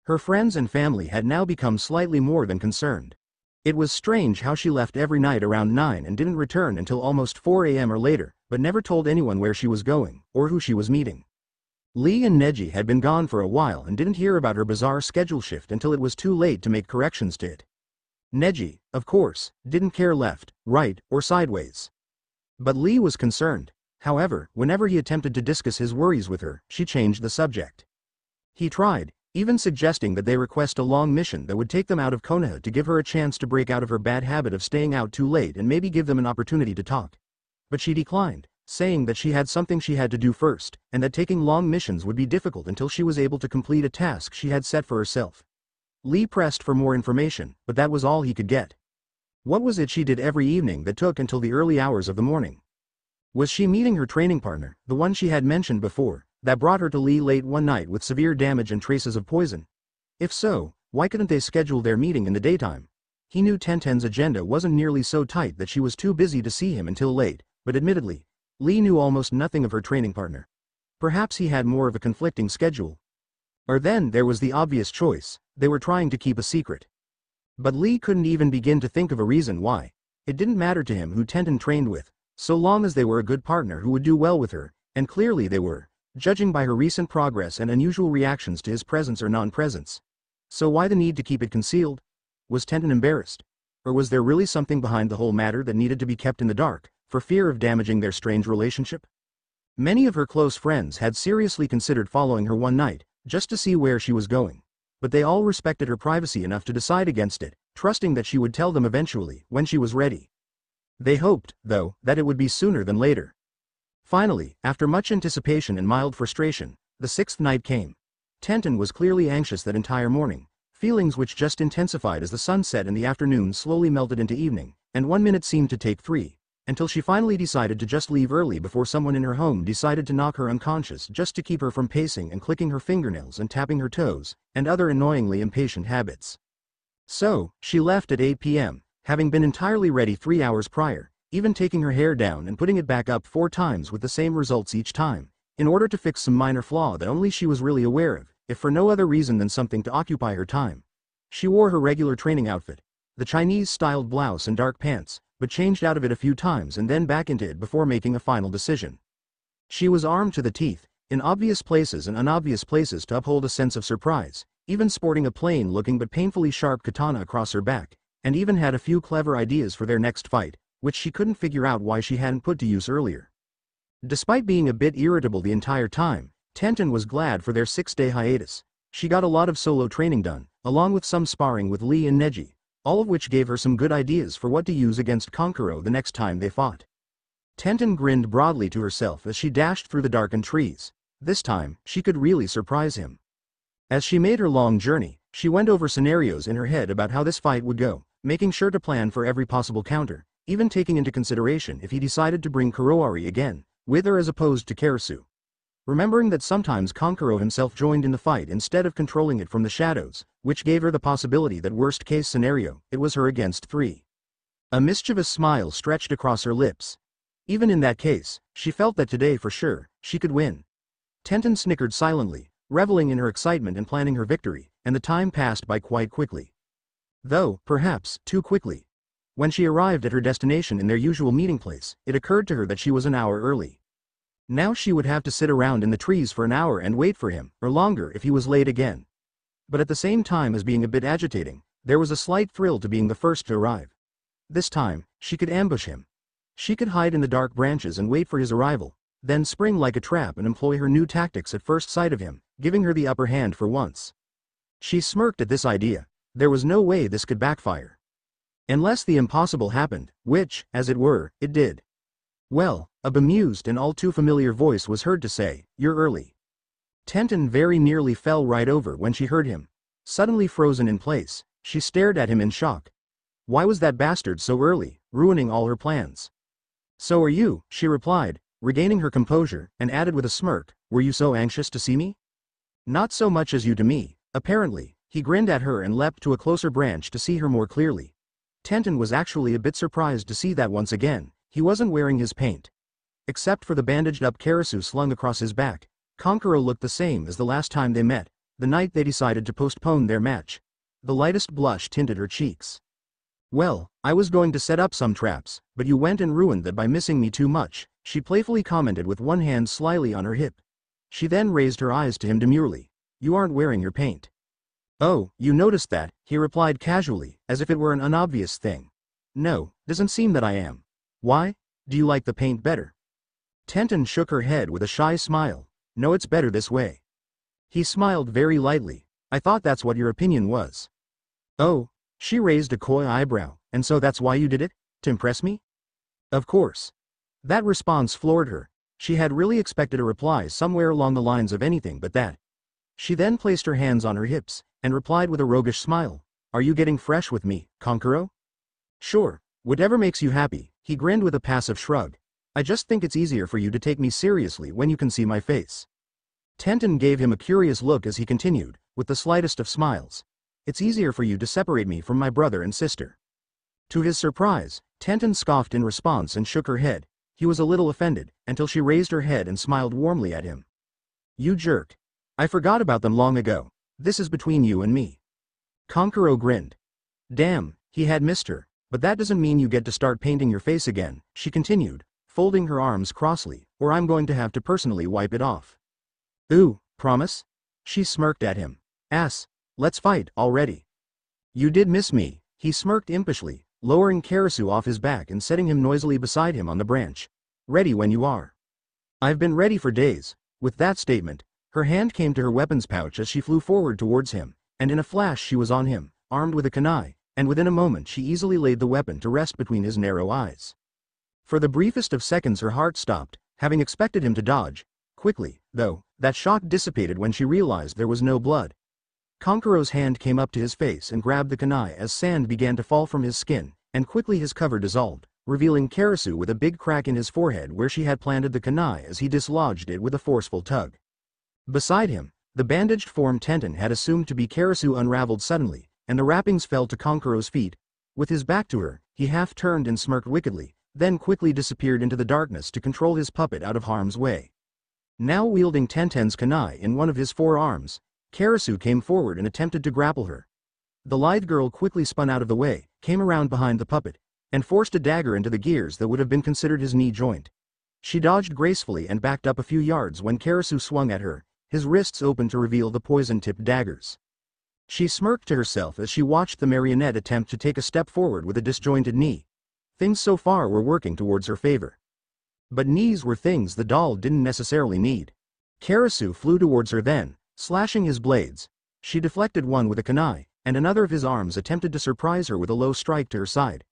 Speaker 1: Her friends and family had now become slightly more than concerned. It was strange how she left every night around 9 and didn't return until almost 4 a.m. or later, but never told anyone where she was going, or who she was meeting. Lee and Neji had been gone for a while and didn't hear about her bizarre schedule shift until it was too late to make corrections to it. Neji, of course, didn't care left, right, or sideways. But Lee was concerned. However, whenever he attempted to discuss his worries with her, she changed the subject. He tried, even suggesting that they request a long mission that would take them out of Konoha to give her a chance to break out of her bad habit of staying out too late and maybe give them an opportunity to talk. But she declined, saying that she had something she had to do first, and that taking long missions would be difficult until she was able to complete a task she had set for herself. Lee pressed for more information, but that was all he could get. What was it she did every evening that took until the early hours of the morning? Was she meeting her training partner, the one she had mentioned before, that brought her to Lee late one night with severe damage and traces of poison? If so, why couldn't they schedule their meeting in the daytime? He knew Tenten's agenda wasn't nearly so tight that she was too busy to see him until late, but admittedly, Lee knew almost nothing of her training partner. Perhaps he had more of a conflicting schedule. Or then there was the obvious choice, they were trying to keep a secret. But Lee couldn't even begin to think of a reason why. It didn't matter to him who Tenten trained with, so long as they were a good partner who would do well with her, and clearly they were, judging by her recent progress and unusual reactions to his presence or non-presence. So why the need to keep it concealed? Was Tenten embarrassed? Or was there really something behind the whole matter that needed to be kept in the dark, for fear of damaging their strange relationship? Many of her close friends had seriously considered following her one night, just to see where she was going. But they all respected her privacy enough to decide against it, trusting that she would tell them eventually, when she was ready. They hoped, though, that it would be sooner than later. Finally, after much anticipation and mild frustration, the 6th night came. Tenten was clearly anxious that entire morning, feelings which just intensified as the sun set and the afternoon slowly melted into evening, and 1 minute seemed to take 3, until she finally decided to just leave early before someone in her home decided to knock her unconscious just to keep her from pacing and clicking her fingernails and tapping her toes, and other annoyingly impatient habits. So, she left at 8 p.m., having been entirely ready 3 hours prior, even taking her hair down and putting it back up 4 times with the same results each time, in order to fix some minor flaw that only she was really aware of, if for no other reason than something to occupy her time. She wore her regular training outfit, the Chinese-styled blouse and dark pants, but changed out of it a few times and then back into it before making a final decision. She was armed to the teeth, in obvious places and unobvious places to uphold a sense of surprise, even sporting a plain-looking but painfully sharp katana across her back, and even had a few clever ideas for their next fight, which she couldn't figure out why she hadn't put to use earlier. Despite being a bit irritable the entire time, Tenten was glad for their 6-day hiatus. She got a lot of solo training done, along with some sparring with Lee and Neji, all of which gave her some good ideas for what to use against Kankuro the next time they fought. Tenten grinned broadly to herself as she dashed through the darkened trees. This time, she could really surprise him. As she made her long journey, she went over scenarios in her head about how this fight would go, making sure to plan for every possible counter, even taking into consideration if he decided to bring Kuroari again, with or as opposed to Karasu. Remembering that sometimes Kankuro himself joined in the fight instead of controlling it from the shadows, which gave her the possibility that worst-case scenario, it was her against 3. A mischievous smile stretched across her lips. Even in that case, she felt that today for sure, she could win. Tenten snickered silently, reveling in her excitement and planning her victory, and the time passed by quite quickly. Though, perhaps, too quickly. When she arrived at her destination in their usual meeting place, it occurred to her that she was an hour early. Now she would have to sit around in the trees for an hour and wait for him, or longer if he was late again. But at the same time as being a bit agitating, there was a slight thrill to being the first to arrive. This time, she could ambush him. She could hide in the dark branches and wait for his arrival, then spring like a trap and employ her new tactics at first sight of him, giving her the upper hand for once. She smirked at this idea. There was no way this could backfire. Unless the impossible happened, which, as it were, it did. Well, a bemused and all too familiar voice was heard to say, "You're early." Tenten very nearly fell right over when she heard him. Suddenly frozen in place, she stared at him in shock. Why was that bastard so early, ruining all her plans? "So are you," she replied, regaining her composure, and added with a smirk, "Were you so anxious to see me?" "Not so much as you to me, apparently." He grinned at her and leapt to a closer branch to see her more clearly. Tenten was actually a bit surprised to see that once again, he wasn't wearing his paint. Except for the bandaged-up Karasu slung across his back, Kankuro looked the same as the last time they met, the night they decided to postpone their match. The lightest blush tinted her cheeks. "Well, I was going to set up some traps, but you went and ruined that by missing me too much," she playfully commented with one hand slyly on her hip. She then raised her eyes to him demurely. "You aren't wearing your paint." "Oh, you noticed that," he replied casually, as if it were an unobvious thing. "No, doesn't seem that I am." "Why? Do you like the paint better?" Tenten shook her head with a shy smile. "No, it's better this way." He smiled very lightly. "I thought that's what your opinion was." "Oh," she raised a coy eyebrow, "and so that's why you did it? To impress me?" "Of course." That response floored her. She had really expected a reply somewhere along the lines of anything but that. She then placed her hands on her hips, and replied with a roguish smile, "Are you getting fresh with me, Kankuro?" "Sure, whatever makes you happy," he grinned with a passive shrug. "I just think it's easier for you to take me seriously when you can see my face." Tenten gave him a curious look as he continued, with the slightest of smiles. "It's easier for you to separate me from my brother and sister." To his surprise, Tenten scoffed in response and shook her head. He was a little offended, until she raised her head and smiled warmly at him. "You jerk. I forgot about them long ago. This is between you and me." Kankuro grinned. Damn, he had missed her. "But that doesn't mean you get to start painting your face again," she continued, folding her arms crossly, "or I'm going to have to personally wipe it off." "Ooh, promise?" She smirked at him. "Ass, let's fight already." "You did miss me," he smirked impishly, lowering Karasu off his back and setting him noisily beside him on the branch. "Ready when you are." "I've been ready for days." With that statement, her hand came to her weapons pouch as she flew forward towards him, and in a flash she was on him, armed with a kunai, and within a moment she easily laid the weapon to rest between his narrow eyes. For the briefest of seconds her heart stopped, having expected him to dodge. Quickly, though, that shock dissipated when she realized there was no blood. Kankuro's hand came up to his face and grabbed the kunai as sand began to fall from his skin, and quickly his cover dissolved, revealing Karasu with a big crack in his forehead where she had planted the kunai as he dislodged it with a forceful tug. Beside him, the bandaged form Tenten had assumed to be Karasu unraveled suddenly, and the wrappings fell to Kankuro's feet. With his back to her, he half turned and smirked wickedly, then quickly disappeared into the darkness to control his puppet out of harm's way. Now wielding Tenten's kunai in one of his forearms, Karasu came forward and attempted to grapple her. The lithe girl quickly spun out of the way, came around behind the puppet, and forced a dagger into the gears that would have been considered his knee joint. She dodged gracefully and backed up a few yards when Karasu swung at her, his wrists open to reveal the poison-tipped daggers. She smirked to herself as she watched the marionette attempt to take a step forward with a disjointed knee. Things so far were working towards her favor. But knees were things the doll didn't necessarily need. Karasu flew towards her then, slashing his blades. She deflected one with a kunai, and another of his arms attempted to surprise her with a low strike to her side.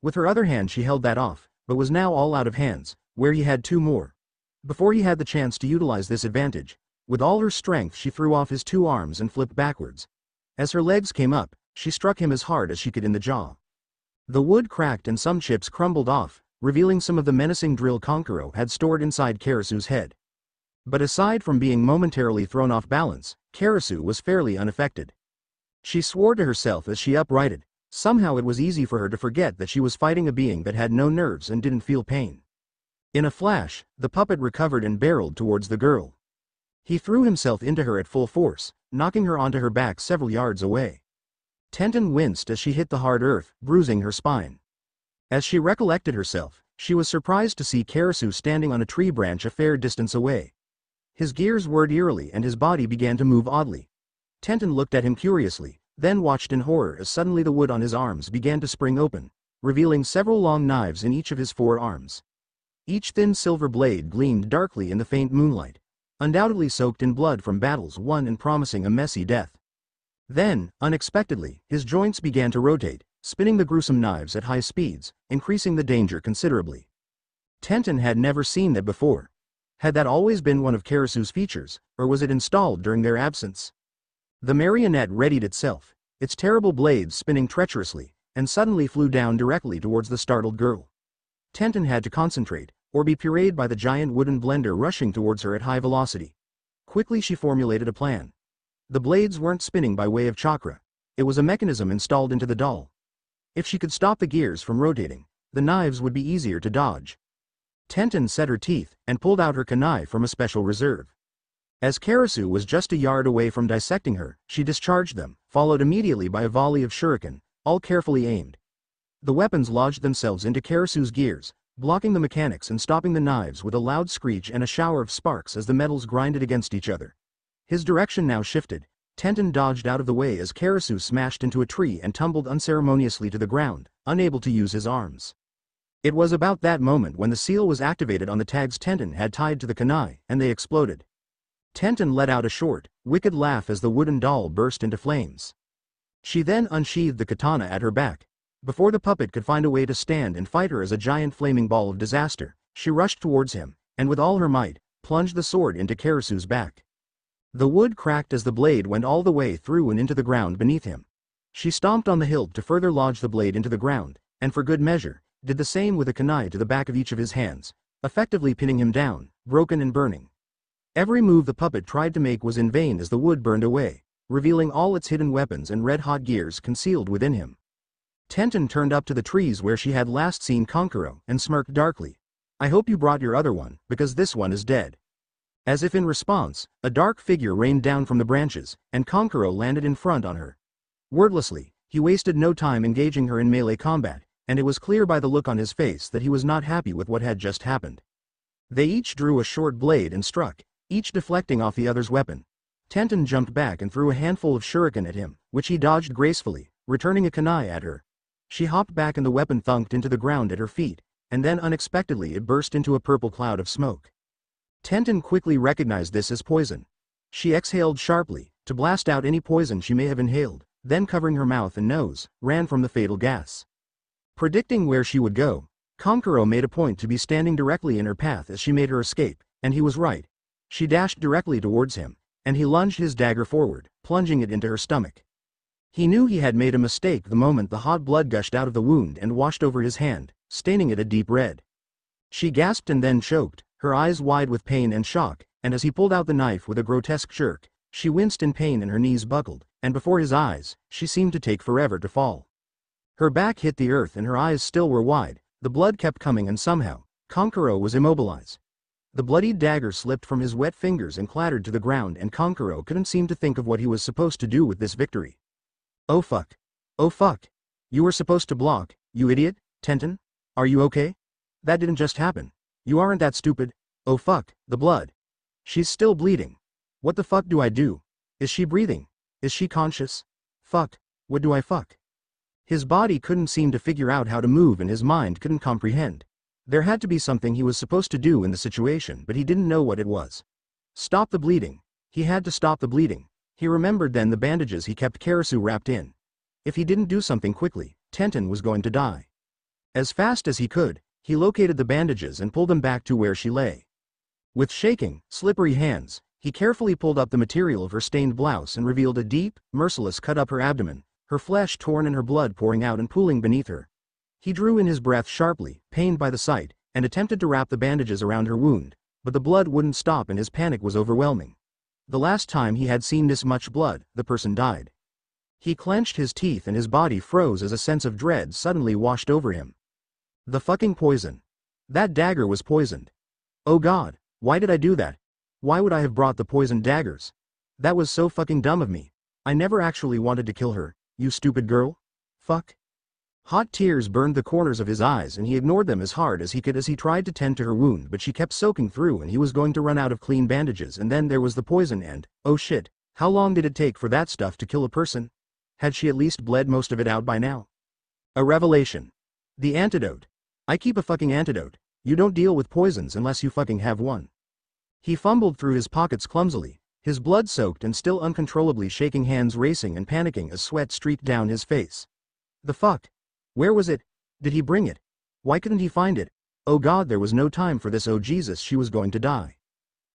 Speaker 1: With her other hand she held that off, but was now all out of hands, where he had two more. Before he had the chance to utilize this advantage, with all her strength she threw off his two arms and flipped backwards. As her legs came up, she struck him as hard as she could in the jaw. The wood cracked and some chips crumbled off, revealing some of the menacing drill Kankuro had stored inside Karasu's head. But aside from being momentarily thrown off balance, Karasu was fairly unaffected. She swore to herself as she uprighted. Somehow it was easy for her to forget that she was fighting a being that had no nerves and didn't feel pain. In a flash, the puppet recovered and barreled towards the girl. He threw himself into her at full force, knocking her onto her back several yards away. Tenten winced as she hit the hard earth, bruising her spine. As she recollected herself, she was surprised to see Karasu standing on a tree branch a fair distance away. His gears whirred eerily and his body began to move oddly. Tenten looked at him curiously, then watched in horror as suddenly the wood on his arms began to spring open, revealing several long knives in each of his four arms. Each thin silver blade gleamed darkly in the faint moonlight, undoubtedly soaked in blood from battles won and promising a messy death. Then, unexpectedly, his joints began to rotate, spinning the gruesome knives at high speeds, increasing the danger considerably. Tenten had never seen that before. Had that always been one of Karasu's features, or was it installed during their absence? The marionette readied itself, its terrible blades spinning treacherously, and suddenly flew down directly towards the startled girl. Tenten had to concentrate, or be pureed by the giant wooden blender rushing towards her at high velocity. Quickly she formulated a plan. The blades weren't spinning by way of chakra. It was a mechanism installed into the doll. If she could stop the gears from rotating, the knives would be easier to dodge. Tenten set her teeth and pulled out her kunai from a special reserve. As Karasu was just a yard away from dissecting her, she discharged them, followed immediately by a volley of shuriken, all carefully aimed. The weapons lodged themselves into Karasu's gears, blocking the mechanics and stopping the knives with a loud screech and a shower of sparks as the metals grinded against each other. His direction now shifted. Tenten dodged out of the way as Karasu smashed into a tree and tumbled unceremoniously to the ground, unable to use his arms. It was about that moment when the seal was activated on the tags Tenten had tied to the kunai, and they exploded. Tenten let out a short, wicked laugh as the wooden doll burst into flames. She then unsheathed the katana at her back. Before the puppet could find a way to stand and fight her as a giant flaming ball of disaster, she rushed towards him, and with all her might, plunged the sword into Karasu's back. The wood cracked as the blade went all the way through and into the ground beneath him. She stomped on the hilt to further lodge the blade into the ground, and for good measure, did the same with a kunai to the back of each of his hands, effectively pinning him down, broken and burning. Every move the puppet tried to make was in vain as the wood burned away, revealing all its hidden weapons and red-hot gears concealed within him. Tenten turned up to the trees where she had last seen Kankuro and smirked darkly. "I hope you brought your other one, because this one is dead." As if in response, a dark figure rained down from the branches, and Kankuro landed in front on her. Wordlessly, he wasted no time engaging her in melee combat, and it was clear by the look on his face that he was not happy with what had just happened. They each drew a short blade and struck, each deflecting off the other's weapon. Tenten jumped back and threw a handful of shuriken at him, which he dodged gracefully, returning a kunai at her. She hopped back and the weapon thunked into the ground at her feet, and then unexpectedly it burst into a purple cloud of smoke. Tenten quickly recognized this as poison. She exhaled sharply, to blast out any poison she may have inhaled, then covering her mouth and nose, ran from the fatal gas. Predicting where she would go, Kankuro made a point to be standing directly in her path as she made her escape, and he was right. She dashed directly towards him, and he lunged his dagger forward, plunging it into her stomach. He knew he had made a mistake the moment the hot blood gushed out of the wound and washed over his hand, staining it a deep red. She gasped and then choked, her eyes wide with pain and shock, and as he pulled out the knife with a grotesque jerk, she winced in pain and her knees buckled, and before his eyes, she seemed to take forever to fall. Her back hit the earth and her eyes still were wide, the blood kept coming and somehow, Kankuro was immobilized. The bloodied dagger slipped from his wet fingers and clattered to the ground and Kankuro couldn't seem to think of what he was supposed to do with this victory. "Oh fuck. Oh fuck. You were supposed to block, you idiot, Tenten? Are you okay? That didn't just happen. You aren't that stupid. Oh fuck, the blood. She's still bleeding. What the fuck do I do? Is she breathing? Is she conscious? Fuck. What do I fuck? His body couldn't seem to figure out how to move and his mind couldn't comprehend. There had to be something he was supposed to do in the situation, but he didn't know what it was. Stop the bleeding. He had to stop the bleeding. He remembered then the bandages he kept Karasu wrapped in. If he didn't do something quickly, Tenten was going to die. As fast as he could, he located the bandages and pulled them back to where she lay. With shaking, slippery hands, he carefully pulled up the material of her stained blouse and revealed a deep, merciless cut up her abdomen, her flesh torn and her blood pouring out and pooling beneath her. He drew in his breath sharply, pained by the sight, and attempted to wrap the bandages around her wound, but the blood wouldn't stop and his panic was overwhelming. The last time he had seen this much blood, the person died. He clenched his teeth and his body froze as a sense of dread suddenly washed over him. The fucking poison. That dagger was poisoned. Oh God, why did I do that? Why would I have brought the poisoned daggers? That was so fucking dumb of me. I never actually wanted to kill her, you stupid girl. Fuck. Hot tears burned the corners of his eyes and he ignored them as hard as he could as he tried to tend to her wound, but she kept soaking through and he was going to run out of clean bandages, and then there was the poison and, oh shit, how long did it take for that stuff to kill a person? Had she at least bled most of it out by now? A revelation. The antidote. I keep a fucking antidote. You don't deal with poisons unless you fucking have one. He fumbled through his pockets clumsily, his blood-soaked and still uncontrollably shaking hands racing and panicking as sweat streaked down his face. The fuck? Where was it? Did he bring it? Why couldn't he find it? Oh God, there was no time for this. Oh Jesus, she was going to die.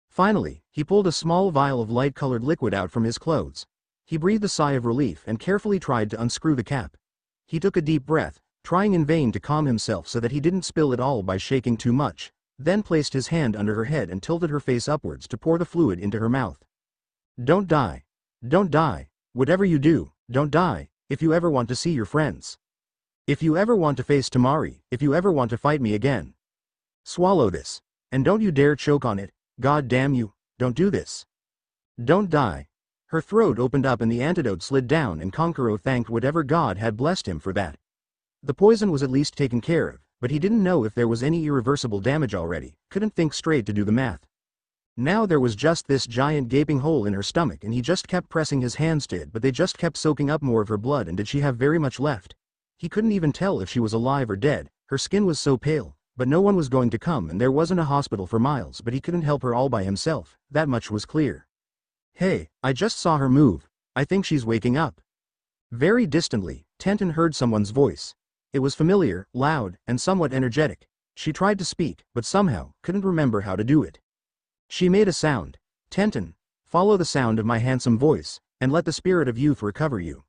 Speaker 1: Finally, he pulled a small vial of light-colored liquid out from his clothes. He breathed a sigh of relief and carefully tried to unscrew the cap. He took a deep breath, trying in vain to calm himself so that he didn't spill it all by shaking too much, then placed his hand under her head and tilted her face upwards to pour the fluid into her mouth. Don't die. Don't die. Whatever you do, don't die, if you ever want to see your friends. If you ever want to face Tamari, if you ever want to fight me again. Swallow this. And don't you dare choke on it, God damn you, don't do this. Don't die. Her throat opened up and the antidote slid down and Kankuro thanked whatever God had blessed him for that. The poison was at least taken care of, but he didn't know if there was any irreversible damage already, couldn't think straight to do the math. Now there was just this giant gaping hole in her stomach and he just kept pressing his hands to it, but they just kept soaking up more of her blood. And did she have very much left? He couldn't even tell if she was alive or dead, her skin was so pale, but no one was going to come and there wasn't a hospital for miles, but he couldn't help her all by himself, that much was clear. Hey, I just saw her move, I think she's waking up. Very distantly, Tenten heard someone's voice. It was familiar, loud, and somewhat energetic. She tried to speak, but somehow, couldn't remember how to do it. She made a sound. Tenten, follow the sound of my handsome voice, and let the spirit of youth recover you.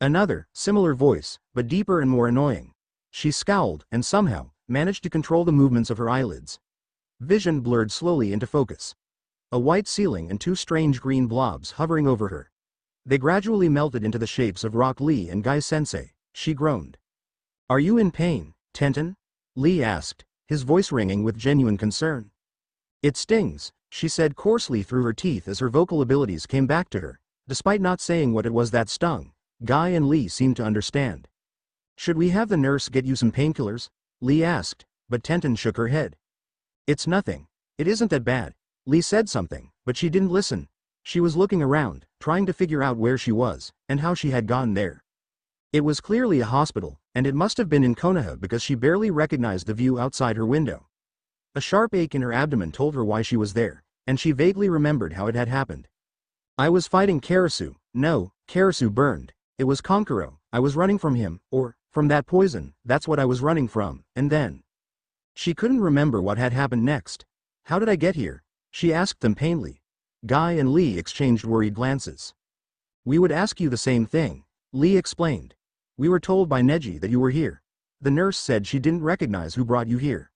Speaker 1: Another, similar voice, but deeper and more annoying. She scowled, and somehow, managed to control the movements of her eyelids. Vision blurred slowly into focus. A white ceiling and two strange green blobs hovering over her. They gradually melted into the shapes of Rock Lee and Guy Sensei. She groaned. Are you in pain, Tenten? Lee asked, his voice ringing with genuine concern. It stings, she said coarsely through her teeth as her vocal abilities came back to her. Despite not saying what it was that stung, Guy and Lee seemed to understand. Should we have the nurse get you some painkillers? Lee asked, but Tenten shook her head. It's nothing. It isn't that bad. Lee said something, but she didn't listen. She was looking around, trying to figure out where she was, and how she had gotten there. It was clearly a hospital, and it must have been in Konoha because she barely recognized the view outside her window. A sharp ache in her abdomen told her why she was there, and she vaguely remembered how it had happened. I was fighting Karasu. No, Karasu burned. It was Kankuro. I was running from him, or, from that poison, that's what I was running from, and then. She couldn't remember what had happened next. How did I get here? She asked them painfully. Guy and Lee exchanged worried glances. We would ask you the same thing, Lee explained. We were told by Neji that you were here. The nurse said she didn't recognize who brought you here.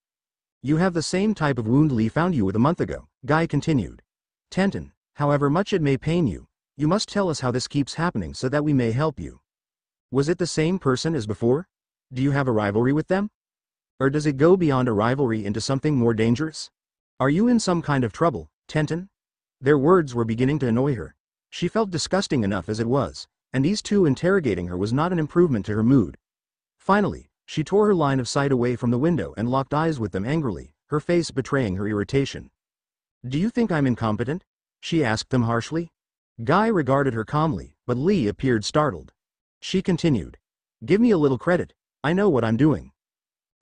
Speaker 1: You have the same type of wound Lee found you with a month ago, Guy continued. Tenten, however much it may pain you, you must tell us how this keeps happening so that we may help you. Was it the same person as before? Do you have a rivalry with them? Or does it go beyond a rivalry into something more dangerous? Are you in some kind of trouble, Tenten? Their words were beginning to annoy her. She felt disgusting enough as it was, and these two interrogating her was not an improvement to her mood. Finally, she tore her line of sight away from the window and locked eyes with them angrily, her face betraying her irritation. Do you think I'm incompetent? She asked them harshly. Guy regarded her calmly, but Lee appeared startled. She continued. Give me a little credit. I know what I'm doing.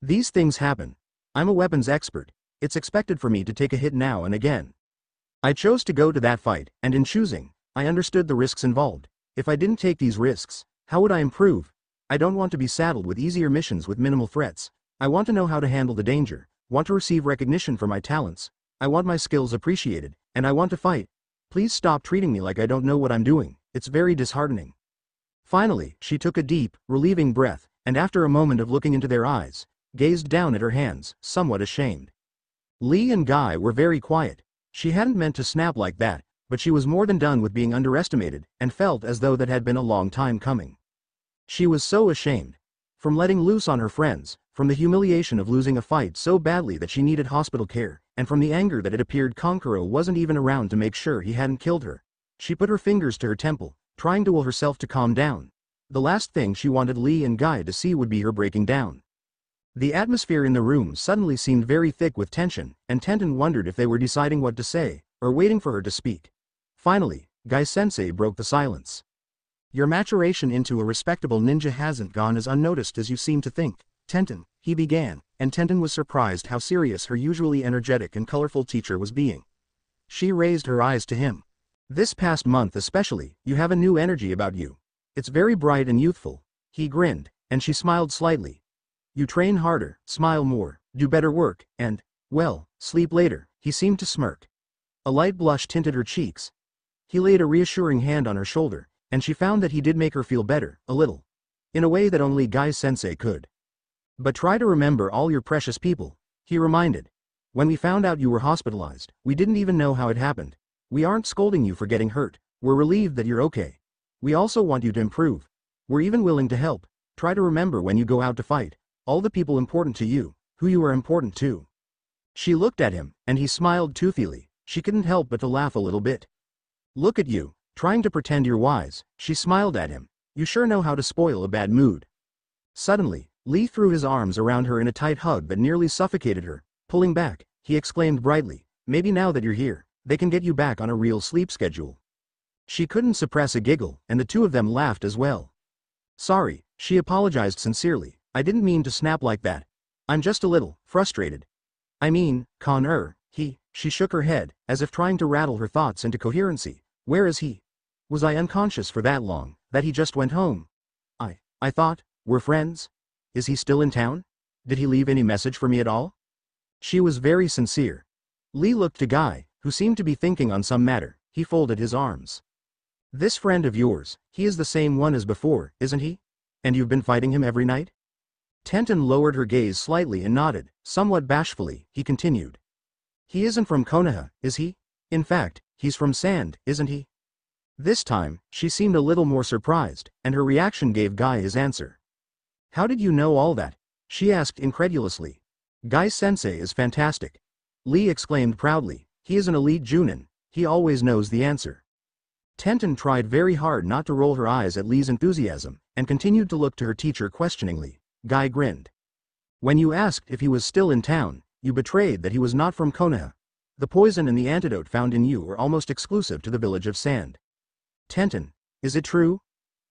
Speaker 1: These things happen. I'm a weapons expert. It's expected for me to take a hit now and again. I chose to go to that fight, and in choosing, I understood the risks involved. If I didn't take these risks, how would I improve? I don't want to be saddled with easier missions with minimal threats. I want to know how to handle the danger, want to receive recognition for my talents. I want my skills appreciated, and I want to fight. Please stop treating me like I don't know what I'm doing. It's very disheartening. Finally, she took a deep, relieving breath, and after a moment of looking into their eyes, gazed down at her hands, somewhat ashamed. Lee and Guy were very quiet. She hadn't meant to snap like that, but she was more than done with being underestimated, and felt as though that had been a long time coming. She was so ashamed. From letting loose on her friends, from the humiliation of losing a fight so badly that she needed hospital care, and from the anger that it appeared Kankuro wasn't even around to make sure he hadn't killed her. She put her fingers to her temple, trying to will herself to calm down. The last thing she wanted Lee and Guy to see would be her breaking down. The atmosphere in the room suddenly seemed very thick with tension, and Tenten wondered if they were deciding what to say, or waiting for her to speak. Finally, Guy-sensei broke the silence. Your maturation into a respectable ninja hasn't gone as unnoticed as you seem to think, Tenten, he began, and Tenten was surprised how serious her usually energetic and colorful teacher was being. She raised her eyes to him. This past month especially, you have a new energy about you. It's very bright and youthful. He grinned, and she smiled slightly. You train harder, smile more, do better work, and, well, sleep later. He seemed to smirk. A light blush tinted her cheeks. He laid a reassuring hand on her shoulder, and she found that he did make her feel better, a little. In a way that only Guy-sensei could. But try to remember all your precious people, he reminded. When we found out you were hospitalized, we didn't even know how it happened. We aren't scolding you for getting hurt. We're relieved that you're okay. We also want you to improve. We're even willing to help. Try to remember when you go out to fight, all the people important to you, who you are important to. She looked at him, and he smiled toothily. She couldn't help but to laugh a little bit. Look at you, trying to pretend you're wise, she smiled at him. You sure know how to spoil a bad mood. Suddenly, Lee threw his arms around her in a tight hug that nearly suffocated her. Pulling back, he exclaimed brightly, maybe now that you're here, they can get you back on a real sleep schedule. She couldn't suppress a giggle, and the two of them laughed as well. Sorry, she apologized sincerely. I didn't mean to snap like that. I'm just a little frustrated. I mean, she shook her head, as if trying to rattle her thoughts into coherency. Where is he? Was I unconscious for that long, that he just went home? I thought, we're friends? Is he still in town? Did he leave any message for me at all? She was very sincere. Lee looked to Guy, who seemed to be thinking on some matter. He folded his arms. This friend of yours, he is the same one as before, isn't he? And you've been fighting him every night? Tenten lowered her gaze slightly and nodded, somewhat bashfully. He continued. He isn't from Konoha, is he? In fact, he's from Sand, isn't he? This time, she seemed a little more surprised, and her reaction gave Guy his answer. How did you know all that? She asked incredulously. Guy-sensei is fantastic. Lee exclaimed proudly. He is an elite Junin. He always knows the answer. Tenten tried very hard not to roll her eyes at Lee's enthusiasm, and continued to look to her teacher questioningly. Guy grinned. When you asked if he was still in town, you betrayed that he was not from Konoha. The poison and the antidote found in you are almost exclusive to the village of Sand. Tenten, is it true?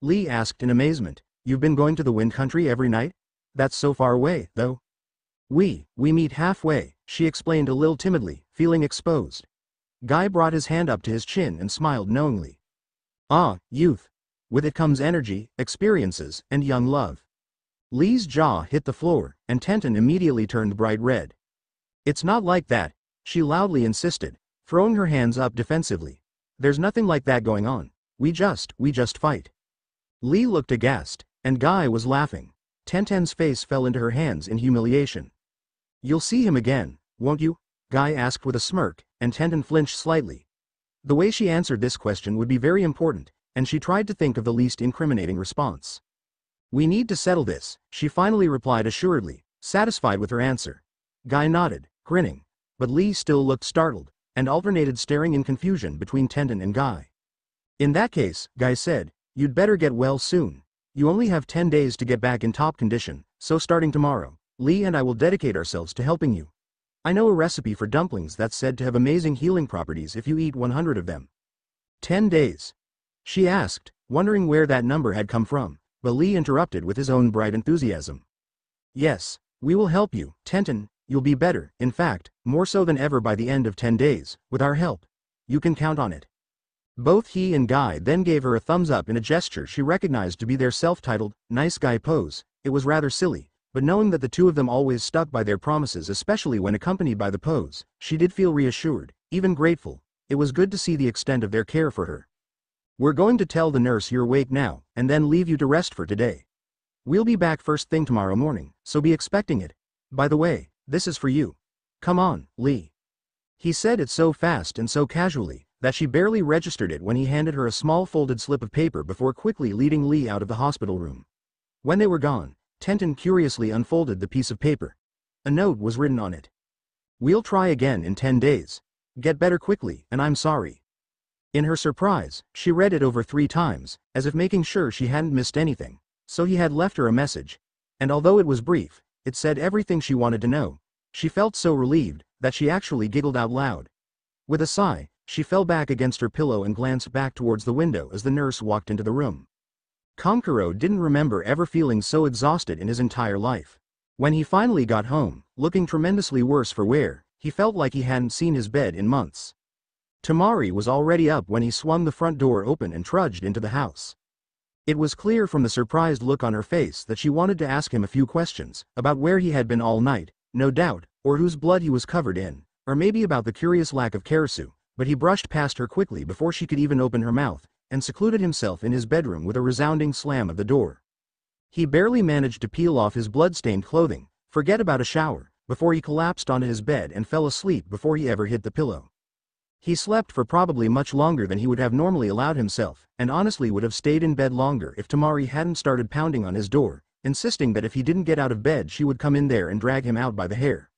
Speaker 1: Lee asked in amazement. You've been going to the Wind Country every night? That's so far away, though. We meet halfway, she explained a little timidly, feeling exposed. Guy brought his hand up to his chin and smiled knowingly. Ah, youth. With it comes energy, experiences, and young love. Lee's jaw hit the floor, and Tenten immediately turned bright red. It's not like that, she loudly insisted, throwing her hands up defensively. There's nothing like that going on. We just fight. Lee looked aghast, and Guy was laughing. Tenten's face fell into her hands in humiliation. You'll see him again, won't you? Guy asked with a smirk, and Tenten flinched slightly. The way she answered this question would be very important, and she tried to think of the least incriminating response. We need to settle this, she finally replied assuredly, satisfied with her answer. Guy nodded, grinning, but Lee still looked startled, and alternated staring in confusion between Tenten and Guy. In that case, Guy said, you'd better get well soon. You only have 10 days to get back in top condition, so starting tomorrow, Lee and I will dedicate ourselves to helping you. I know a recipe for dumplings that's said to have amazing healing properties if you eat 100 of them. 10 days? She asked, wondering where that number had come from. but Lee interrupted with his own bright enthusiasm. Yes, we will help you, Tenten, you'll be better, in fact, more so than ever by the end of 10 days, with our help. You can count on it. Both he and Guy then gave her a thumbs up in a gesture she recognized to be their self-titled, nice guy pose. It was rather silly, but knowing that the two of them always stuck by their promises, especially when accompanied by the pose, she did feel reassured, even grateful. It was good to see the extent of their care for her. We're going to tell the nurse you're awake now, and then leave you to rest for today. We'll be back first thing tomorrow morning, so be expecting it. By the way, this is for you. Come on, Lee. He said it so fast and so casually, that she barely registered it when he handed her a small folded slip of paper before quickly leading Lee out of the hospital room. When they were gone, Tenten curiously unfolded the piece of paper. A note was written on it. We'll try again in 10 days. Get better quickly, and I'm sorry. In her surprise, she read it over 3 times, as if making sure she hadn't missed anything. So he had left her a message. And although it was brief, it said everything she wanted to know. She felt so relieved, that she actually giggled out loud. With a sigh, she fell back against her pillow and glanced back towards the window as the nurse walked into the room. Kankuro didn't remember ever feeling so exhausted in his entire life. When he finally got home, looking tremendously worse for wear, he felt like he hadn't seen his bed in months. Tamari was already up when he swung the front door open and trudged into the house. It was clear from the surprised look on her face that she wanted to ask him a few questions, about where he had been all night, no doubt, or whose blood he was covered in, or maybe about the curious lack of karasu, but he brushed past her quickly before she could even open her mouth, and secluded himself in his bedroom with a resounding slam of the door. He barely managed to peel off his blood-stained clothing, forget about a shower, before he collapsed onto his bed and fell asleep before he ever hit the pillow. He slept for probably much longer than he would have normally allowed himself, and honestly would have stayed in bed longer if Tamari hadn't started pounding on his door, insisting that if he didn't get out of bed she would come in there and drag him out by the hair.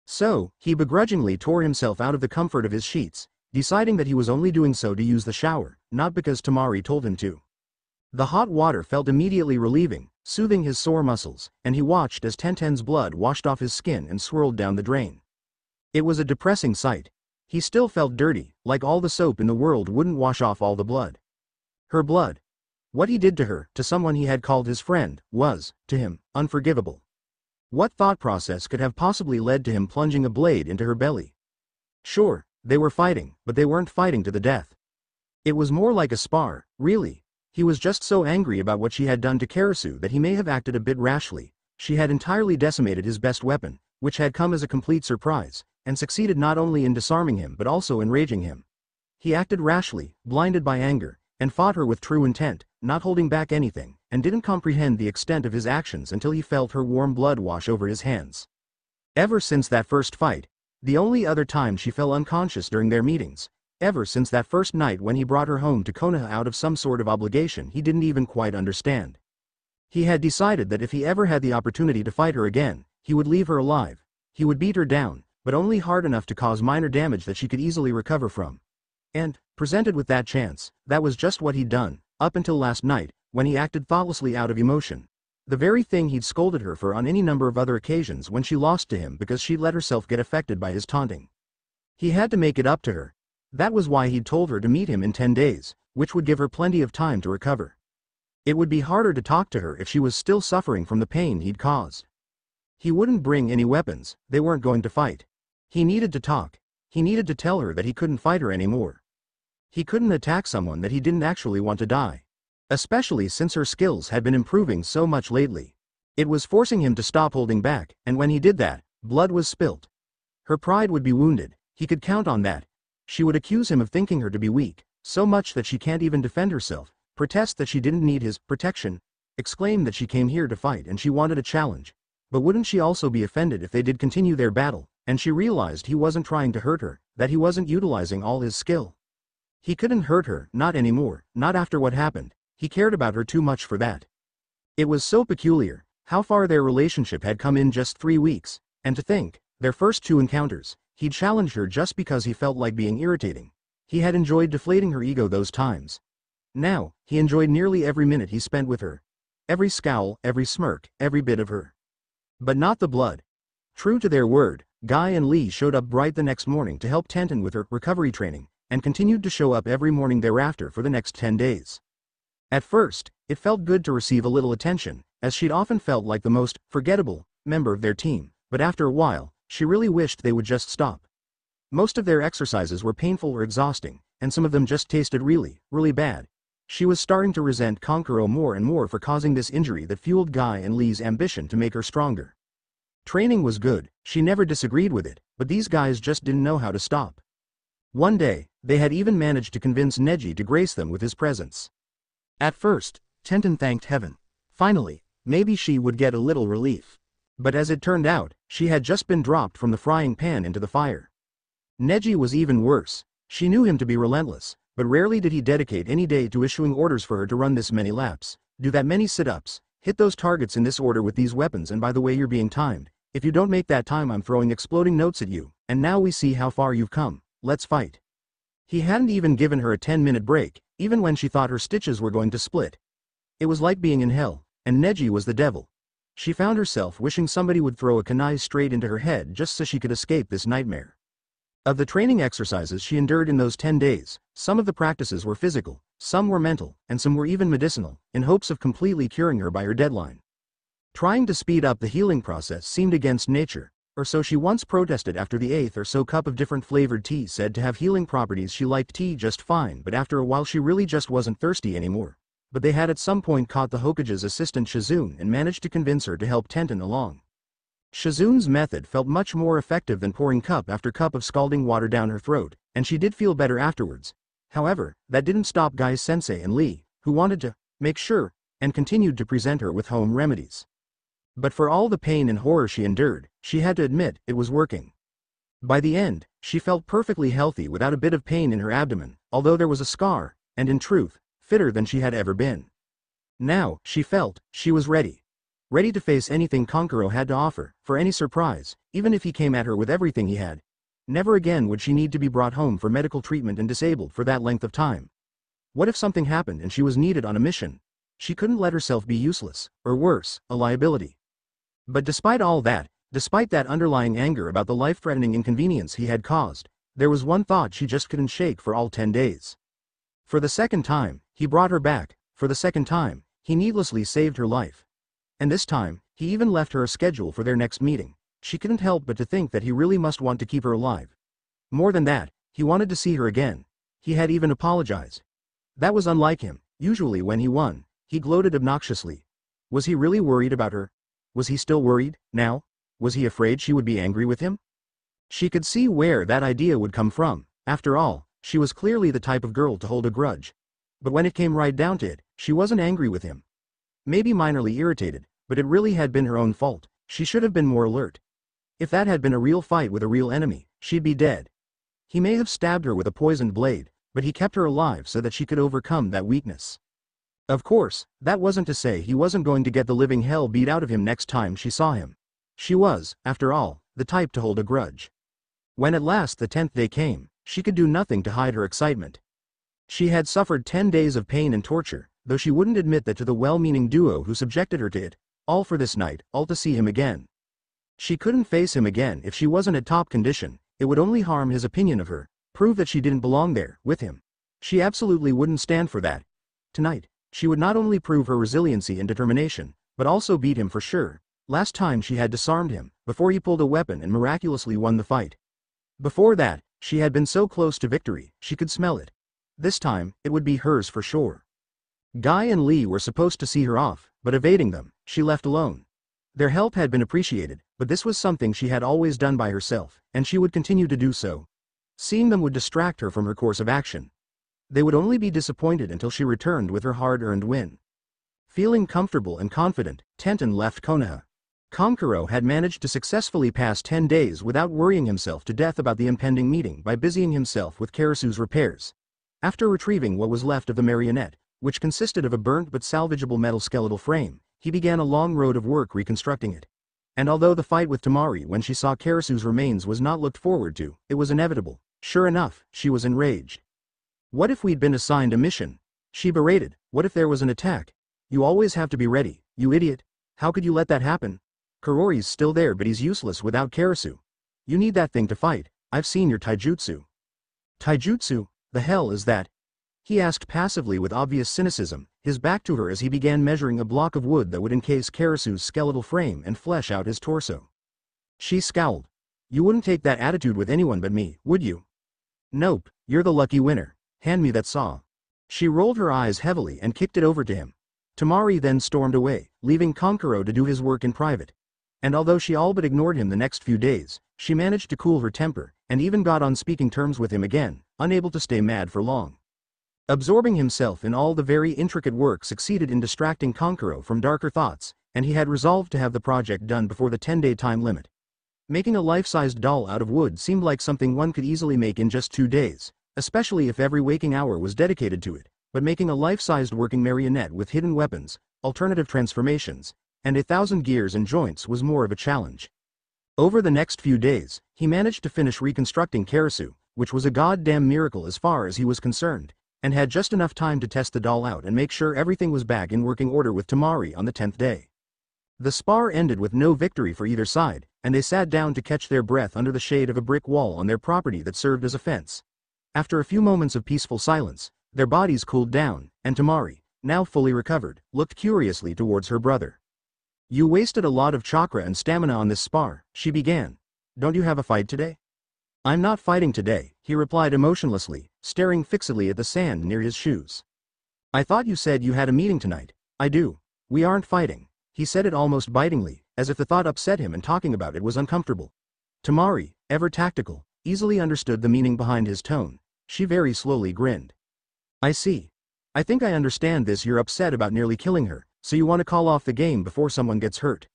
Speaker 1: So, he begrudgingly tore himself out of the comfort of his sheets, deciding that he was only doing so to use the shower, not because Tamari told him to. The hot water felt immediately relieving, soothing his sore muscles, and he watched as Tenten's blood washed off his skin and swirled down the drain. It was a depressing sight. He still felt dirty, like all the soap in the world wouldn't wash off all the blood. Her blood. What he did to her, to someone he had called his friend, was, to him, unforgivable. What thought process could have possibly led to him plunging a blade into her belly? Sure, they were fighting, but they weren't fighting to the death. It was more like a spar, really. He was just so angry about what she had done to Karasu that he may have acted a bit rashly. She had entirely decimated his best weapon, which had come as a complete surprise, and succeeded not only in disarming him but also enraging him. He acted rashly, blinded by anger, and fought her with true intent, not holding back anything, and didn't comprehend the extent of his actions until he felt her warm blood wash over his hands. Ever since that first fight, the only other time she fell unconscious during their meetings, ever since that first night when he brought her home to Konoha out of some sort of obligation he didn't even quite understand. He had decided that if he ever had the opportunity to fight her again, he would leave her alive. He would beat her down, but only hard enough to cause minor damage that she could easily recover from. And, presented with that chance, that was just what he'd done, up until last night, when he acted thoughtlessly out of emotion. The very thing he'd scolded her for on any number of other occasions when she lost to him because she'd let herself get affected by his taunting. He had to make it up to her. That was why he'd told her to meet him in 10 days, which would give her plenty of time to recover. It would be harder to talk to her if she was still suffering from the pain he'd caused. He wouldn't bring any weapons, they weren't going to fight. He needed to talk. He needed to tell her that he couldn't fight her anymore. He couldn't attack someone that he didn't actually want to die. Especially since her skills had been improving so much lately. It was forcing him to stop holding back, and when he did that, blood was spilt. Her pride would be wounded, he could count on that. She would accuse him of thinking her to be weak, so much that she can't even defend herself, protest that she didn't need his protection, exclaim that she came here to fight and she wanted a challenge. But wouldn't she also be offended if they did continue their battle, and she realized he wasn't trying to hurt her, that he wasn't utilizing all his skill? He couldn't hurt her, not anymore, not after what happened. He cared about her too much for that. It was so peculiar, how far their relationship had come in just 3 weeks, and to think, their first 2 encounters, he'd challenged her just because he felt like being irritating. He had enjoyed deflating her ego those times. Now, he enjoyed nearly every minute he spent with her. Every scowl, every smirk, every bit of her. But not the blood. True to their word, Guy and Lee showed up bright the next morning to help Tenten with her recovery training, and continued to show up every morning thereafter for the next 10 days. At first, It felt good to receive a little attention, as she'd often felt like the most forgettable member of their team, but after a while, she really wished they would just stop. Most of their exercises were painful or exhausting, and some of them just tasted really, really bad. She was starting to resent Kankuro more and more for causing this injury that fueled Guy and Lee's ambition to make her stronger. Training was good, she never disagreed with it, but these guys just didn't know how to stop. One day, they had even managed to convince Neji to grace them with his presence. At first, Tenten thanked heaven. Finally, maybe she would get a little relief. But as it turned out, she had just been dropped from the frying pan into the fire. Neji was even worse. She knew him to be relentless, but rarely did he dedicate any day to issuing orders for her to run this many laps, do that many sit-ups, hit those targets in this order with these weapons, and by the way, you're being timed. If you don't make that time, I'm throwing exploding notes at you, and now we see how far you've come. Let's fight. He hadn't even given her a 10-minute break, even when she thought her stitches were going to split. It was like being in hell, and Neji was the devil. She found herself wishing somebody would throw a kunai straight into her head just so she could escape this nightmare. Of the training exercises she endured in those 10 days, some of the practices were physical, some were mental, and some were even medicinal, in hopes of completely curing her by her deadline. Trying to speed up the healing process seemed against nature, or so she once protested after the 8th or so cup of different flavored tea said to have healing properties. She liked tea just fine, but after a while she really just wasn't thirsty anymore. But they had at some point caught the Hokage's assistant Shizune and managed to convince her to help Tenten along. Shizune's method felt much more effective than pouring cup after cup of scalding water down her throat, and she did feel better afterwards. However, that didn't stop Guy's sensei and Lee, who wanted to make sure, and continued to present her with home remedies. But for all the pain and horror she endured, she had to admit it was working. By the end, she felt perfectly healthy without a bit of pain in her abdomen, although there was a scar, and in truth, fitter than she had ever been. Now, she felt, she was ready. Ready to face anything Kankuro had to offer, for any surprise, even if he came at her with everything he had. Never again would she need to be brought home for medical treatment and disabled for that length of time. What if something happened and she was needed on a mission? She couldn't let herself be useless, or worse, a liability. But despite all that, despite that underlying anger about the life-threatening inconvenience he had caused, there was one thought she just couldn't shake for all 10 days. For the second time, he brought her back. For the second time, he needlessly saved her life. And this time, he even left her a schedule for their next meeting. She couldn't help but to think that he really must want to keep her alive. More than that, he wanted to see her again. He had even apologized. That was unlike him. Usually when he won, he gloated obnoxiously. Was he really worried about her? Was he still worried, now? Was he afraid she would be angry with him? She could see where that idea would come from. After all, she was clearly the type of girl to hold a grudge. But when it came right down to it, she wasn't angry with him. Maybe minorly irritated, but it really had been her own fault. She should have been more alert. If that had been a real fight with a real enemy, she'd be dead. He may have stabbed her with a poisoned blade, but he kept her alive so that she could overcome that weakness. Of course, that wasn't to say he wasn't going to get the living hell beat out of him next time she saw him. She was, after all, the type to hold a grudge. When at last the 10th day came, she could do nothing to hide her excitement. She had suffered 10 days of pain and torture, though she wouldn't admit that to the well-meaning duo who subjected her to it, all for this night, all to see him again. She couldn't face him again if she wasn't at top condition. It would only harm his opinion of her, prove that she didn't belong there, with him. She absolutely wouldn't stand for that. Tonight, she would not only prove her resiliency and determination, but also beat him for sure. Last time she had disarmed him, before he pulled a weapon and miraculously won the fight. Before that, she had been so close to victory, she could smell it. This time, it would be hers for sure. Guy and Lee were supposed to see her off, but evading them, she left alone. Their help had been appreciated, but this was something she had always done by herself, and she would continue to do so. Seeing them would distract her from her course of action. They would only be disappointed until she returned with her hard-earned win. Feeling comfortable and confident, Tenten left Konoha. Kankuro had managed to successfully pass 10 days without worrying himself to death about the impending meeting by busying himself with Karasu's repairs. After retrieving what was left of the marionette, which consisted of a burnt but salvageable metal skeletal frame, he began a long road of work reconstructing it. And although the fight with Tamari when she saw Karasu's remains was not looked forward to, it was inevitable. Sure enough, she was enraged. What if we'd been assigned a mission? She berated. What if there was an attack? You always have to be ready, you idiot. How could you let that happen? Kurori's still there, but he's useless without Karasu. You need that thing to fight. I've seen your taijutsu. Taijutsu? The hell is that? he asked passively with obvious cynicism, his back to her as he began measuring a block of wood that would encase Karasu's skeletal frame and flesh out his torso. She scowled. You wouldn't take that attitude with anyone but me, would you? Nope, you're the lucky winner. Hand me that saw. She rolled her eyes heavily and kicked it over to him. Temari then stormed away, leaving Kankuro to do his work in private. And although she all but ignored him the next few days, she managed to cool her temper, and even got on speaking terms with him again, unable to stay mad for long. Absorbing himself in all the very intricate work succeeded in distracting Kankuro from darker thoughts, and he had resolved to have the project done before the 10-day time limit. Making a life-sized doll out of wood seemed like something one could easily make in just 2 days, especially if every waking hour was dedicated to it, but making a life-sized working marionette with hidden weapons, alternative transformations, and 1,000 gears and joints was more of a challenge. Over the next few days, he managed to finish reconstructing Karasu, which was a goddamn miracle as far as he was concerned, and had just enough time to test the doll out and make sure everything was back in working order with Temari on the 10th day. The spar ended with no victory for either side, and they sat down to catch their breath under the shade of a brick wall on their property that served as a fence. After a few moments of peaceful silence, their bodies cooled down, and Temari, now fully recovered, looked curiously towards her brother. You wasted a lot of chakra and stamina on this spar, she began. Don't you have a fight today? I'm not fighting today, he replied emotionlessly, staring fixedly at the sand near his shoes. I thought you said you had a meeting tonight. I do. We aren't fighting. He said it almost bitingly, as if the thought upset him and talking about it was uncomfortable. Temari, ever tactical, easily understood the meaning behind his tone. She very slowly grinned. I see. I think I understand this. You're upset about nearly killing her, so you want to call off the game before someone gets hurt.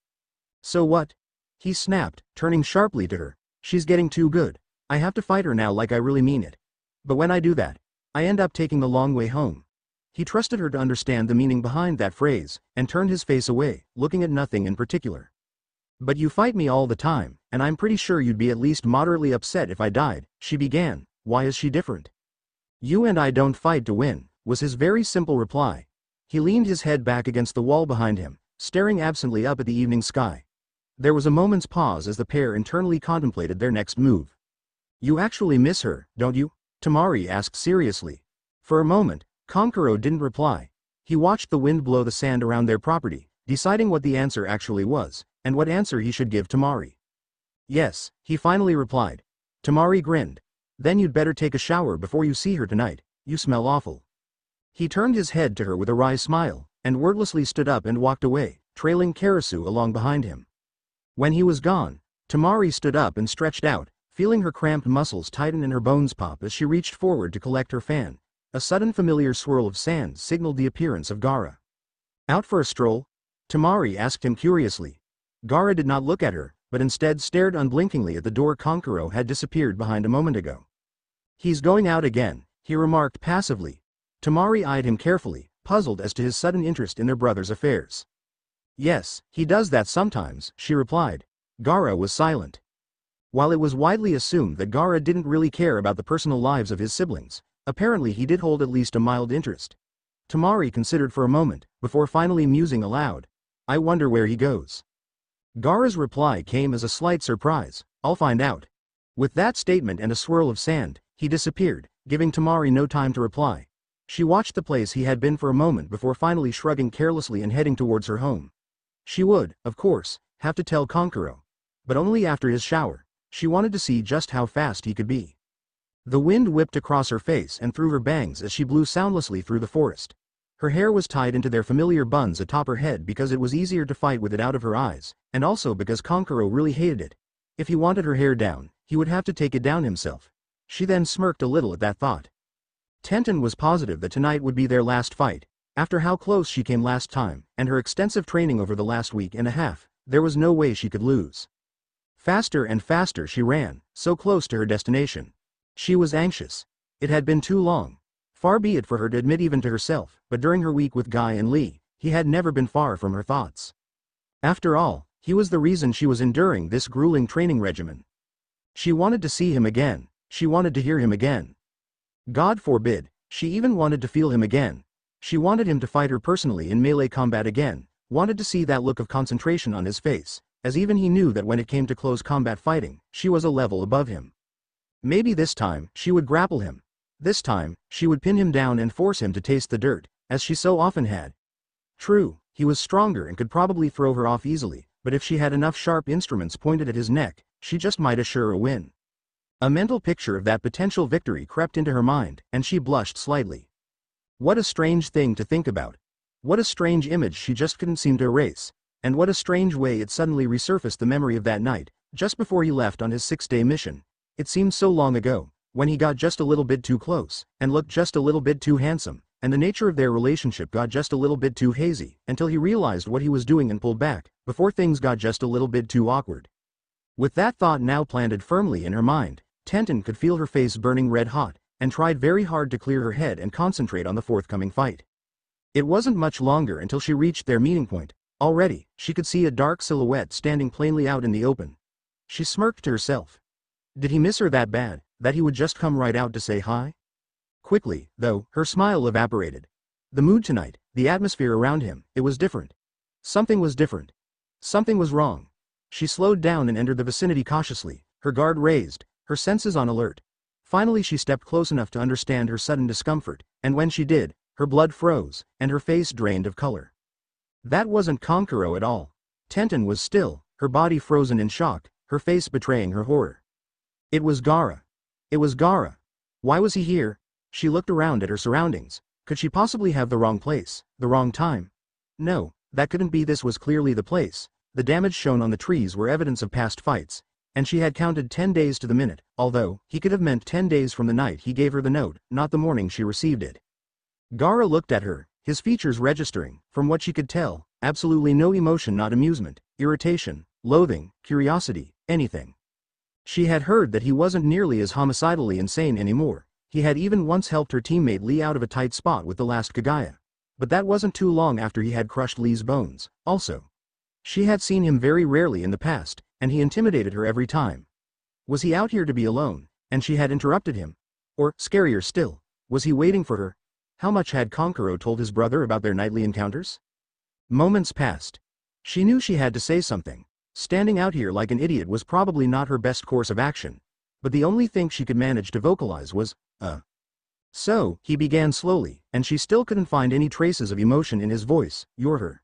Speaker 1: So what? He snapped, turning sharply to her. She's getting too good. I have to fight her now like I really mean it. But when I do that, I end up taking the long way home. He trusted her to understand the meaning behind that phrase, and turned his face away, looking at nothing in particular. But you fight me all the time, and I'm pretty sure you'd be at least moderately upset if I died, she began. Why is she different? You and I don't fight to win, was his very simple reply. He leaned his head back against the wall behind him, staring absently up at the evening sky. There was a moment's pause as the pair internally contemplated their next move. You actually miss her, don't you? Temari asked seriously. For a moment, Kankuro didn't reply. He watched the wind blow the sand around their property, deciding what the answer actually was, and what answer he should give Temari. Yes, he finally replied. Temari grinned. Then you'd better take a shower before you see her tonight. You smell awful. He turned his head to her with a wry smile, and wordlessly stood up and walked away, trailing Karasu along behind him. When he was gone, Temari stood up and stretched out, feeling her cramped muscles tighten and her bones pop as she reached forward to collect her fan. A sudden familiar swirl of sand signaled the appearance of Gaara. Out for a stroll? Temari asked him curiously. Gaara did not look at her, but instead stared unblinkingly at the door Kankuro had disappeared behind a moment ago. He's going out again, he remarked passively. Temari eyed him carefully, puzzled as to his sudden interest in their brother's affairs. Yes, he does that sometimes, she replied. Gaara was silent. While it was widely assumed that Gaara didn't really care about the personal lives of his siblings, apparently he did hold at least a mild interest. Temari considered for a moment, before finally musing aloud. I wonder where he goes. Gaara's reply came as a slight surprise. I'll find out. With that statement and a swirl of sand, he disappeared, giving Temari no time to reply. She watched the place he had been for a moment before finally shrugging carelessly and heading towards her home. She would, of course, have to tell Kankuro. But only after his shower. She wanted to see just how fast he could be. The wind whipped across her face and through her bangs as she blew soundlessly through the forest. Her hair was tied into their familiar buns atop her head because it was easier to fight with it out of her eyes, and also because Kankuro really hated it. If he wanted her hair down, he would have to take it down himself. She then smirked a little at that thought. Tenten was positive that tonight would be their last fight. After how close she came last time, and her extensive training over the last week and a half, there was no way she could lose. Faster and faster she ran, so close to her destination. She was anxious. It had been too long. Far be it for her to admit even to herself, but during her week with Guy and Lee, he had never been far from her thoughts. After all, he was the reason she was enduring this grueling training regimen. She wanted to see him again. She wanted to hear him again. God forbid, she even wanted to feel him again. She wanted him to fight her personally in melee combat again, wanted to see that look of concentration on his face, as even he knew that when it came to close combat fighting, she was a level above him. Maybe this time, she would grapple him. This time, she would pin him down and force him to taste the dirt, as she so often had. True, he was stronger and could probably throw her off easily, but if she had enough sharp instruments pointed at his neck, she just might assure a win. A mental picture of that potential victory crept into her mind, and she blushed slightly. What a strange thing to think about. What a strange image she just couldn't seem to erase, and what a strange way it suddenly resurfaced the memory of that night, just before he left on his 6-day mission. It seemed so long ago, when he got just a little bit too close, and looked just a little bit too handsome, and the nature of their relationship got just a little bit too hazy, until he realized what he was doing and pulled back, before things got just a little bit too awkward. With that thought now planted firmly in her mind, Tenten could feel her face burning red hot, and tried very hard to clear her head and concentrate on the forthcoming fight. It wasn't much longer until she reached their meeting point. Already, she could see a dark silhouette standing plainly out in the open. She smirked to herself. Did he miss her that bad, that he would just come right out to say hi? Quickly, though, her smile evaporated. The mood tonight, the atmosphere around him, it was different. Something was different. Something was wrong. She slowed down and entered the vicinity cautiously, her guard raised, her senses on alert. Finally she stepped close enough to understand her sudden discomfort, and when she did, her blood froze, and her face drained of color. That wasn't Kankuro at all. Tenten was still, her body frozen in shock, her face betraying her horror. It was Gaara. It was Gaara. Why was he here? She looked around at her surroundings. Could she possibly have the wrong place, the wrong time? No, that couldn't be. This was clearly the place. The damage shown on the trees were evidence of past fights, and she had counted 10 days to the minute, although, he could have meant 10 days from the night he gave her the note, not the morning she received it. Gaara looked at her, his features registering, from what she could tell, absolutely no emotion, not amusement, irritation, loathing, curiosity, anything. She had heard that he wasn't nearly as homicidally insane anymore. He had even once helped her teammate Lee out of a tight spot with the last Kagaya. But that wasn't too long after he had crushed Lee's bones, also. She had seen him very rarely in the past, and he intimidated her every time. Was he out here to be alone, and she had interrupted him? Or, scarier still, was he waiting for her? How much had Kankuro told his brother about their nightly encounters? Moments passed. She knew she had to say something. Standing out here like an idiot was probably not her best course of action. But the only thing she could manage to vocalize was, So, he began slowly, and she still couldn't find any traces of emotion in his voice. You're her.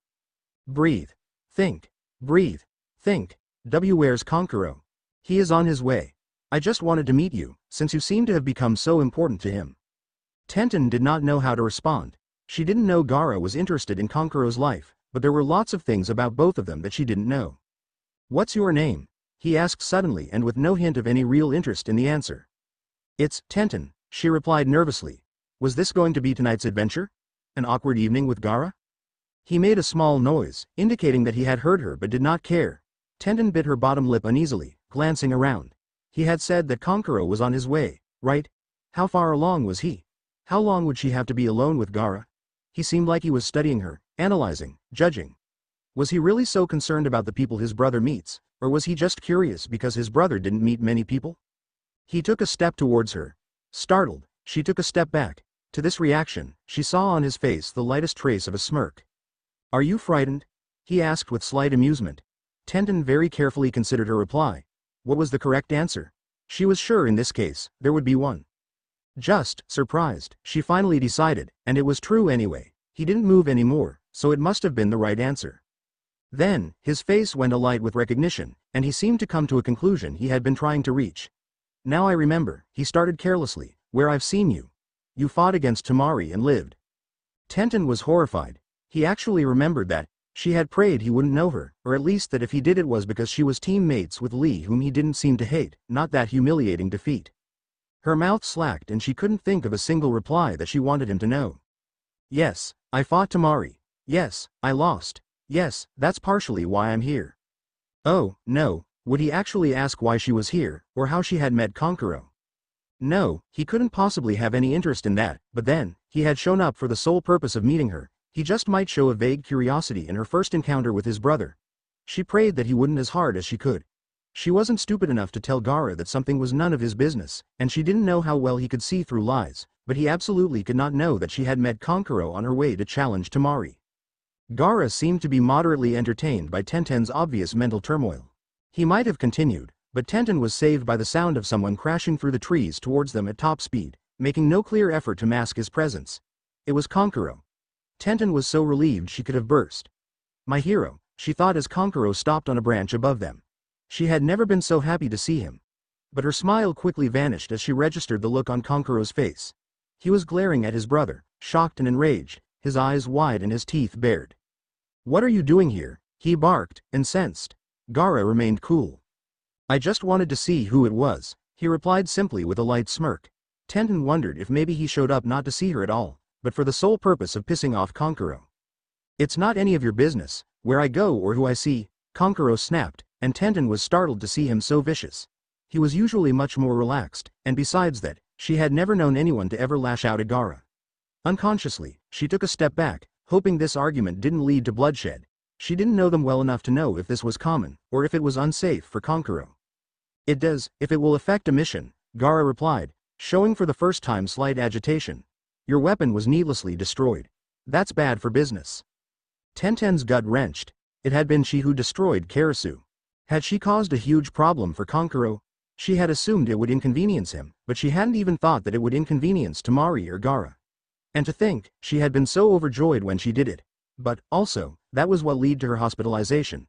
Speaker 1: Breathe. Think. Breathe. Think. Where's Kankuro? He is on his way. I just wanted to meet you, since you seem to have become so important to him. Tenten did not know how to respond. She didn't know Gaara was interested in Kankuro's life, but there were lots of things about both of them that she didn't know. What's your name? He asked suddenly and with no hint of any real interest in the answer. It's Tenten, she replied nervously. Was this going to be tonight's adventure? An awkward evening with Gaara? He made a small noise, indicating that he had heard her but did not care. Tenten bit her bottom lip uneasily, glancing around. He had said that Kankuro was on his way, right? How far along was he? How long would she have to be alone with Gaara? He seemed like he was studying her, analyzing, judging. Was he really so concerned about the people his brother meets, or was he just curious because his brother didn't meet many people? He took a step towards her. Startled, she took a step back. To this reaction, she saw on his face the lightest trace of a smirk. Are you frightened? He asked with slight amusement. Tenten very carefully considered her reply. What was the correct answer? She was sure in this case, there would be one. Just surprised, she finally decided, and it was true anyway. He didn't move anymore, so it must have been the right answer. Then, his face went alight with recognition, and he seemed to come to a conclusion he had been trying to reach. Now I remember, he started carelessly, where I've seen you. You fought against Tamari and lived. Tenten was horrified. He actually remembered that. She had prayed he wouldn't know her, or at least that if he did it was because she was teammates with Lee, whom he didn't seem to hate, not that humiliating defeat. Her mouth slacked and she couldn't think of a single reply that she wanted him to know. Yes, I fought Tamari. Yes, I lost. Yes, that's partially why I'm here. Oh, no, would he actually ask why she was here, or how she had met Kankuro? No, he couldn't possibly have any interest in that, but then, he had shown up for the sole purpose of meeting her. He just might show a vague curiosity in her first encounter with his brother. She prayed that he wouldn't as hard as she could. She wasn't stupid enough to tell Gaara that something was none of his business, and she didn't know how well he could see through lies, but he absolutely could not know that she had met Kankuro on her way to challenge Tamari. Gaara seemed to be moderately entertained by Tenten's obvious mental turmoil. He might have continued, but Tenten was saved by the sound of someone crashing through the trees towards them at top speed. making no clear effort to mask his presence. It was Kankuro. Tenten was so relieved she could have burst. My hero, she thought as Kankuro stopped on a branch above them. She had never been so happy to see him. But her smile quickly vanished as she registered the look on Kankuro's face. He was glaring at his brother, shocked and enraged, his eyes wide and his teeth bared. What are you doing here? He barked, incensed. Gaara remained cool. I just wanted to see who it was, he replied simply with a light smirk. Tenten wondered if maybe he showed up not to see her at all, but for the sole purpose of pissing off Kankuro. It's not any of your business, where I go or who I see, Kankuro snapped, and Tenten was startled to see him so vicious. He was usually much more relaxed, and besides that, she had never known anyone to ever lash out at Gaara. Unconsciously, she took a step back, hoping this argument didn't lead to bloodshed. She didn't know them well enough to know if this was common, or if it was unsafe for Kankuro. It does, if it will affect a mission, Gaara replied, showing for the first time slight agitation. Your weapon was needlessly destroyed. That's bad for business. Tenten's gut wrenched. It had been she who destroyed Karasu. Had she caused a huge problem for Kankuro? She had assumed it would inconvenience him, but she hadn't even thought that it would inconvenience Temari or Gaara. And to think, she had been so overjoyed when she did it. But, also, that was what led to her hospitalization.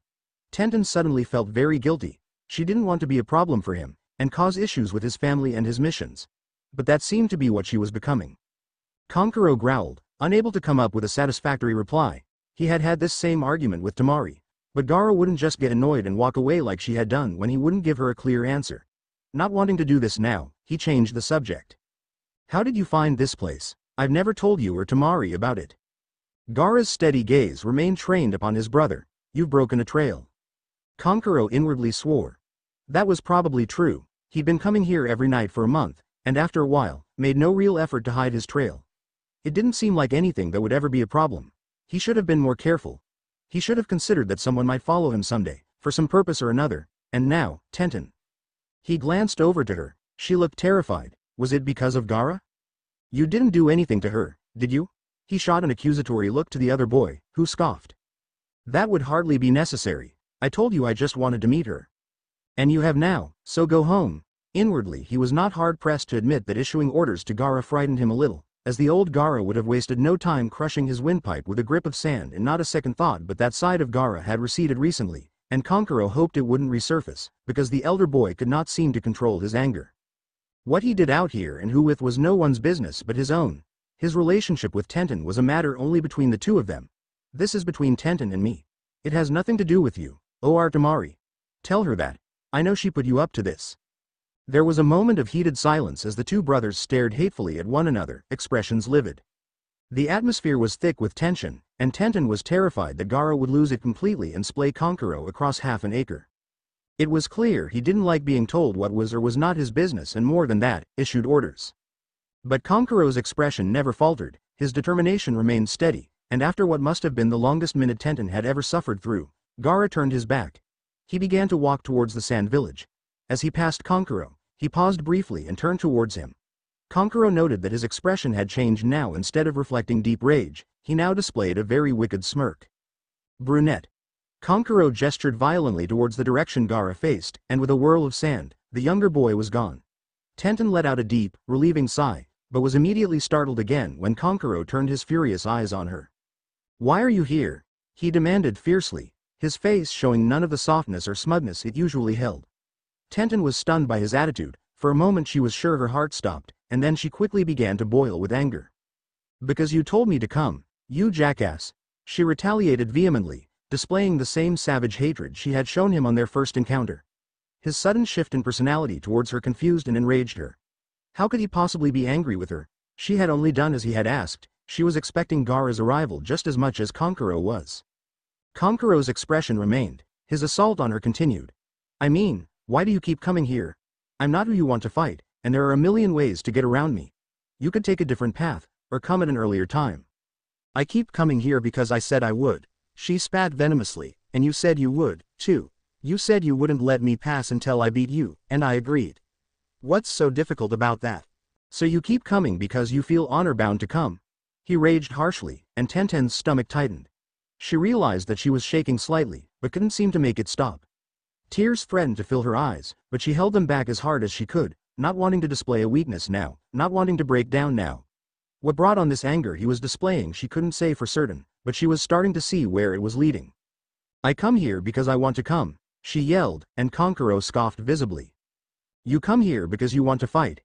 Speaker 1: Tenten suddenly felt very guilty. She didn't want to be a problem for him, and cause issues with his family and his missions. But that seemed to be what she was becoming. Kankuro growled, unable to come up with a satisfactory reply. He had had this same argument with Temari. But Gaara wouldn't just get annoyed and walk away like she had done when he wouldn't give her a clear answer. Not wanting to do this now, he changed the subject. How did you find this place? I've never told you or Temari about it. Gaara's steady gaze remained trained upon his brother. You've broken a trail. Kankuro inwardly swore. That was probably true. He'd been coming here every night for a month, and after a while, made no real effort to hide his trail. It didn't seem like anything that would ever be a problem. He should have been more careful. He should have considered that someone might follow him someday, for some purpose or another, and now, Tenten. He glanced over to her. She looked terrified. Was it because of Gaara? You didn't do anything to her, did you? He shot an accusatory look to the other boy, who scoffed. That would hardly be necessary. I told you I just wanted to meet her. And you have now, so go home. Inwardly he was not hard-pressed to admit that issuing orders to Gaara frightened him a little, as the old Gaara would have wasted no time crushing his windpipe with a grip of sand and not a second thought, but that side of Gaara had receded recently, and Kankuro hoped it wouldn't resurface, because the elder boy could not seem to control his anger. What he did out here and who with was no one's business but his own. His relationship with Tenten was a matter only between the two of them. This is between Tenten and me. It has nothing to do with you, O.R. Temari. Tell her that. I know she put you up to this. There was a moment of heated silence as the two brothers stared hatefully at one another, expressions livid. The atmosphere was thick with tension, and Tenten was terrified that Gaara would lose it completely and splay Kankuro across half an acre. It was clear he didn't like being told what was or was not his business, and more than that, issued orders. But Kankuro's expression never faltered, his determination remained steady, and after what must have been the longest minute Tenten had ever suffered through, Gaara turned his back. He began to walk towards the sand village. As he passed Kankuro, he paused briefly and turned towards him. Kankuro noted that his expression had changed now. Instead of reflecting deep rage, he now displayed a very wicked smirk. Brunette. Kankuro gestured violently towards the direction Gaara faced, and with a whirl of sand, the younger boy was gone. Tenten let out a deep, relieving sigh, but was immediately startled again when Kankuro turned his furious eyes on her. Why are you here? He demanded fiercely, his face showing none of the softness or smugness it usually held. Tenten was stunned by his attitude. For a moment she was sure her heart stopped, and then she quickly began to boil with anger. Because you told me to come, you jackass. She retaliated vehemently, displaying the same savage hatred she had shown him on their first encounter. His sudden shift in personality towards her confused and enraged her. How could he possibly be angry with her? She had only done as he had asked. She was expecting Gaara's arrival just as much as Kankuro was. Kankuro's expression remained. His assault on her continued. I mean, why do you keep coming here? I'm not who you want to fight, and there are a million ways to get around me. You could take a different path, or come at an earlier time. I keep coming here because I said I would. She spat venomously, and you said you would, too. You said you wouldn't let me pass until I beat you, and I agreed. What's so difficult about that? So you keep coming because you feel honor-bound to come. He raged harshly, and Tenten's stomach tightened. She realized that she was shaking slightly, but couldn't seem to make it stop. Tears threatened to fill her eyes, but she held them back as hard as she could, not wanting to display a weakness now, not wanting to break down now. What brought on this anger he was displaying she couldn't say for certain, but she was starting to see where it was leading. "I come here because I want to come," she yelled, and Kankuro scoffed visibly. "You come here because you want to fight.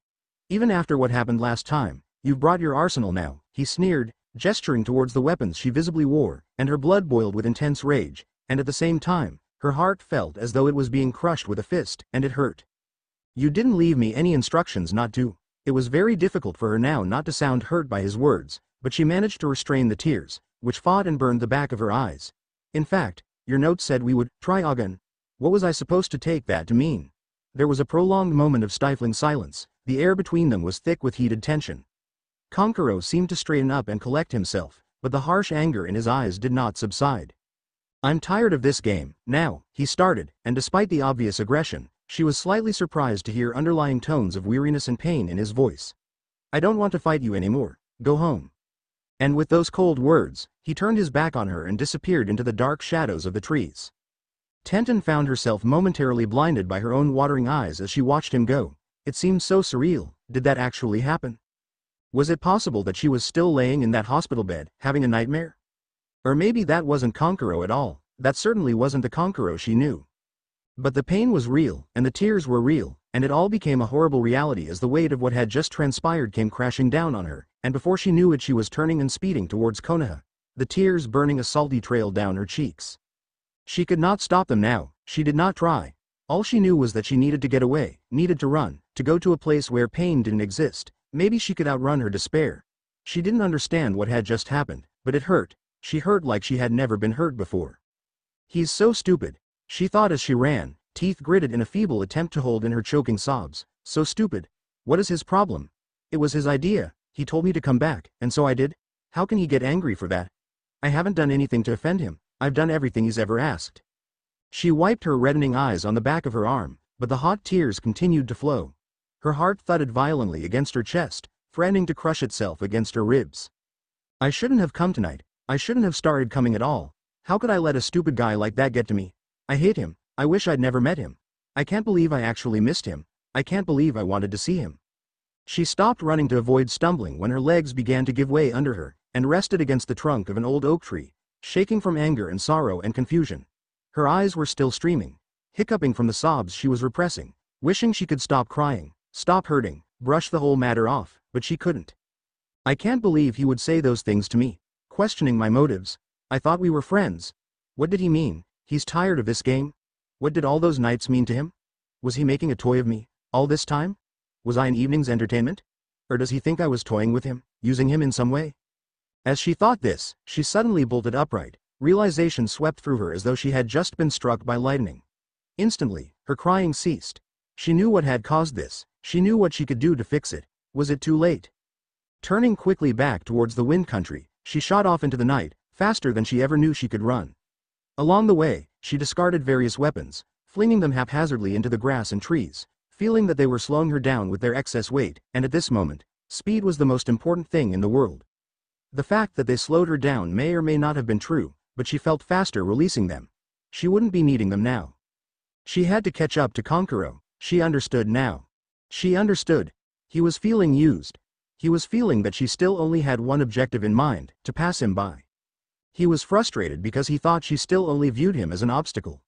Speaker 1: Even after what happened last time, you've brought your arsenal now," he sneered, gesturing towards the weapons she visibly wore, and her blood boiled with intense rage, and at the same time, her heart felt as though it was being crushed with a fist, and it hurt. "You didn't leave me any instructions not to." It was very difficult for her now not to sound hurt by his words, but she managed to restrain the tears, which fought and burned the back of her eyes. "In fact, your note said we would try again. What was I supposed to take that to mean?" There was a prolonged moment of stifling silence. The air between them was thick with heated tension. Kankuro seemed to straighten up and collect himself, but the harsh anger in his eyes did not subside. "I'm tired of this game, now," he started, and despite the obvious aggression, she was slightly surprised to hear underlying tones of weariness and pain in his voice. "I don't want to fight you anymore, go home." And with those cold words, he turned his back on her and disappeared into the dark shadows of the trees. Tenten found herself momentarily blinded by her own watering eyes as she watched him go. It seemed so surreal. Did that actually happen? Was it possible that she was still laying in that hospital bed, having a nightmare? Or maybe that wasn't Kankuro at all. That certainly wasn't the Kankuro she knew. But the pain was real, and the tears were real, and it all became a horrible reality as the weight of what had just transpired came crashing down on her, and before she knew it she was turning and speeding towards Konoha, the tears burning a salty trail down her cheeks. She could not stop them now, she did not try. All she knew was that she needed to get away, needed to run, to go to a place where pain didn't exist. Maybe she could outrun her despair. She didn't understand what had just happened, but it hurt. She hurt like she had never been hurt before. "He's so stupid," she thought as she ran, teeth gritted in a feeble attempt to hold in her choking sobs. "So stupid. What is his problem? It was his idea. He told me to come back, and so I did. How can he get angry for that? I haven't done anything to offend him. I've done everything he's ever asked." She wiped her reddening eyes on the back of her arm, but the hot tears continued to flow. Her heart thudded violently against her chest, threatening to crush itself against her ribs. "I shouldn't have come tonight. I shouldn't have started coming at all. How could I let a stupid guy like that get to me? I hate him. I wish I'd never met him. I can't believe I actually missed him. I can't believe I wanted to see him." She stopped running to avoid stumbling when her legs began to give way under her, and rested against the trunk of an old oak tree, shaking from anger and sorrow and confusion. Her eyes were still streaming, hiccuping from the sobs she was repressing, wishing she could stop crying, stop hurting, brush the whole matter off, but she couldn't. "I can't believe he would say those things to me, questioning my motives. I thought we were friends. What did he mean? He's tired of this game? What did all those nights mean to him? Was he making a toy of me, all this time? Was I an evening's entertainment? Or does he think I was toying with him, using him in some way?" As she thought this, she suddenly bolted upright. Realization swept through her as though she had just been struck by lightning. Instantly, her crying ceased. She knew what had caused this. She knew what she could do to fix it. Was it too late? Turning quickly back towards the wind country, she shot off into the night, faster than she ever knew she could run. Along the way, she discarded various weapons, flinging them haphazardly into the grass and trees, feeling that they were slowing her down with their excess weight, and at this moment, speed was the most important thing in the world. The fact that they slowed her down may or may not have been true, but she felt faster releasing them. She wouldn't be needing them now. She had to catch up to Kankuro. She understood now. She understood. He was feeling used. He was feeling that she still only had one objective in mind, to pass him by. He was frustrated because he thought she still only viewed him as an obstacle.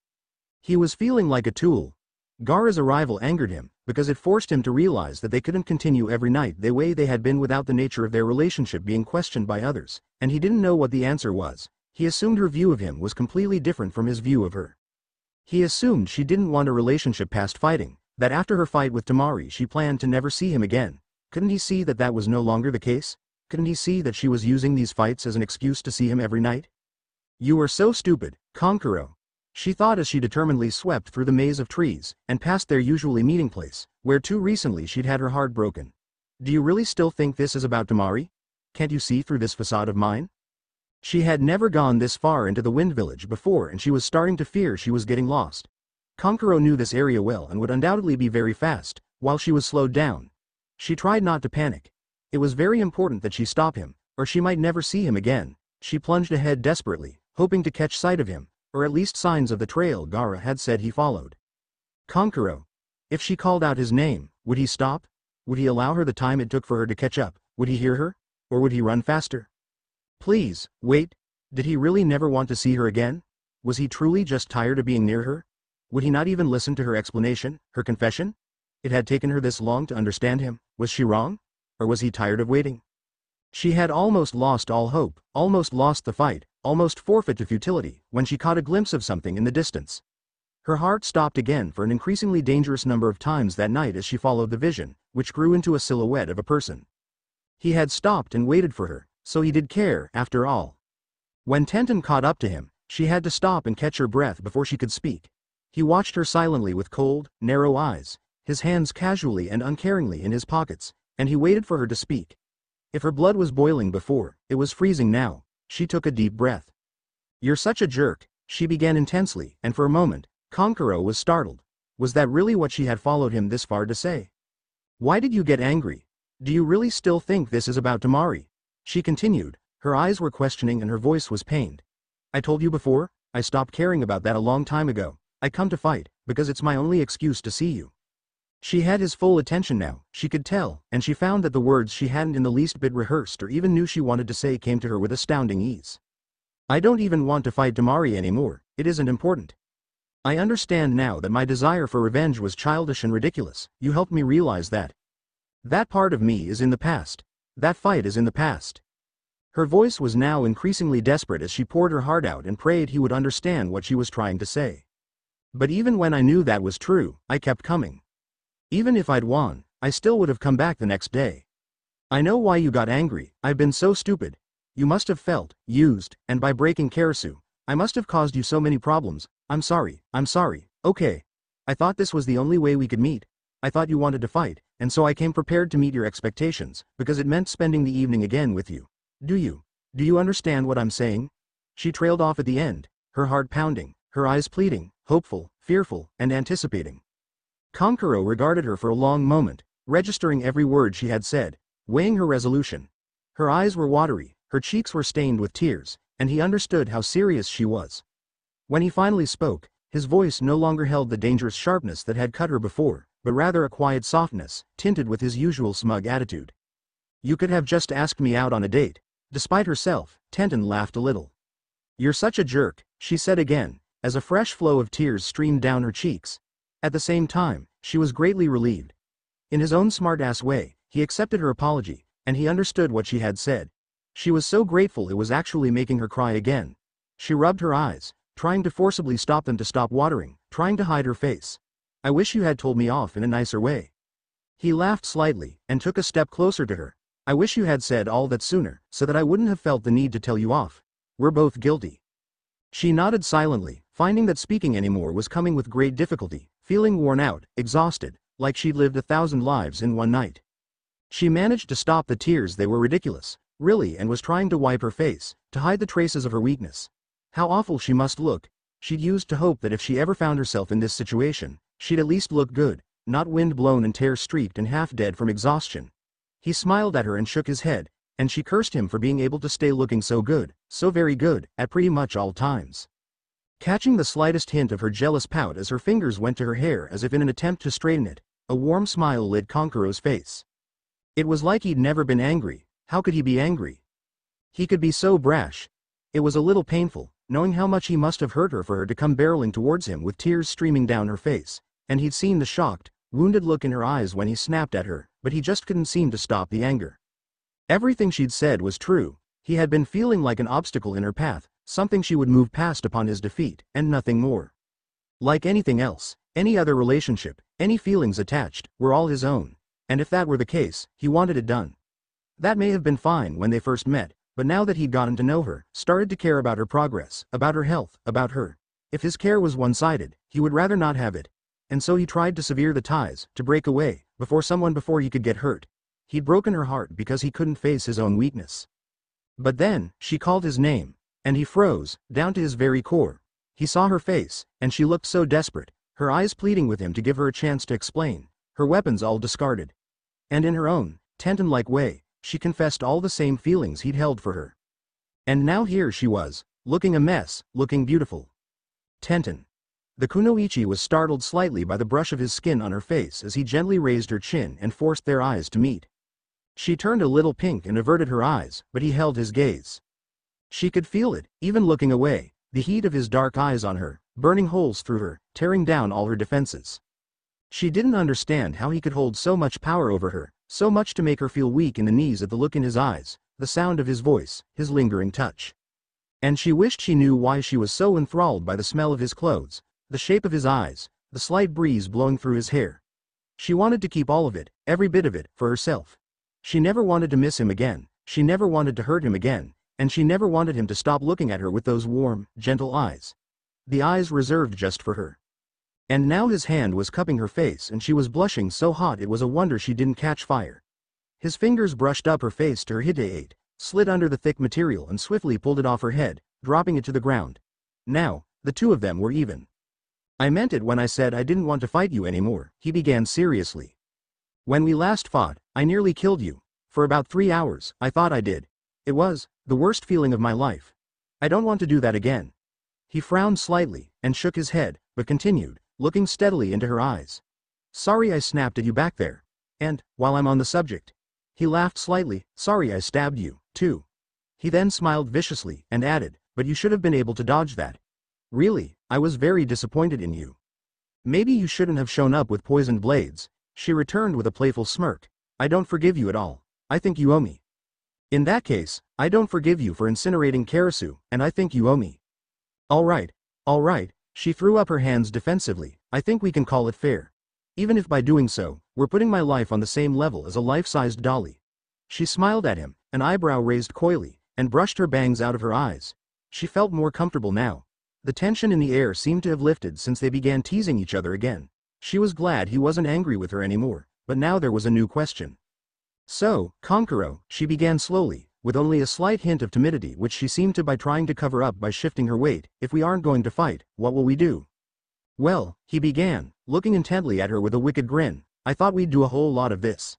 Speaker 1: He was feeling like a tool. Gaara's arrival angered him, because it forced him to realize that they couldn't continue every night the way they had been without the nature of their relationship being questioned by others, and he didn't know what the answer was. He assumed her view of him was completely different from his view of her. He assumed she didn't want a relationship past fighting, that after her fight with Tamari she planned to never see him again. Couldn't he see that that was no longer the case? Couldn't he see that she was using these fights as an excuse to see him every night? "You are so stupid, Kankuro," she thought as she determinedly swept through the maze of trees, and past their usually meeting place, where too recently she'd had her heart broken. "Do you really still think this is about Tamari? Can't you see through this facade of mine?" She had never gone this far into the wind village before and she was starting to fear she was getting lost. Kankuro knew this area well and would undoubtedly be very fast, while she was slowed down. She tried not to panic. It was very important that she stop him, or she might never see him again. She plunged ahead desperately, hoping to catch sight of him, or at least signs of the trail Gaara had said he followed. Kankuro. If she called out his name, Would he stop? Would he allow her the time it took for her to catch up? Would he hear her? Or would he run faster? Please, wait. Did he really never want to see her again? Was he truly just tired of being near her? Would he not even listen to her explanation, her confession? It had taken her this long to understand him. Was she wrong? Or was he tired of waiting? She had almost lost all hope, almost lost the fight, almost forfeit to futility, when she caught a glimpse of something in the distance. Her heart stopped again for an increasingly dangerous number of times that night as she followed the vision, which grew into a silhouette of a person. He had stopped and waited for her, so he did care, after all. When Tenten caught up to him, she had to stop and catch her breath before she could speak. He watched her silently with cold, narrow eyes, his hands casually and uncaringly in his pockets, and he waited for her to speak. If her blood was boiling before, it was freezing now. She took a deep breath. "You're such a jerk," she began intensely, and for a moment, Kankuro was startled. Was that really what she had followed him this far to say? "Why did you get angry? Do you really still think this is about Tamari?" She continued. Her eyes were questioning and her voice was pained. "I told you before, I stopped caring about that a long time ago. I come to fight, because it's my only excuse to see you." She had his full attention now, she could tell, and she found that the words she hadn't in the least bit rehearsed or even knew she wanted to say came to her with astounding ease. "I don't even want to fight Tamari anymore, it isn't important. I understand now that my desire for revenge was childish and ridiculous. You helped me realize that. That part of me is in the past. That fight is in the past." Her voice was now increasingly desperate as she poured her heart out and prayed he would understand what she was trying to say. "But even when I knew that was true, I kept coming. Even if I'd won, I still would have come back the next day. I know why you got angry. I've been so stupid. You must have felt used, and by breaking Karasu, I must have caused you so many problems. I'm sorry, okay. I thought this was the only way we could meet. I thought you wanted to fight, and so I came prepared to meet your expectations, because it meant spending the evening again with you. Do you understand what I'm saying?" She trailed off at the end, her heart pounding, her eyes pleading, hopeful, fearful, and anticipating. Kankuro regarded her for a long moment, registering every word she had said, weighing her resolution. Her eyes were watery, her cheeks were stained with tears, and he understood how serious she was. When he finally spoke, his voice no longer held the dangerous sharpness that had cut her before, but rather a quiet softness, tinted with his usual smug attitude. "You could have just asked me out on a date." Despite herself, Tenten laughed a little. "You're such a jerk," she said again, as a fresh flow of tears streamed down her cheeks. At the same time, she was greatly relieved. In his own smart-ass way, he accepted her apology, and he understood what she had said. She was so grateful it was actually making her cry again. She rubbed her eyes, trying to forcibly stop them to stop watering, trying to hide her face. "I wish you had told me off in a nicer way." He laughed slightly, and took a step closer to her. "I wish you had said all that sooner, so that I wouldn't have felt the need to tell you off. We're both guilty." She nodded silently, finding that speaking anymore was coming with great difficulty, feeling worn out, exhausted, like she'd lived 1,000 lives in one night. She managed to stop the tears. They were ridiculous, really, and was trying to wipe her face, to hide the traces of her weakness. How awful she must look. She'd used to hope that if she ever found herself in this situation, she'd at least look good, not wind-blown and tear-streaked and half-dead from exhaustion. He smiled at her and shook his head, and she cursed him for being able to stay looking so good, so very good, at pretty much all times. Catching the slightest hint of her jealous pout as her fingers went to her hair as if in an attempt to straighten it, a warm smile lit Kankuro's face. It was like he'd never been angry. How could he be angry? He could be so brash. It was a little painful, knowing how much he must have hurt her for her to come barreling towards him with tears streaming down her face, and he'd seen the shocked, wounded look in her eyes when he snapped at her, but he just couldn't seem to stop the anger. Everything she'd said was true. He had been feeling like an obstacle in her path, something she would move past upon his defeat, and nothing more. Like anything else, any other relationship, any feelings attached, were all his own, and if that were the case, he wanted it done. That may have been fine when they first met, but now that he'd gotten to know her, started to care about her progress, about her health, about her. If his care was one-sided, he would rather not have it. And so he tried to sever the ties, to break away, before he could get hurt. He'd broken her heart because he couldn't face his own weakness. But then, she called his name, and he froze, down to his very core. He saw her face, and she looked so desperate, her eyes pleading with him to give her a chance to explain, her weapons all discarded. And in her own, Tenten-like way, she confessed all the same feelings he'd held for her. And now here she was, looking a mess, looking beautiful. Tenten. The kunoichi was startled slightly by the brush of his skin on her face as he gently raised her chin and forced their eyes to meet. She turned a little pink and averted her eyes, but he held his gaze. She could feel it, even looking away, the heat of his dark eyes on her, burning holes through her, tearing down all her defenses. She didn't understand how he could hold so much power over her, so much to make her feel weak in the knees at the look in his eyes, the sound of his voice, his lingering touch. And she wished she knew why she was so enthralled by the smell of his clothes, the shape of his eyes, the slight breeze blowing through his hair. She wanted to keep all of it, every bit of it, for herself. She never wanted to miss him again, she never wanted to hurt him again, and she never wanted him to stop looking at her with those warm, gentle eyes. The eyes reserved just for her. And now his hand was cupping her face and she was blushing so hot it was a wonder she didn't catch fire. His fingers brushed up her face to her hideate, slid under the thick material and swiftly pulled it off her head, dropping it to the ground. Now, the two of them were even. I meant it when I said I didn't want to fight you anymore, he began seriously. When we last fought, I nearly killed you. For about 3 hours, I thought I did. It was the worst feeling of my life. I don't want to do that again. He frowned slightly, and shook his head, but continued, looking steadily into her eyes. Sorry I snapped at you back there. And, while I'm on the subject. He laughed slightly, sorry I stabbed you, too. He then smiled viciously, and added, but you should have been able to dodge that. Really, I was very disappointed in you. Maybe you shouldn't have shown up with poisoned blades, she returned with a playful smirk. I don't forgive you at all. I think you owe me. In that case, I don't forgive you for incinerating Karasu, and I think you owe me. All right, she threw up her hands defensively, I think we can call it fair. Even if by doing so, we're putting my life on the same level as a life-sized dolly. She smiled at him, an eyebrow raised coyly, and brushed her bangs out of her eyes. She felt more comfortable now. The tension in the air seemed to have lifted since they began teasing each other again. She was glad he wasn't angry with her anymore, but now there was a new question. So, Kankuro, she began slowly, with only a slight hint of timidity which she seemed to be trying to cover up by shifting her weight, if we aren't going to fight, what will we do? Well, he began, looking intently at her with a wicked grin, I thought we'd do a whole lot of this.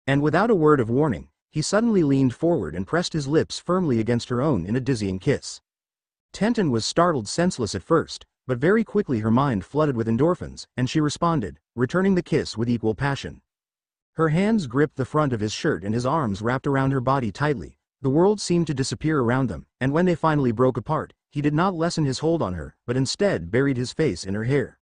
Speaker 1: And without a word of warning, he suddenly leaned forward and pressed his lips firmly against her own in a dizzying kiss. Tenten was startled senseless at first, but very quickly her mind flooded with endorphins, and she responded, returning the kiss with equal passion. Her hands gripped the front of his shirt and his arms wrapped around her body tightly. The world seemed to disappear around them, and when they finally broke apart, he did not lessen his hold on her, but instead buried his face in her hair.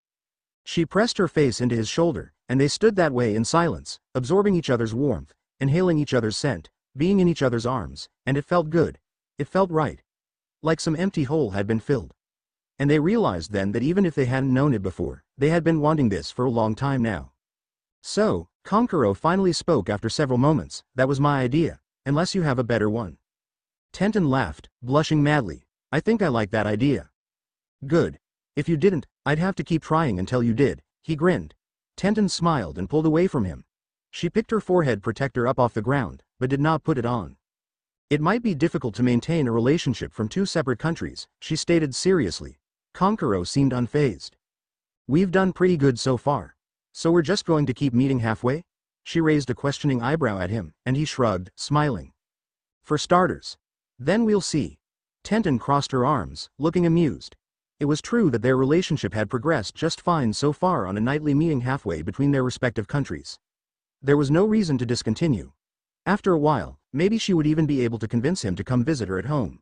Speaker 1: She pressed her face into his shoulder, and they stood that way in silence, absorbing each other's warmth, inhaling each other's scent, being in each other's arms, and it felt good. It felt right. Like some empty hole had been filled. And they realized then that even if they hadn't known it before, they had been wanting this for a long time now. So, Kankuro finally spoke after several moments, that was my idea, unless you have a better one. Tenten laughed, blushing madly. I think I like that idea. Good. If you didn't, I'd have to keep trying until you did, he grinned. Tenten smiled and pulled away from him. She picked her forehead protector up off the ground, but did not put it on. It might be difficult to maintain a relationship from two separate countries, she stated seriously. Kankuro seemed unfazed. We've done pretty good so far. So we're just going to keep meeting halfway? She raised a questioning eyebrow at him, and he shrugged, smiling. For starters. Then we'll see. Tenten crossed her arms, looking amused. It was true that their relationship had progressed just fine so far on a nightly meeting halfway between their respective countries. There was no reason to discontinue. After a while, maybe she would even be able to convince him to come visit her at home.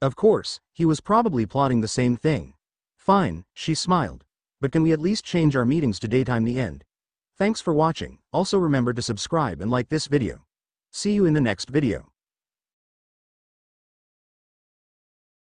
Speaker 1: Of course, he was probably plotting the same thing. Fine, she smiled. But can we at least change our meetings to daytime the end? Thanks for watching, also remember to subscribe and like this video. See you in the next video.